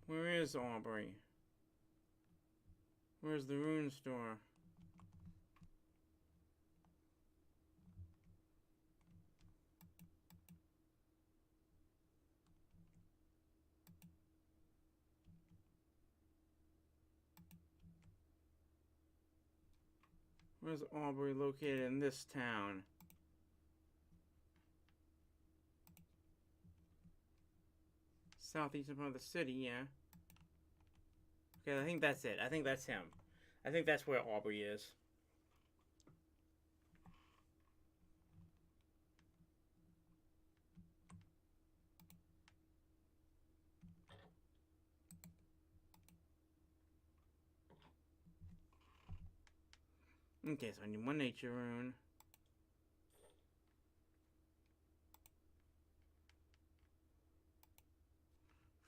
Where is Aubrey? Where's the rune store? Where's Aubrey located in this town? Southeastern part of the city, yeah. Okay, I think that's it. I think that's him. I think that's where Aubrey is. Okay, so I need 1 nature rune.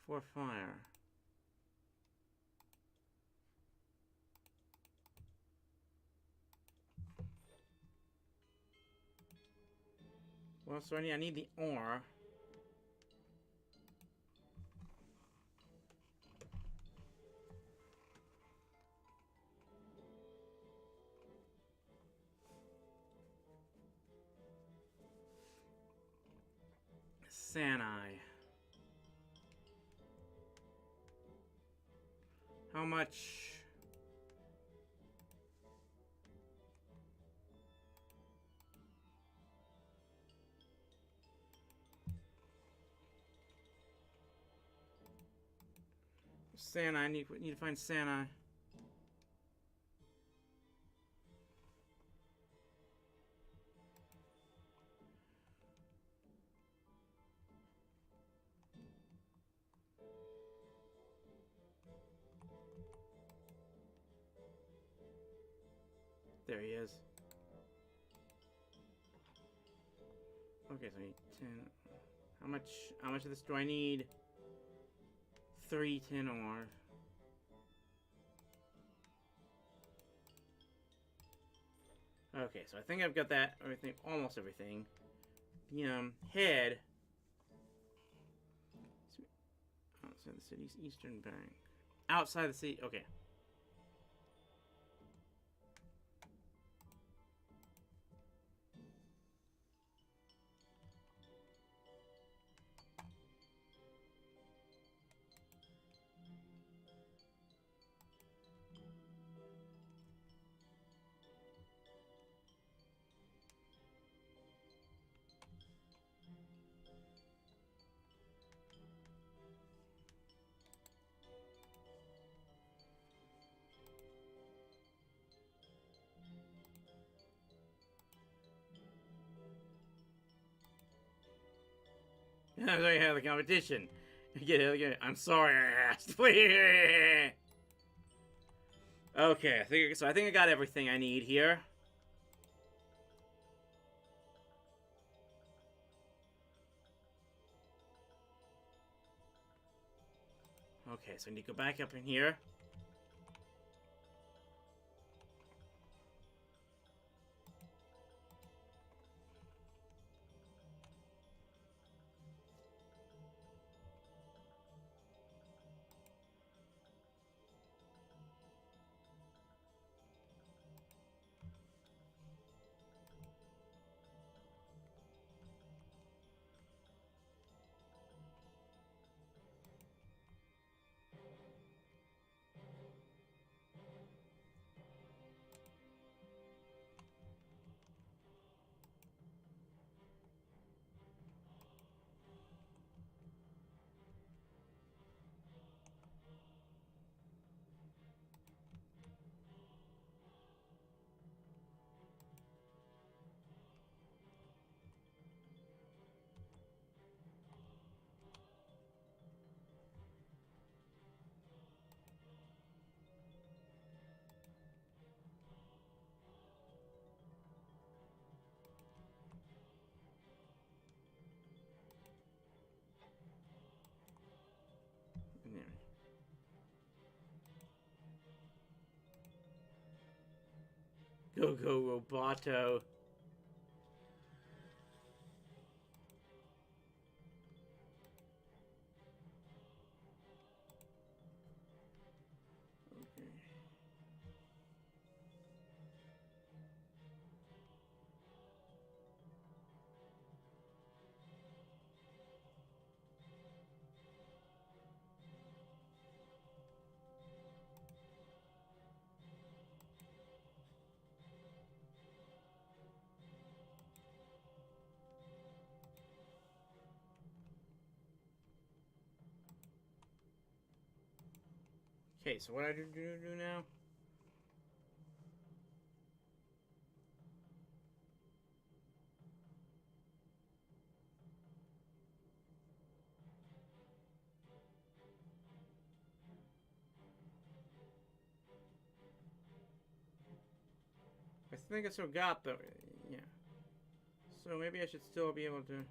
4 fire. Well, so I need the ore. Sanai. How much? Santa. I need to find Santa. There he is. Okay, so I need 10. How much of this do I need? 3 10 ore. Okay, so I think I've got that everything, almost everything. Head. Outside the city's eastern bank. Outside the city. Okay. I'm sorry I had the competition. I'm sorry I asked. Okay, I think I got everything I need here. Okay, so I need to go back up in here. Go, Roboto. Okay, so what do I do now? I think I still got the... Yeah. So maybe I should still be able to...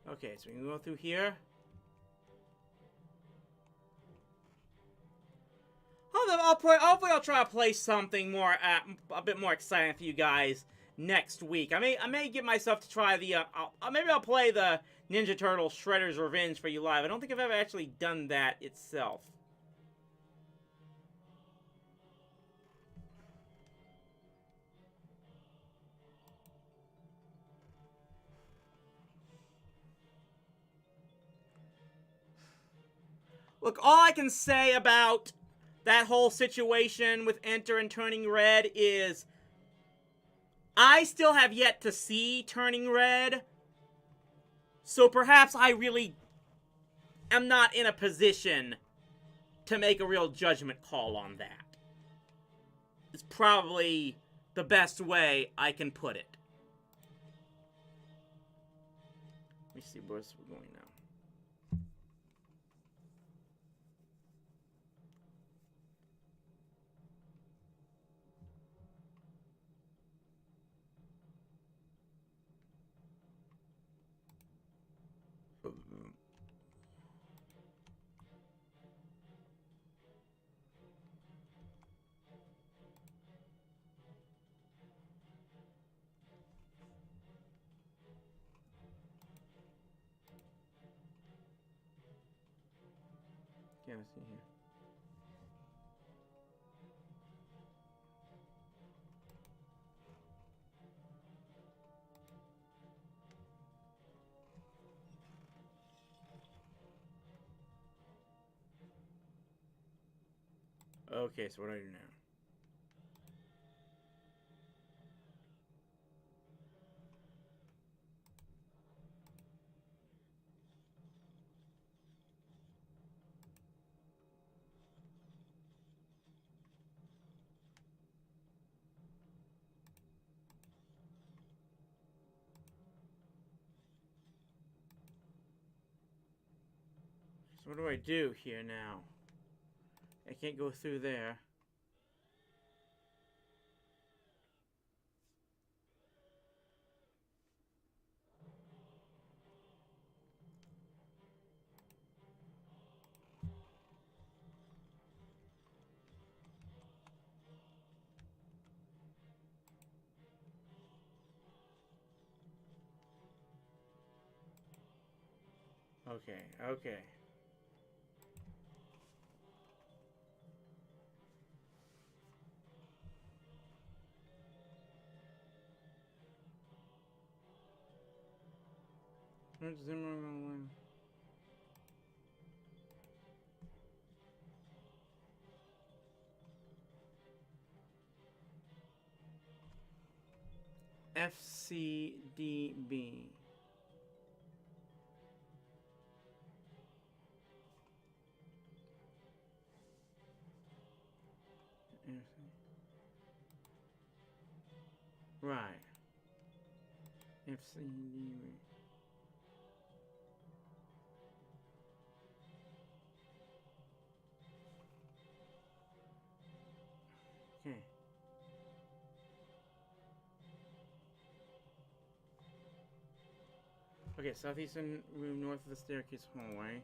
Okay, so we can go through here. Hopefully I'll try to play something more, a bit more exciting for you guys next week. I may get myself to try the, maybe I'll play the Ninja Turtle Shredder's Revenge for you live. I don't think I've ever actually done that itself. Look, all I can say about that whole situation with Enter and Turning Red is I still have yet to see Turning Red. So perhaps I really am not in a position to make a real judgment call on that. It's probably the best way I can put it. Let me see where we're going now. Yeah, let's see here. Okay, so what do I do now? So what do I do here now? I can't go through there. Okay, okay. FCDB. Right. FCDB. Okay. Okay, southeastern room north of the staircase hallway.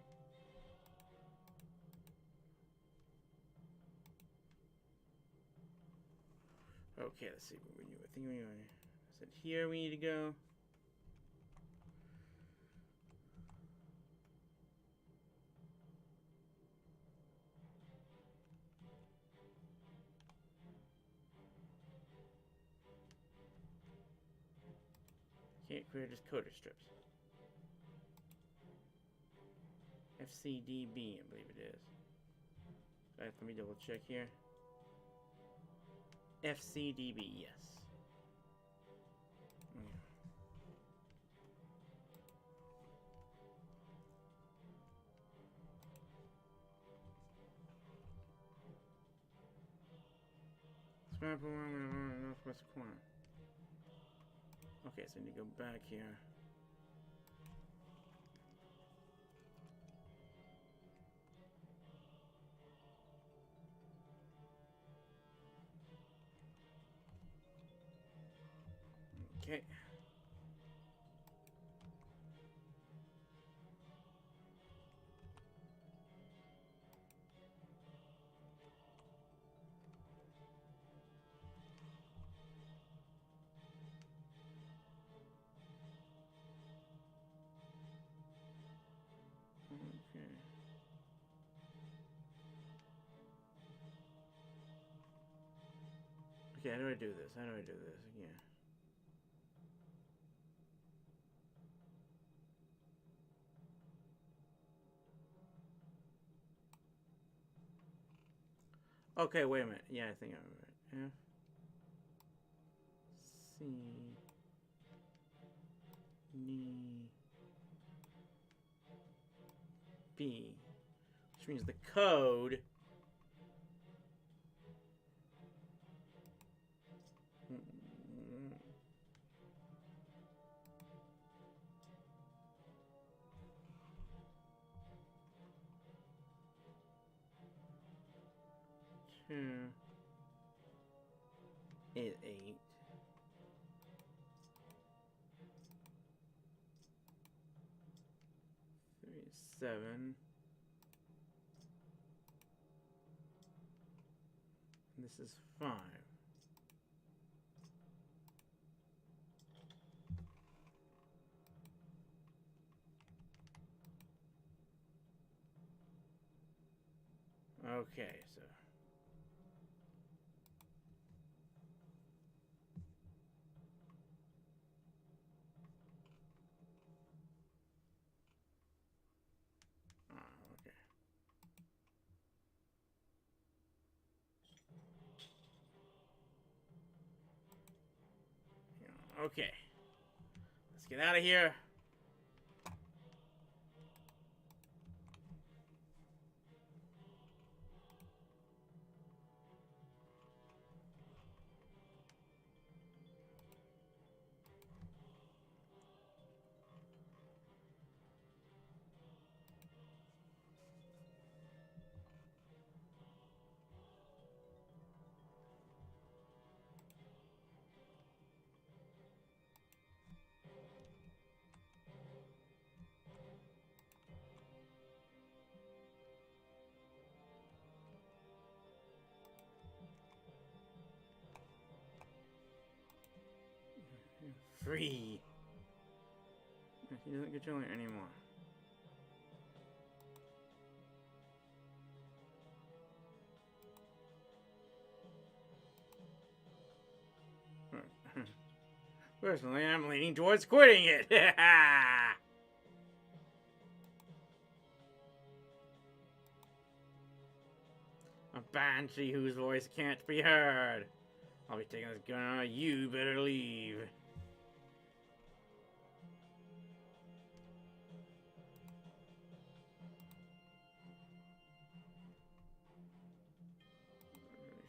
Okay, let's see what we do. I think we said here we need to go. Can't create just coder strips. FCDB, I believe it is. Let me double check here. FCDB, yes. Scrap around the northwest corner. Okay, so I need to go back here. Okay. Okay. Okay, how do I do this? How do I do this again? Okay, wait a minute. Yeah, I think I'm right. F C D B. Which means the code... is 8. 3 is 7. This is 5. Okay, so... okay. Okay. Let's get out of here. Free. He doesn't control it anymore. Personally, I'm leaning towards quitting it. A banshee whose voice can't be heard. I'll be taking this gun out. You better leave.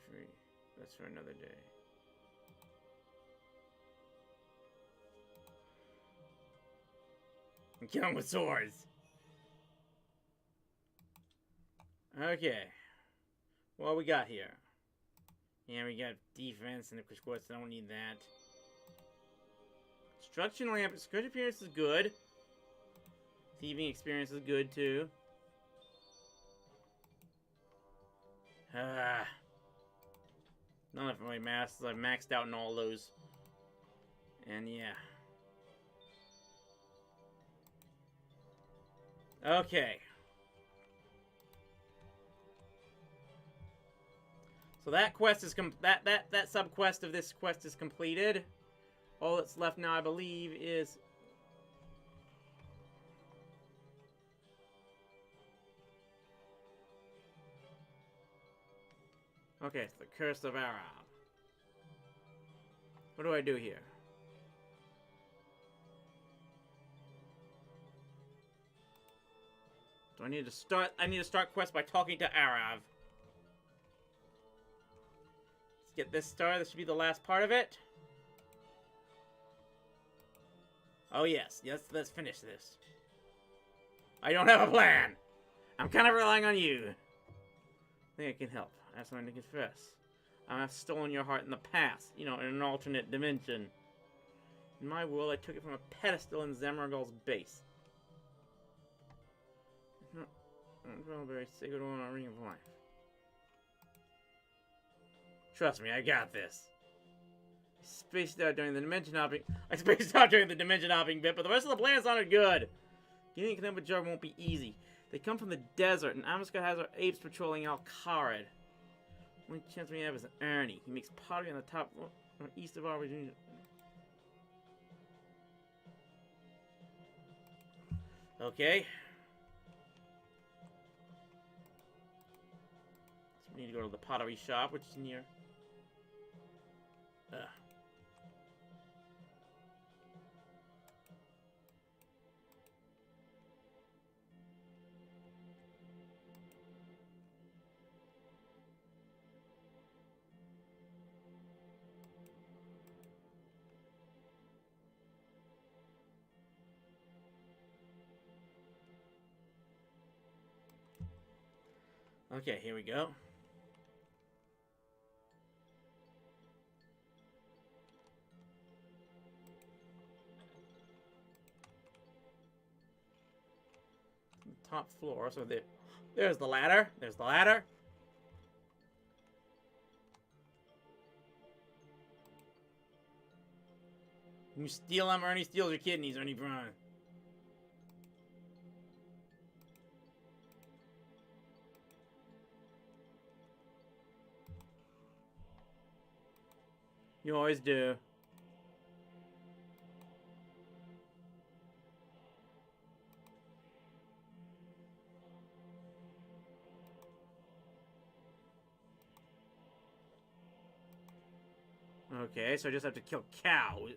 Free. That's for another day. And kill him with swords. Okay. What we got here? Yeah, we got defense and of course I don't need that. Destruction lamp. Scourge appearance is good. Thieving experience is good too. None of it really matters. I've maxed out in all those. And yeah. Okay. So that quest is that sub quest of this quest is completed. All that's left now, I believe, is okay, it's the Curse of Arab. What do I do here? So I need to start quest by talking to Arav. Let's get this started. This should be the last part of it. Oh yes, let's finish this. I don't have a plan. I'm kind of relying on you. I think I can help. I have something to confess. I've stolen your heart in the past, you know, in an alternate dimension. In my world, I took it from a pedestal in Zamargal's base. It's not a very sacred one on a ring of life. Trust me, I got this. I spaced out during the dimension hopping bit, but the rest of the plan sounded good. Getting to them with Jar won't be easy. They come from the desert, and Amiska has our apes patrolling Al-Kharid. Only chance we have is Ernie. He makes pottery on the top east of our region. Okay. So we need to go to the pottery shop, which is near. Okay, here we go. Top floor, so there's the ladder. There's the ladder. You steal them, Ernie steals your kidneys, Ernie Braun. You always do. Okay, so I just have to kill cows.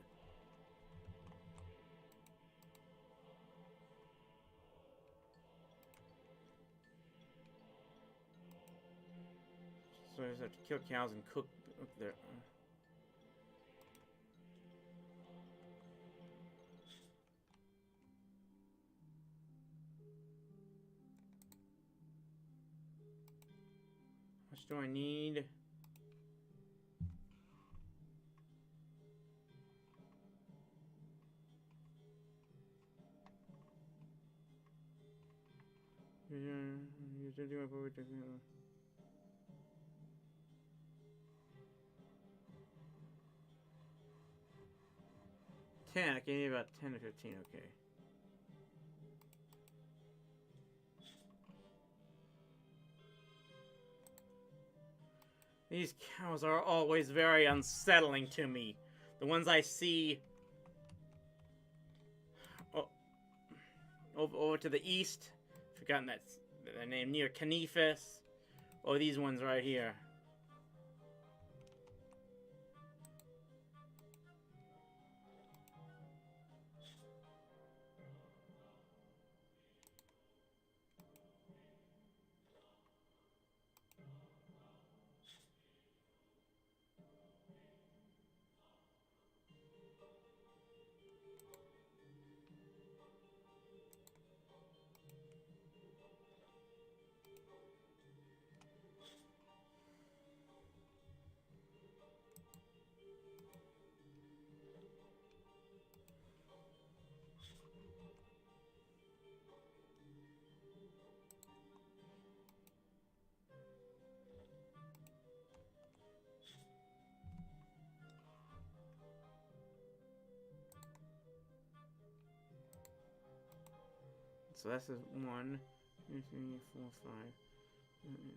So I just have to kill cows and cook their... How much do I need? I can need about 10 to 15, okay. These cows are always very unsettling to me. The ones I see over to the east. Forgotten that's their name, near Canifus. Or these ones right here. So that's a 1, 2, 3, 4, 5, 8, 9.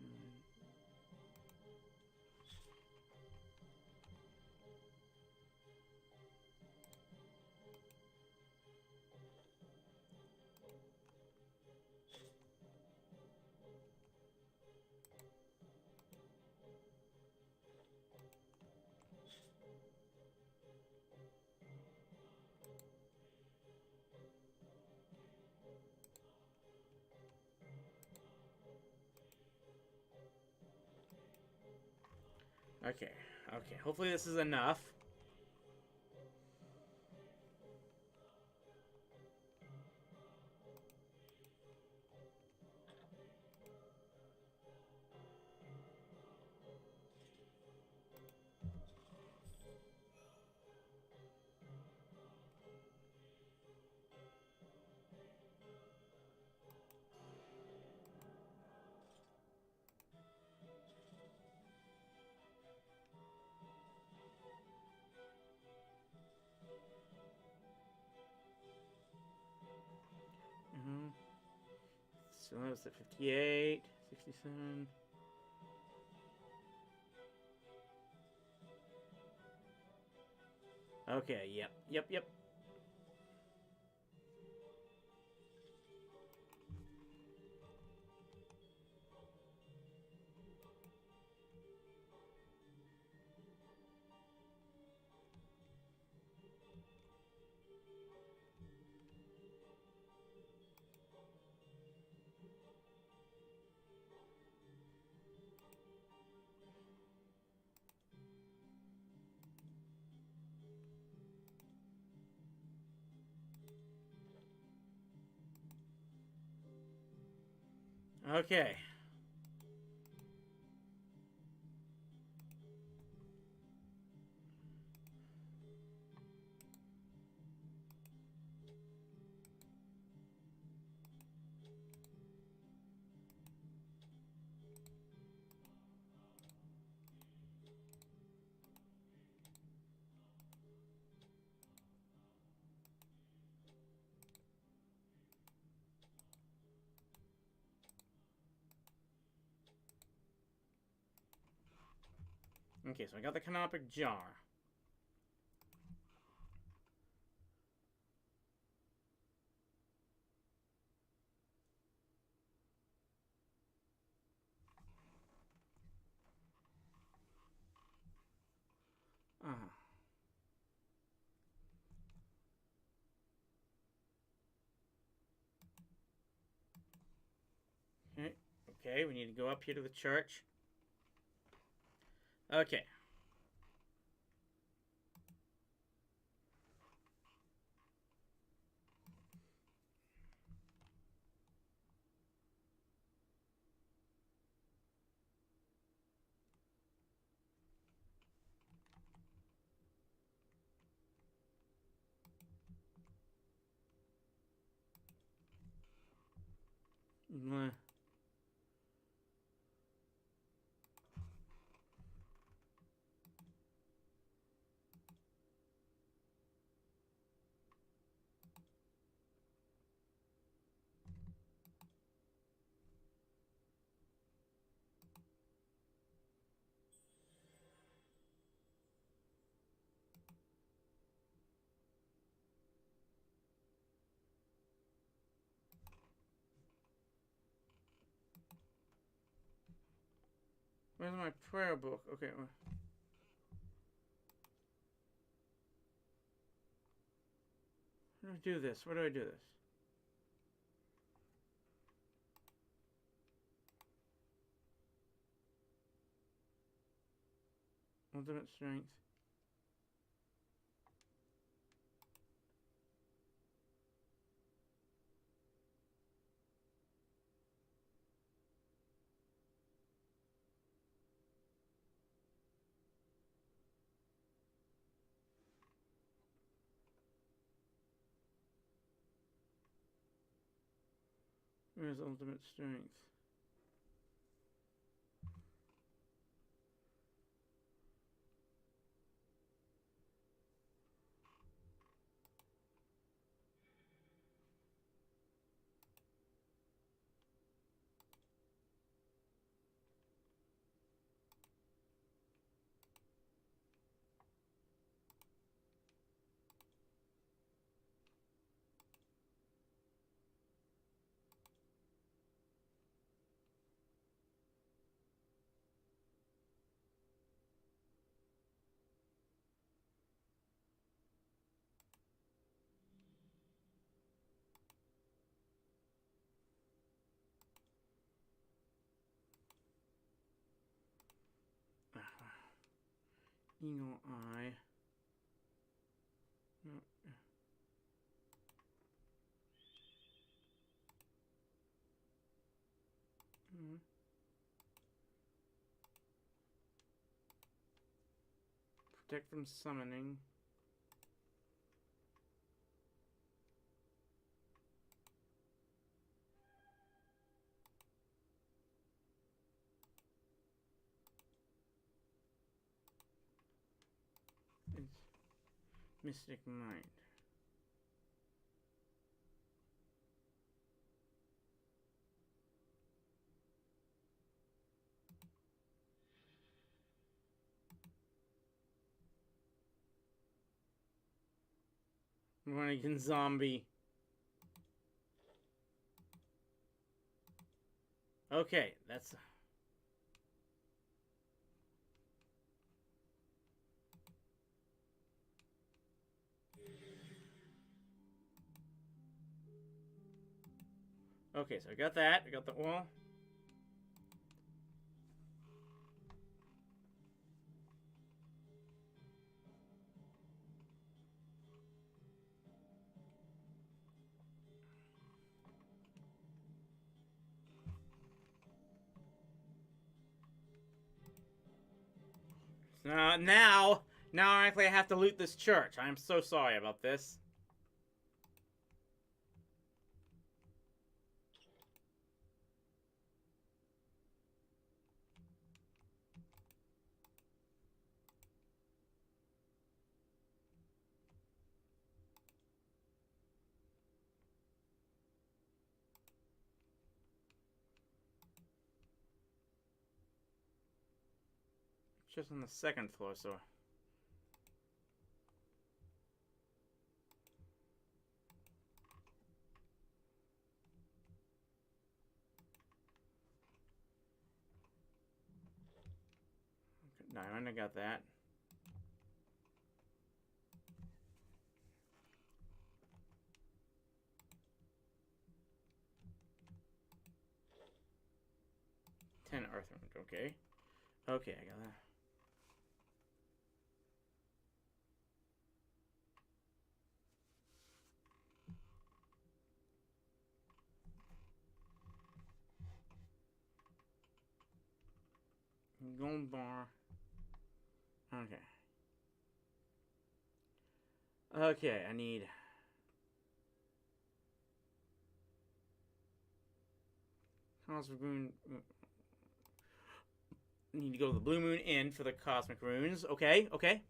Okay, okay. Hopefully this is enough. So that's at 58, 67. Okay, yep. Okay. Okay, so I got the canopic jar. Okay. Okay, we need to go up here to the church. Okay. Where's my prayer book? Okay. Where do I do this? Where do I do this? Ultimate strength. Where's ultimate strength? Eagle eye. Protect from summoning. It's Mystic Mind. Running zombie. Okay, that's... Okay, so I got that. I got the wall. Now actually I have to loot this church. I'm so sorry about this. Just on the second floor, so... Diamond, I got that. Ten earth runes, okay. Okay, I got that. Gold bar. Okay. Okay, I need... Cosmic Rune... Need to go to the Blue Moon Inn for the Cosmic Runes. Okay, okay.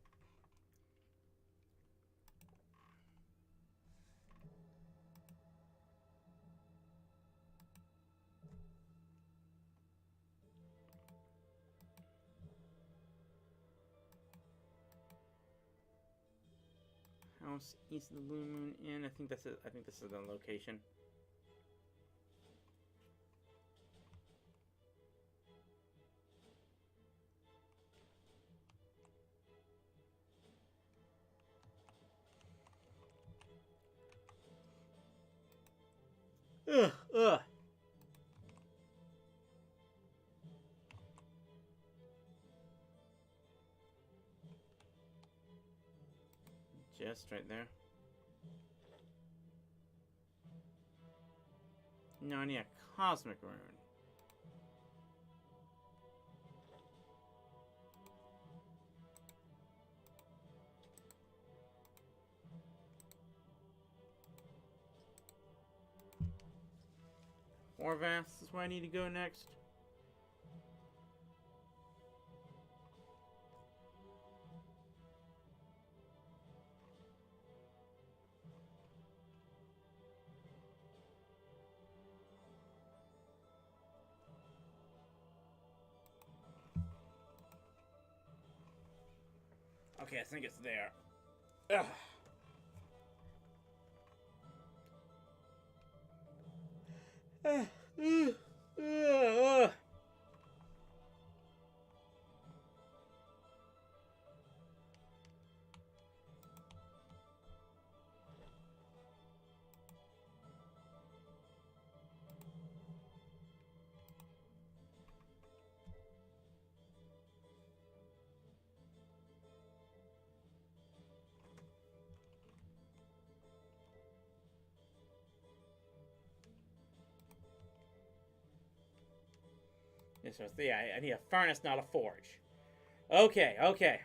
House east of the Blue Moon Inn. I think that's it. I think this is the location. Ugh, ugh. Just right there. No, I need a Cosmic Rune. Orvath is where I need to go next. Okay, I think it's there. Ugh. Yes, yeah, I need a furnace, not a forge. Okay, okay.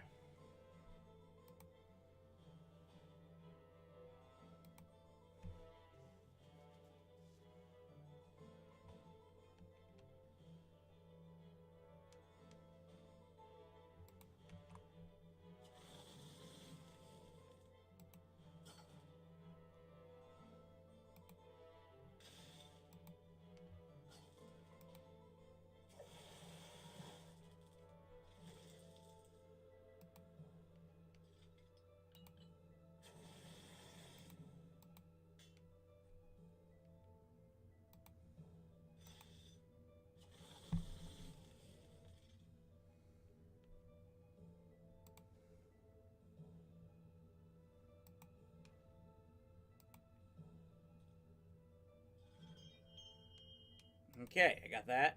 Okay, I got that.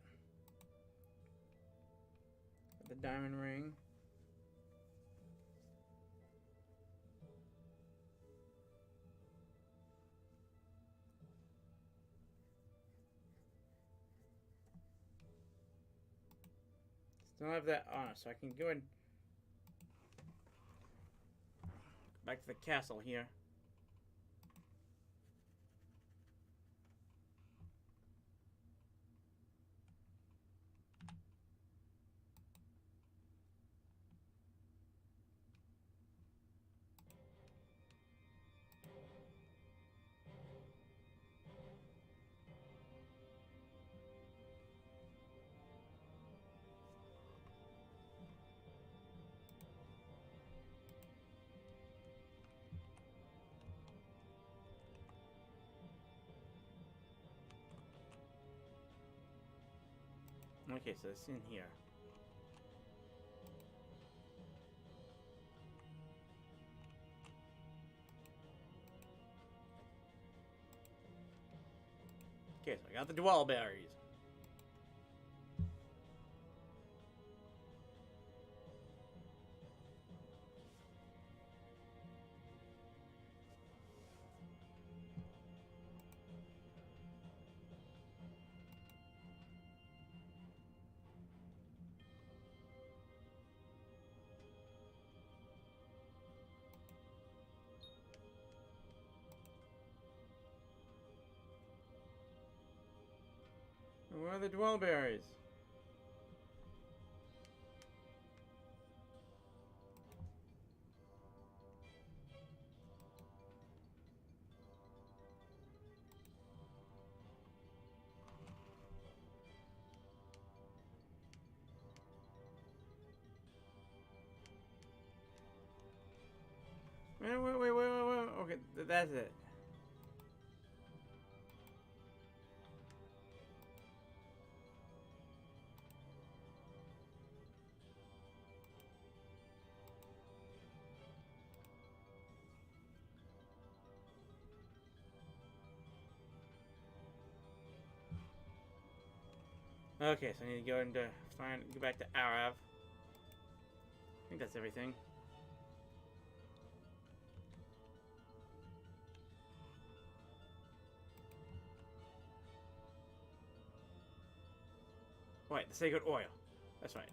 The diamond ring. Still have that on, so I can go and back to the castle here. Okay, so it's in here. Okay, so I got the dwell berries. Where are the dwell berries? Wait. Okay, that's it. Okay, so I need to go into go back to Arav. I think that's everything. Wait, the sacred oil. That's right.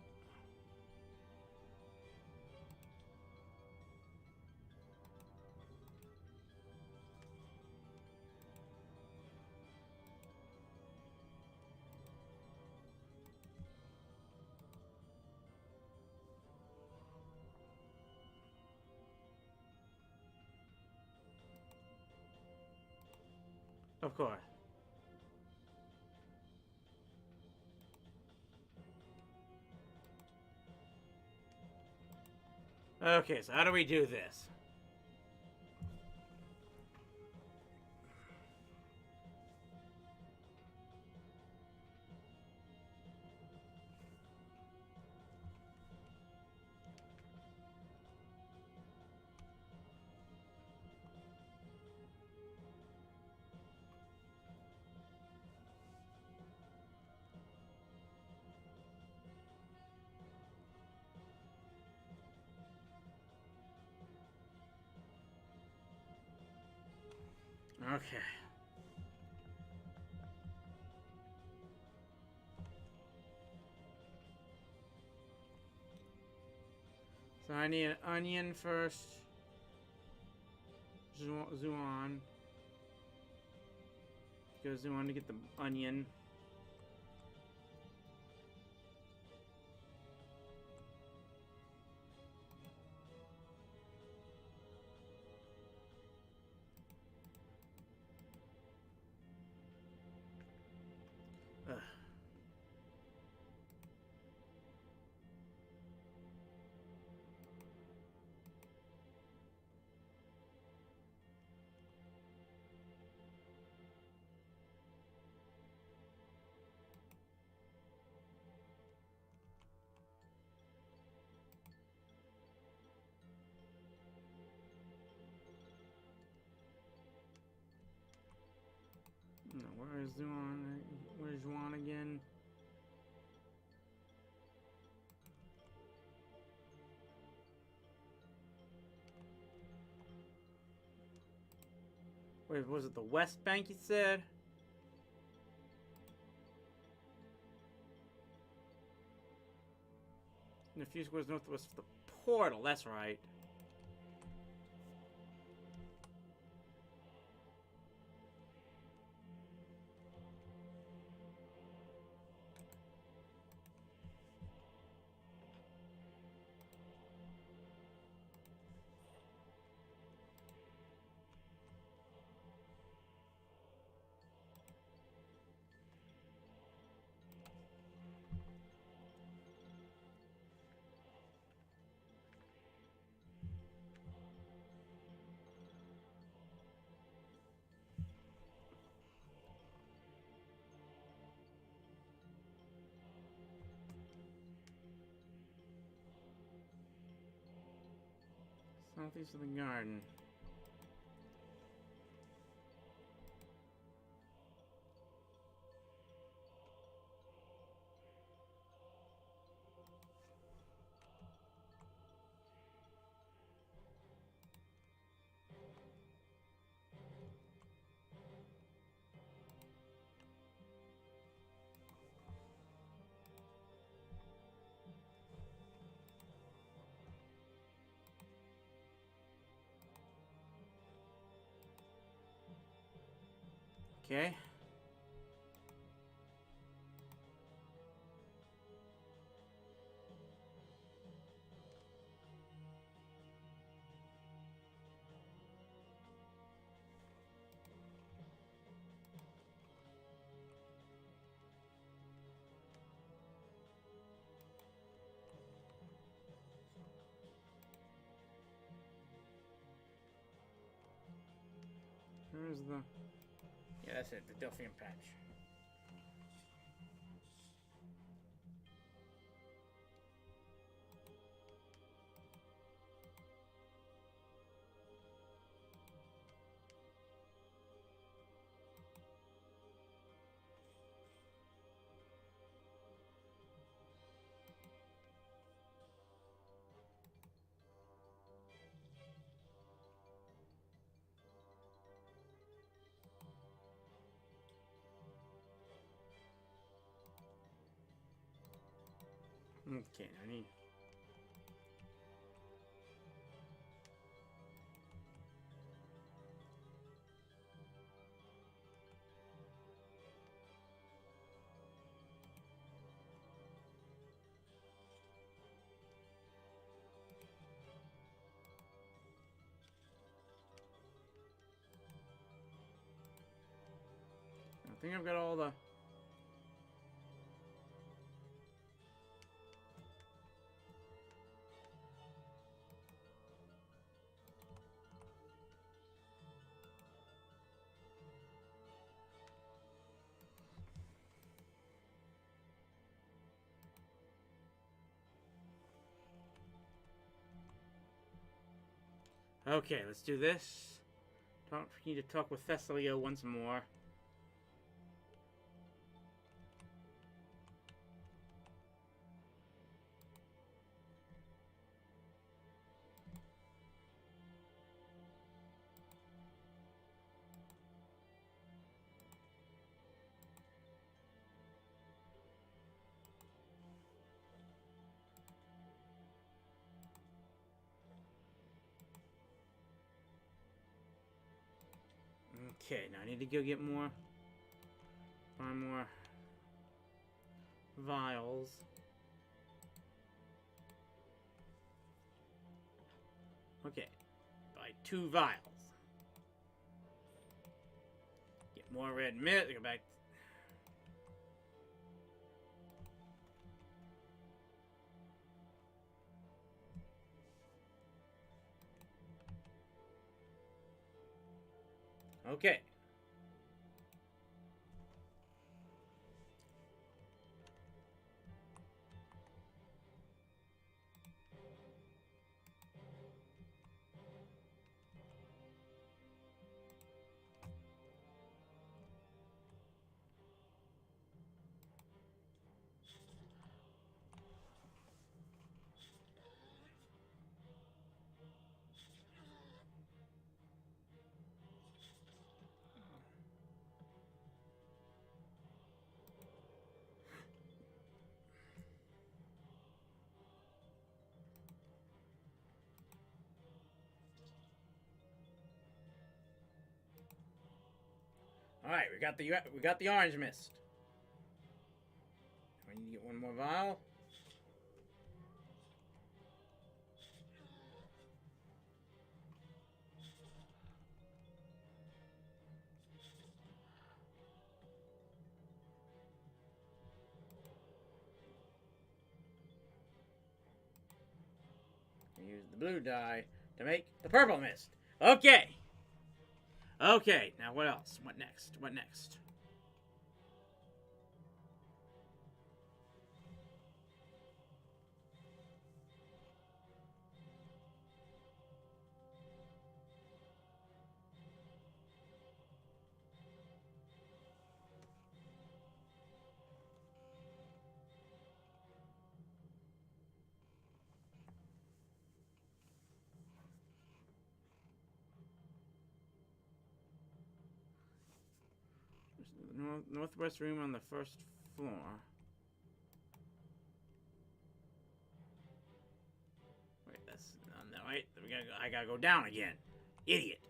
Of course. Okay, so how do we do this? Okay. So I need an onion first. Zuan. Go Zuan to get the onion. Ugh. No, where is Zuan? Where's Juan again? Wait, was it the West Bank you said? And a few squares northwest of the portal, that's right. Southeast of the garden. Okay. Where's the... Yeah, that's it. The Delphian patch. Okay, I need... I think I've got all the... Okay, let's do this. Need to talk with Thessalio once more. Okay, now I need to go get more... Find more... vials. Okay, buy 2 vials. Get more red mist. Go back. Okay. All right, we got the orange mist. We need to get one more vial. Use the blue dye to make the purple mist. Okay. Okay, now what else? What next? What next? Northwest room on the first floor. Wait, that's no, wait. I gotta go down again. Idiot.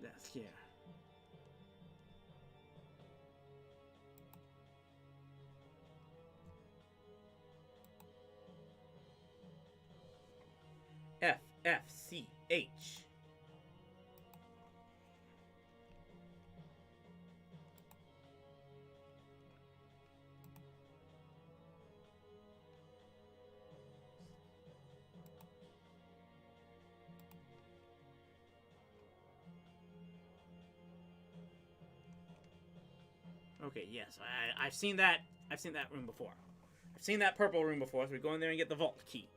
That's here. FFCH. Okay, yes, I've seen that. I've seen that room before. I've seen that purple room before, so we go in there and get the vault key.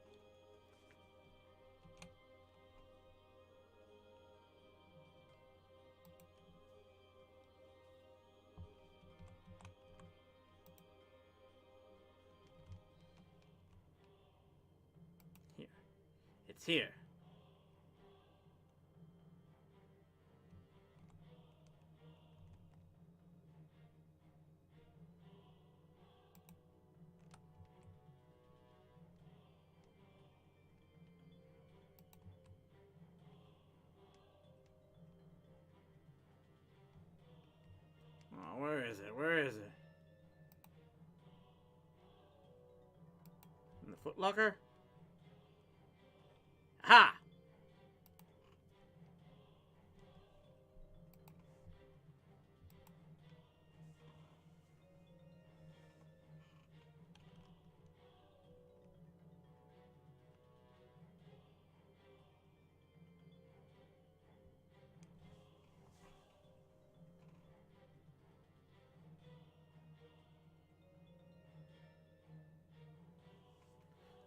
Here. It's here. Oh, where is it? Where is it? In the footlocker? Ha!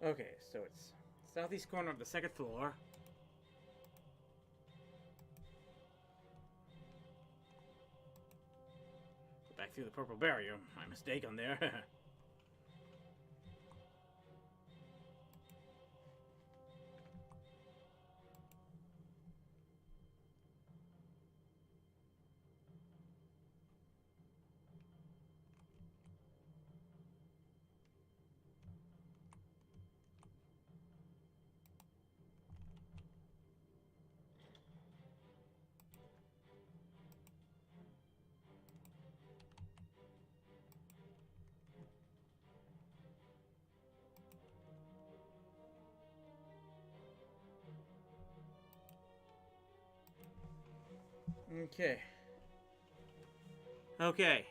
Okay, so it's southeast corner of the second floor. Go back through the purple barrier. My mistake on there. Okay. Okay.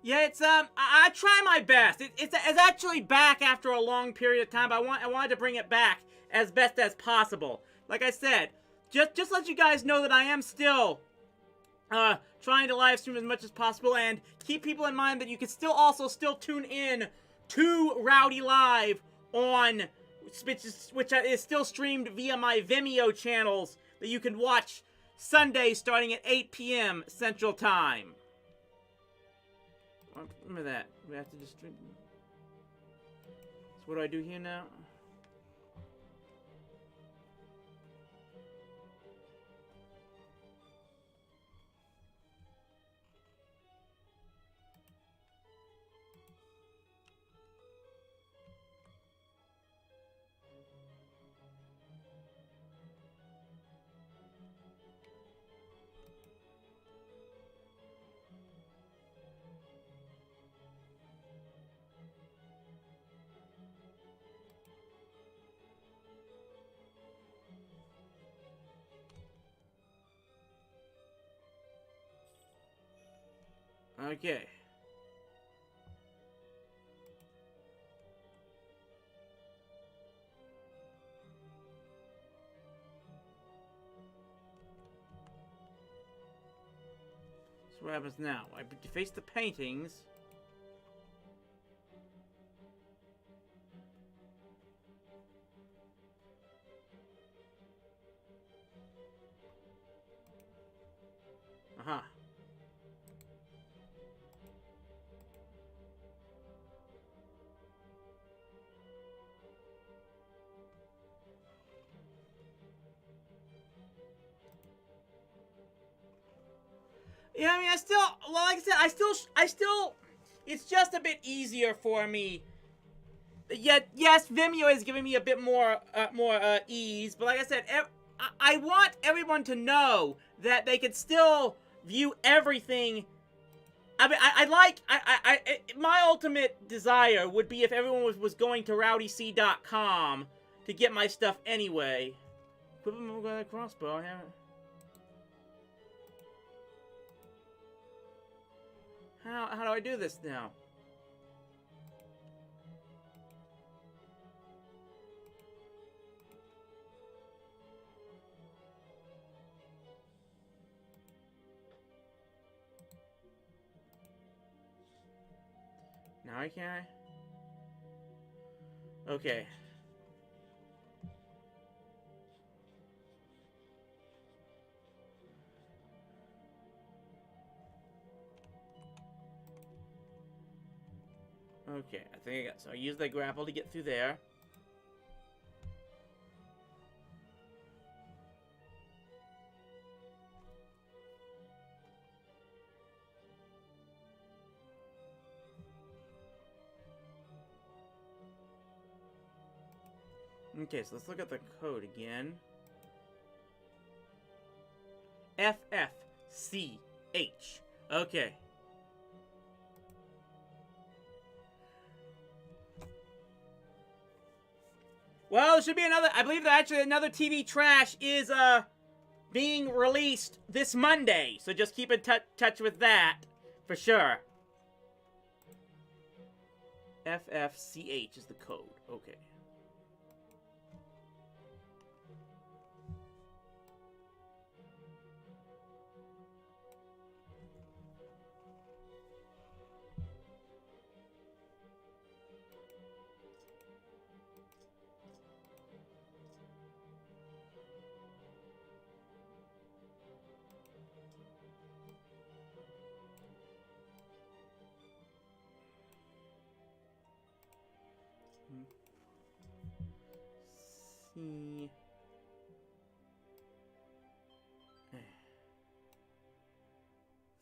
Yeah, it's I try my best. It's actually back after a long period of time. I wanted to bring it back as best as possible. Like I said, just let you guys know that I am still trying to live stream as much as possible, and keep people in mind that you can still tune in to Rowdy Live on which is still streamed via my Vimeo channels that you can watch Sunday starting at 8 p.m. Central Time. Remember that. We have to just stream. So what do I do here now? Okay. So what happens now? I deface the paintings. Yeah, I mean, I still, well, like I said, I still, it's just a bit easier for me. Yet, yes, Vimeo is giving me a bit more ease, but like I said, I want everyone to know that they can still view everything. I mean, my ultimate desire would be if everyone was going to rowdyc.com to get my stuff anyway. Put them on the crossbow. I haven't. How do I do this now? Now I can't. Okay. Okay, I think I got, so I use the grapple to get through there. Okay, so let's look at the code again. FFCH. Okay. Well, there should be another, I believe that actually another TV Trash is, being released this Monday. So just keep in touch with that, for sure. FFCH is the code. Okay. C.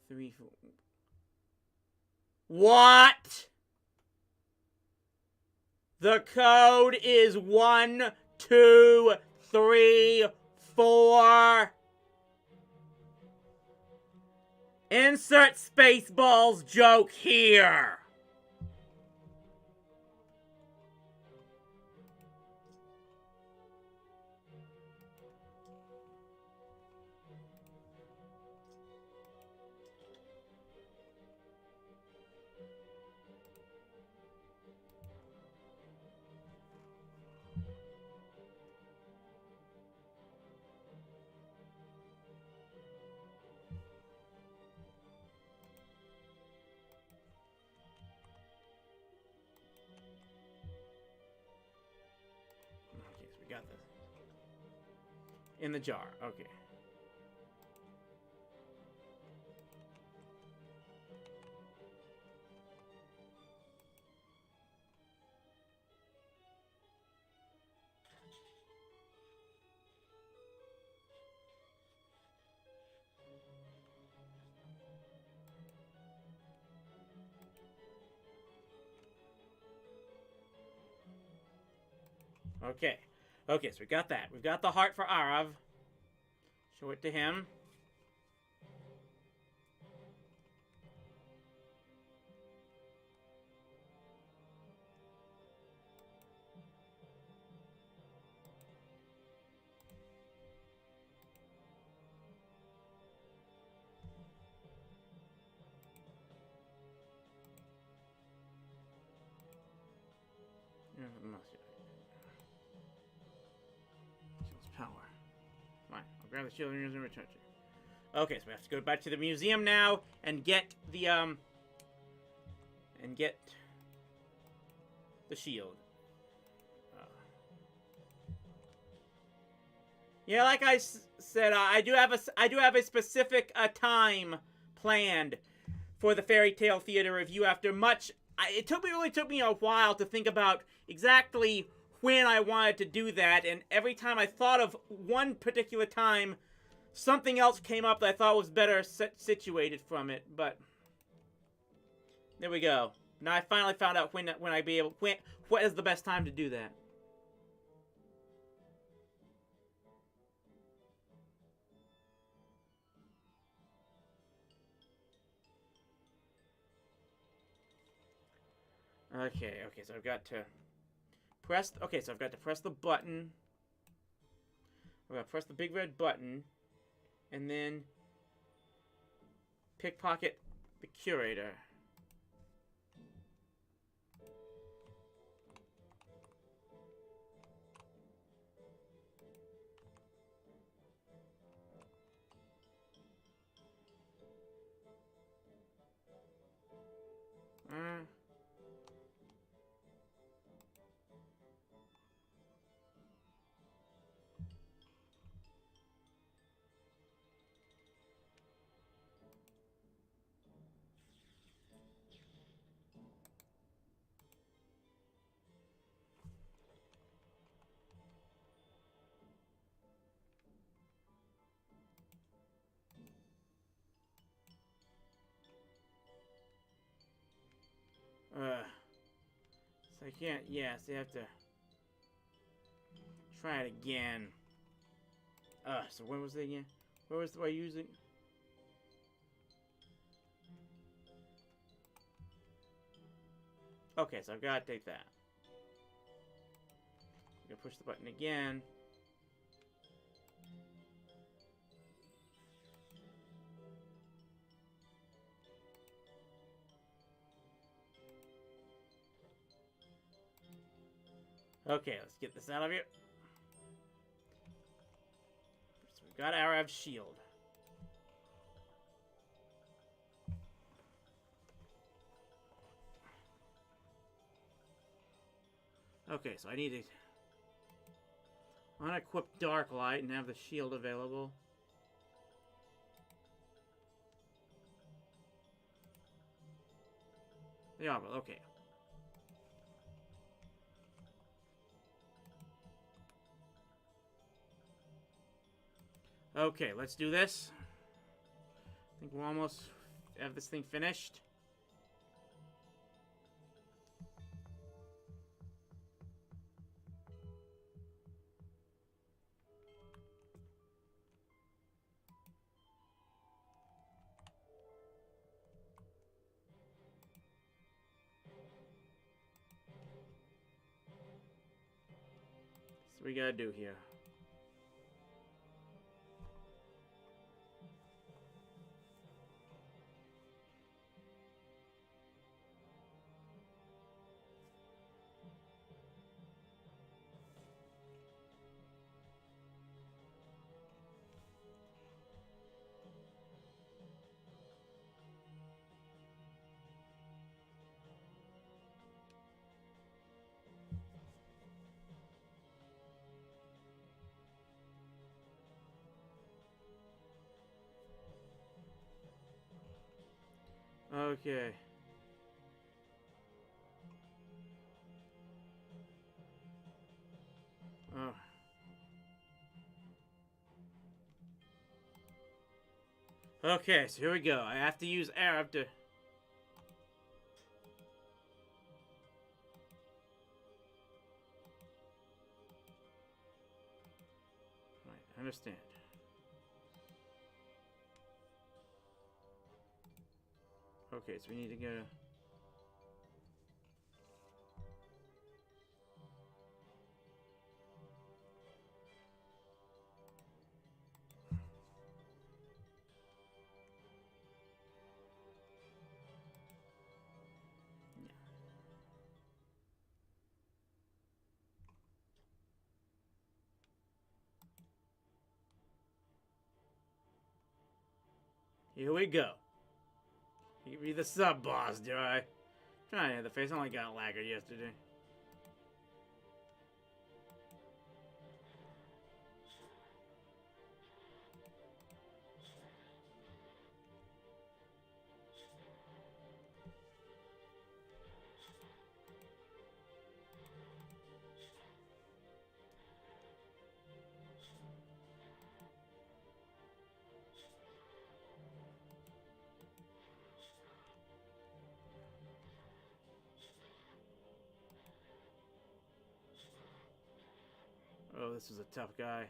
Three, four. What? The code is 1, 2, 3, 4. Insert Spaceballs joke here. Got this. In the jar. Okay. Okay. Okay, so we got that. We've got the heart for Arav. Show it to him. Power. Fine. I'll grab the shield and return to you. Okay, so we have to go back to the museum now and get the shield. Yeah, like I said, I do have a specific time planned for the Fairy Tale Theater review. After much, it really took me a while to think about exactly when I wanted to do that, and every time I thought of one particular time, something else came up that I thought was better situated from it, but there we go. Now I finally found out when I be able what is the best time to do that. Okay, so I've got to press. Okay, so I've got to press the button. I'm gonna press the big red button, and then pickpocket the curator. So I can't. Yes, you have to try it again. So when was it again? Where was I using? Okay, so I've got to take that. I'm gonna push the button again. Okay, let's get this out of here. So we've got our shield. Okay, so I need to unequip Dark Light and have the shield available. The Arbor, okay. Okay, let's do this. I think we'll almost have this thing finished. So we gotta do here. Okay. Oh. Okay, so here we go. I have to use Arab to... Right, I understand. Okay, so we need to go... Here we go. You be the sub-boss, do I? Trying to hit the face. I only got Lagger yesterday. Oh, this is a tough guy.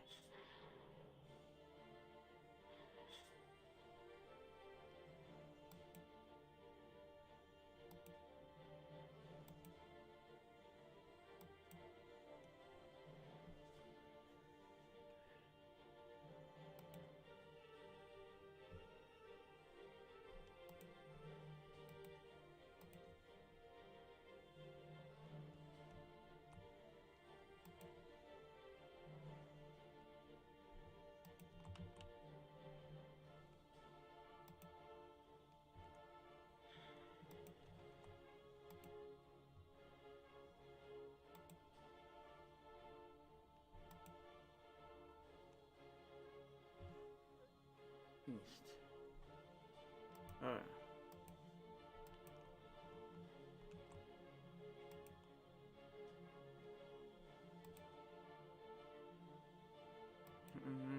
East. Alright. Mm-hmm.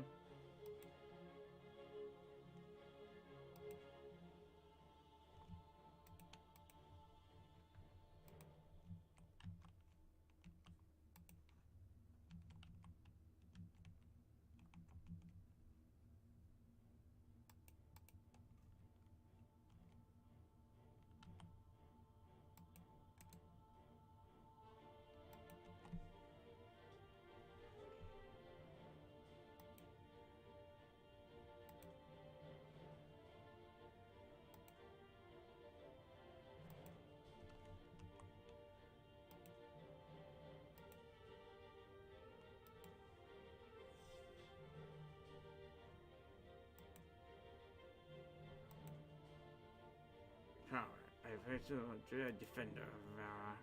Alright, I've heard to a defender of Vara.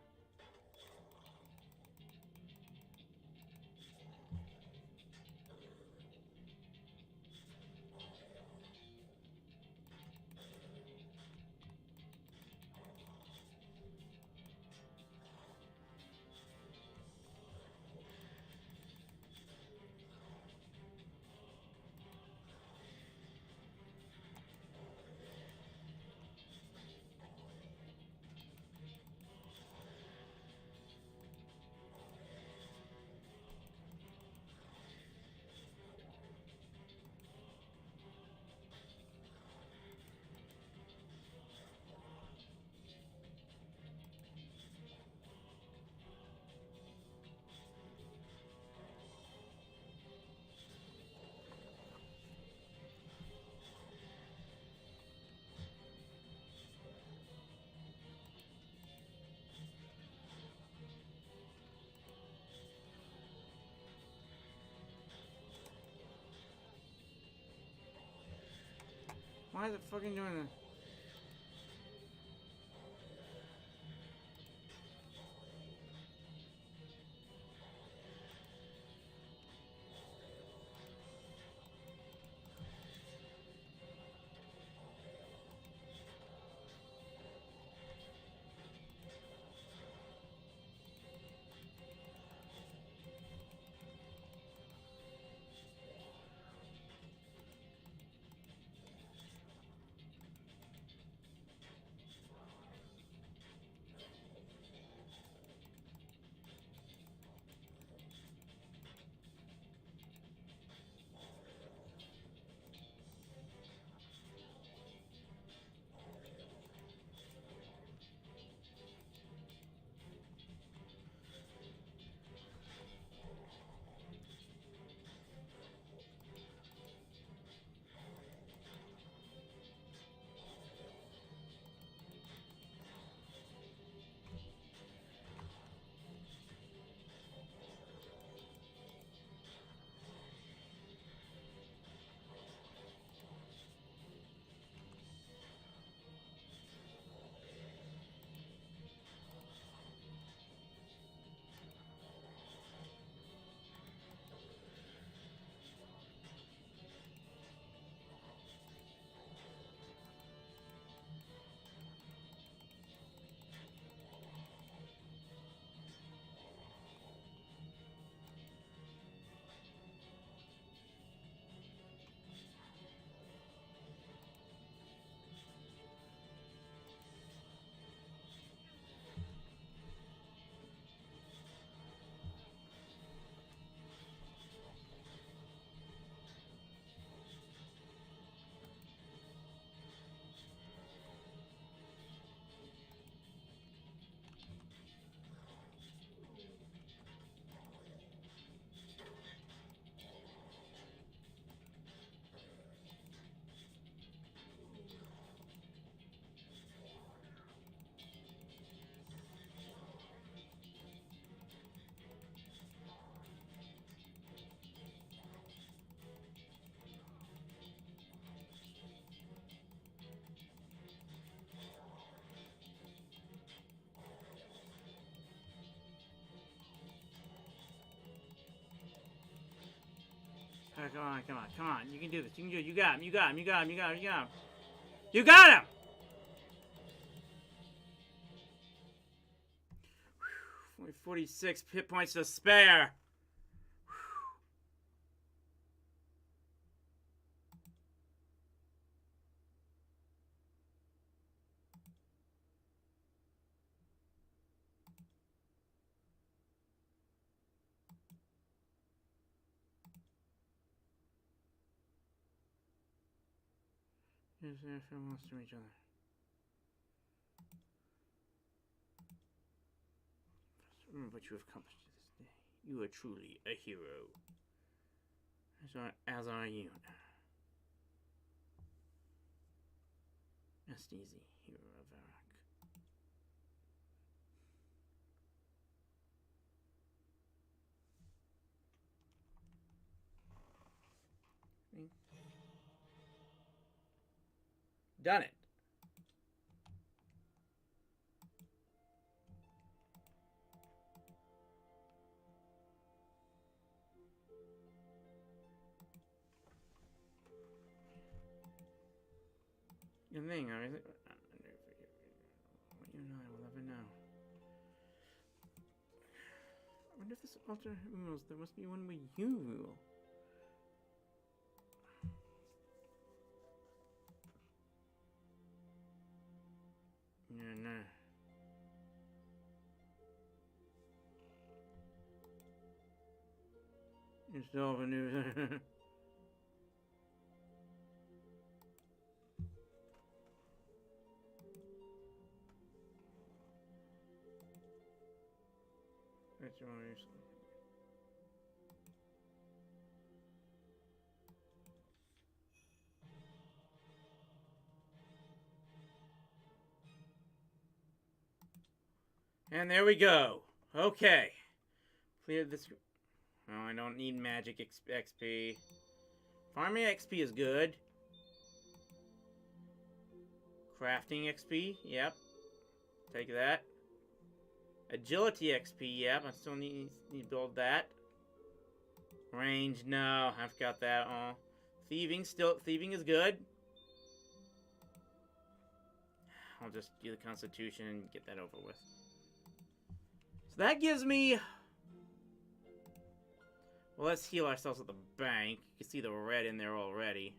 Why is it fucking doing this? Come on, come on, come on. You can do this. You can do it. You got him. You got him. You got him. You got him. You got him. You got him! 46 hit points to spare. Here's everyone wants to each other. Remember what you have accomplished this day. You are truly a hero. As are you. Rest easy, hero of Arak. Done it. Good thing, I mean, you know, I will never know. I wonder if this altar rules. There must be one where you rule. Yeah, no. You still have a new. And there we go. Okay. Clear this. Oh, I don't need magic XP. Farming XP is good. Crafting XP, yep. Take that. Agility XP, yep. I still need to build that. Range, no. I've got that all. Thieving is good. I'll just do the Constitution and get that over with. So that gives me... Well, let's heal ourselves at the bank. You can see the red in there already.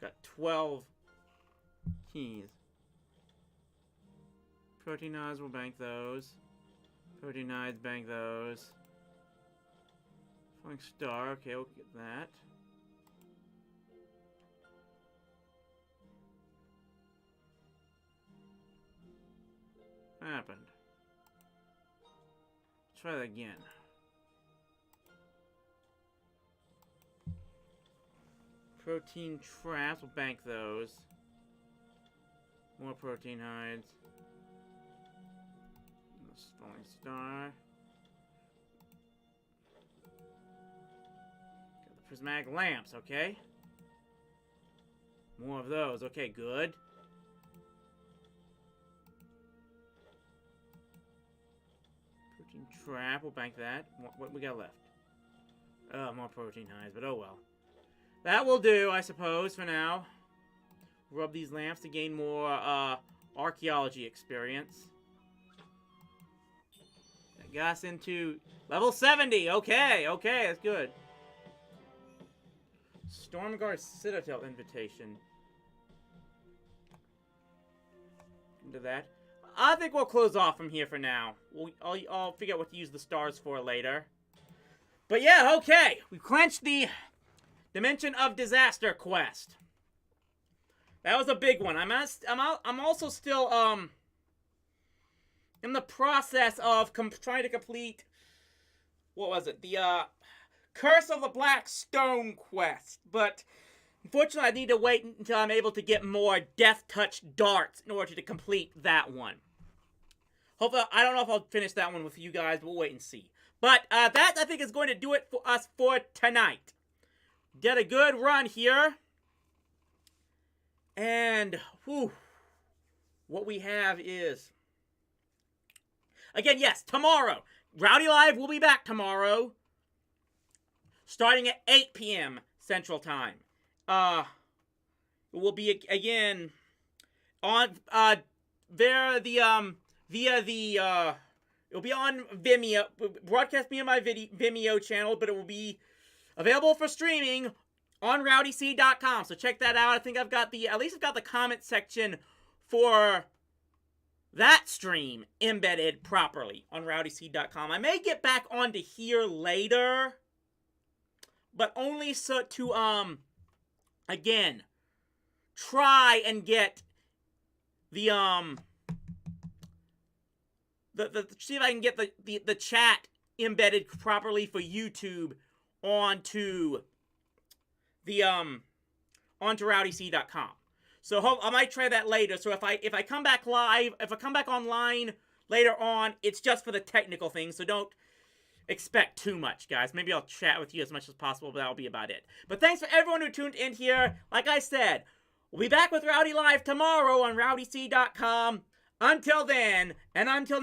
Got 12 keys. Protein knives, we'll bank those. Protein knives, bank those. Falling star, okay, we'll get that. What happened? Let's try that again. Protein traps, we'll bank those. More protein hides. Falling star. Got the prismatic lamps, okay. More of those, okay, good. Protein trap, we'll bank that. What we got left? Oh, more protein hides, but oh well. That will do, I suppose, for now. Rub these lamps to gain more archaeology experience. That got us into level 70. Okay, okay, that's good. Stormguard Citadel invitation. Into that. I think we'll close off from here for now. I'll figure out what to use the stars for later. But yeah, okay. We've clenched the Dimension of Disaster quest. That was a big one. I'm also still in the process of trying to complete, what was it? The Curse of the Black Stone quest. But unfortunately, I need to wait until I'm able to get more Death Touch darts in order to complete that one. Hopefully, I don't know if I'll finish that one with you guys, but we'll wait and see. But that, I think, is going to do it for us for tonight. Did a good run here. And, whew, what we have is, again, yes, tomorrow. Rowdy Live will be back tomorrow, starting at 8 p.m. Central Time. It will be, again, on, it'll be on Vimeo, broadcast via my Vimeo channel, but it will be available for streaming on rowdyc.com. So check that out. I think at least I've got the comment section for that stream embedded properly on rowdyc.com. I may get back onto here later, but only so to, again, try and get the see if I can get the chat embedded properly for YouTube onto the onto rowdyc.com. So I might try that later. So if I come back live, if I come back online later on, it's just for the technical things. So don't expect too much, guys. Maybe I'll chat with you as much as possible, but that'll be about it. But thanks for everyone who tuned in here. Like I said, we'll be back with Rowdy Live tomorrow on rowdyc.com. Until then, and until now.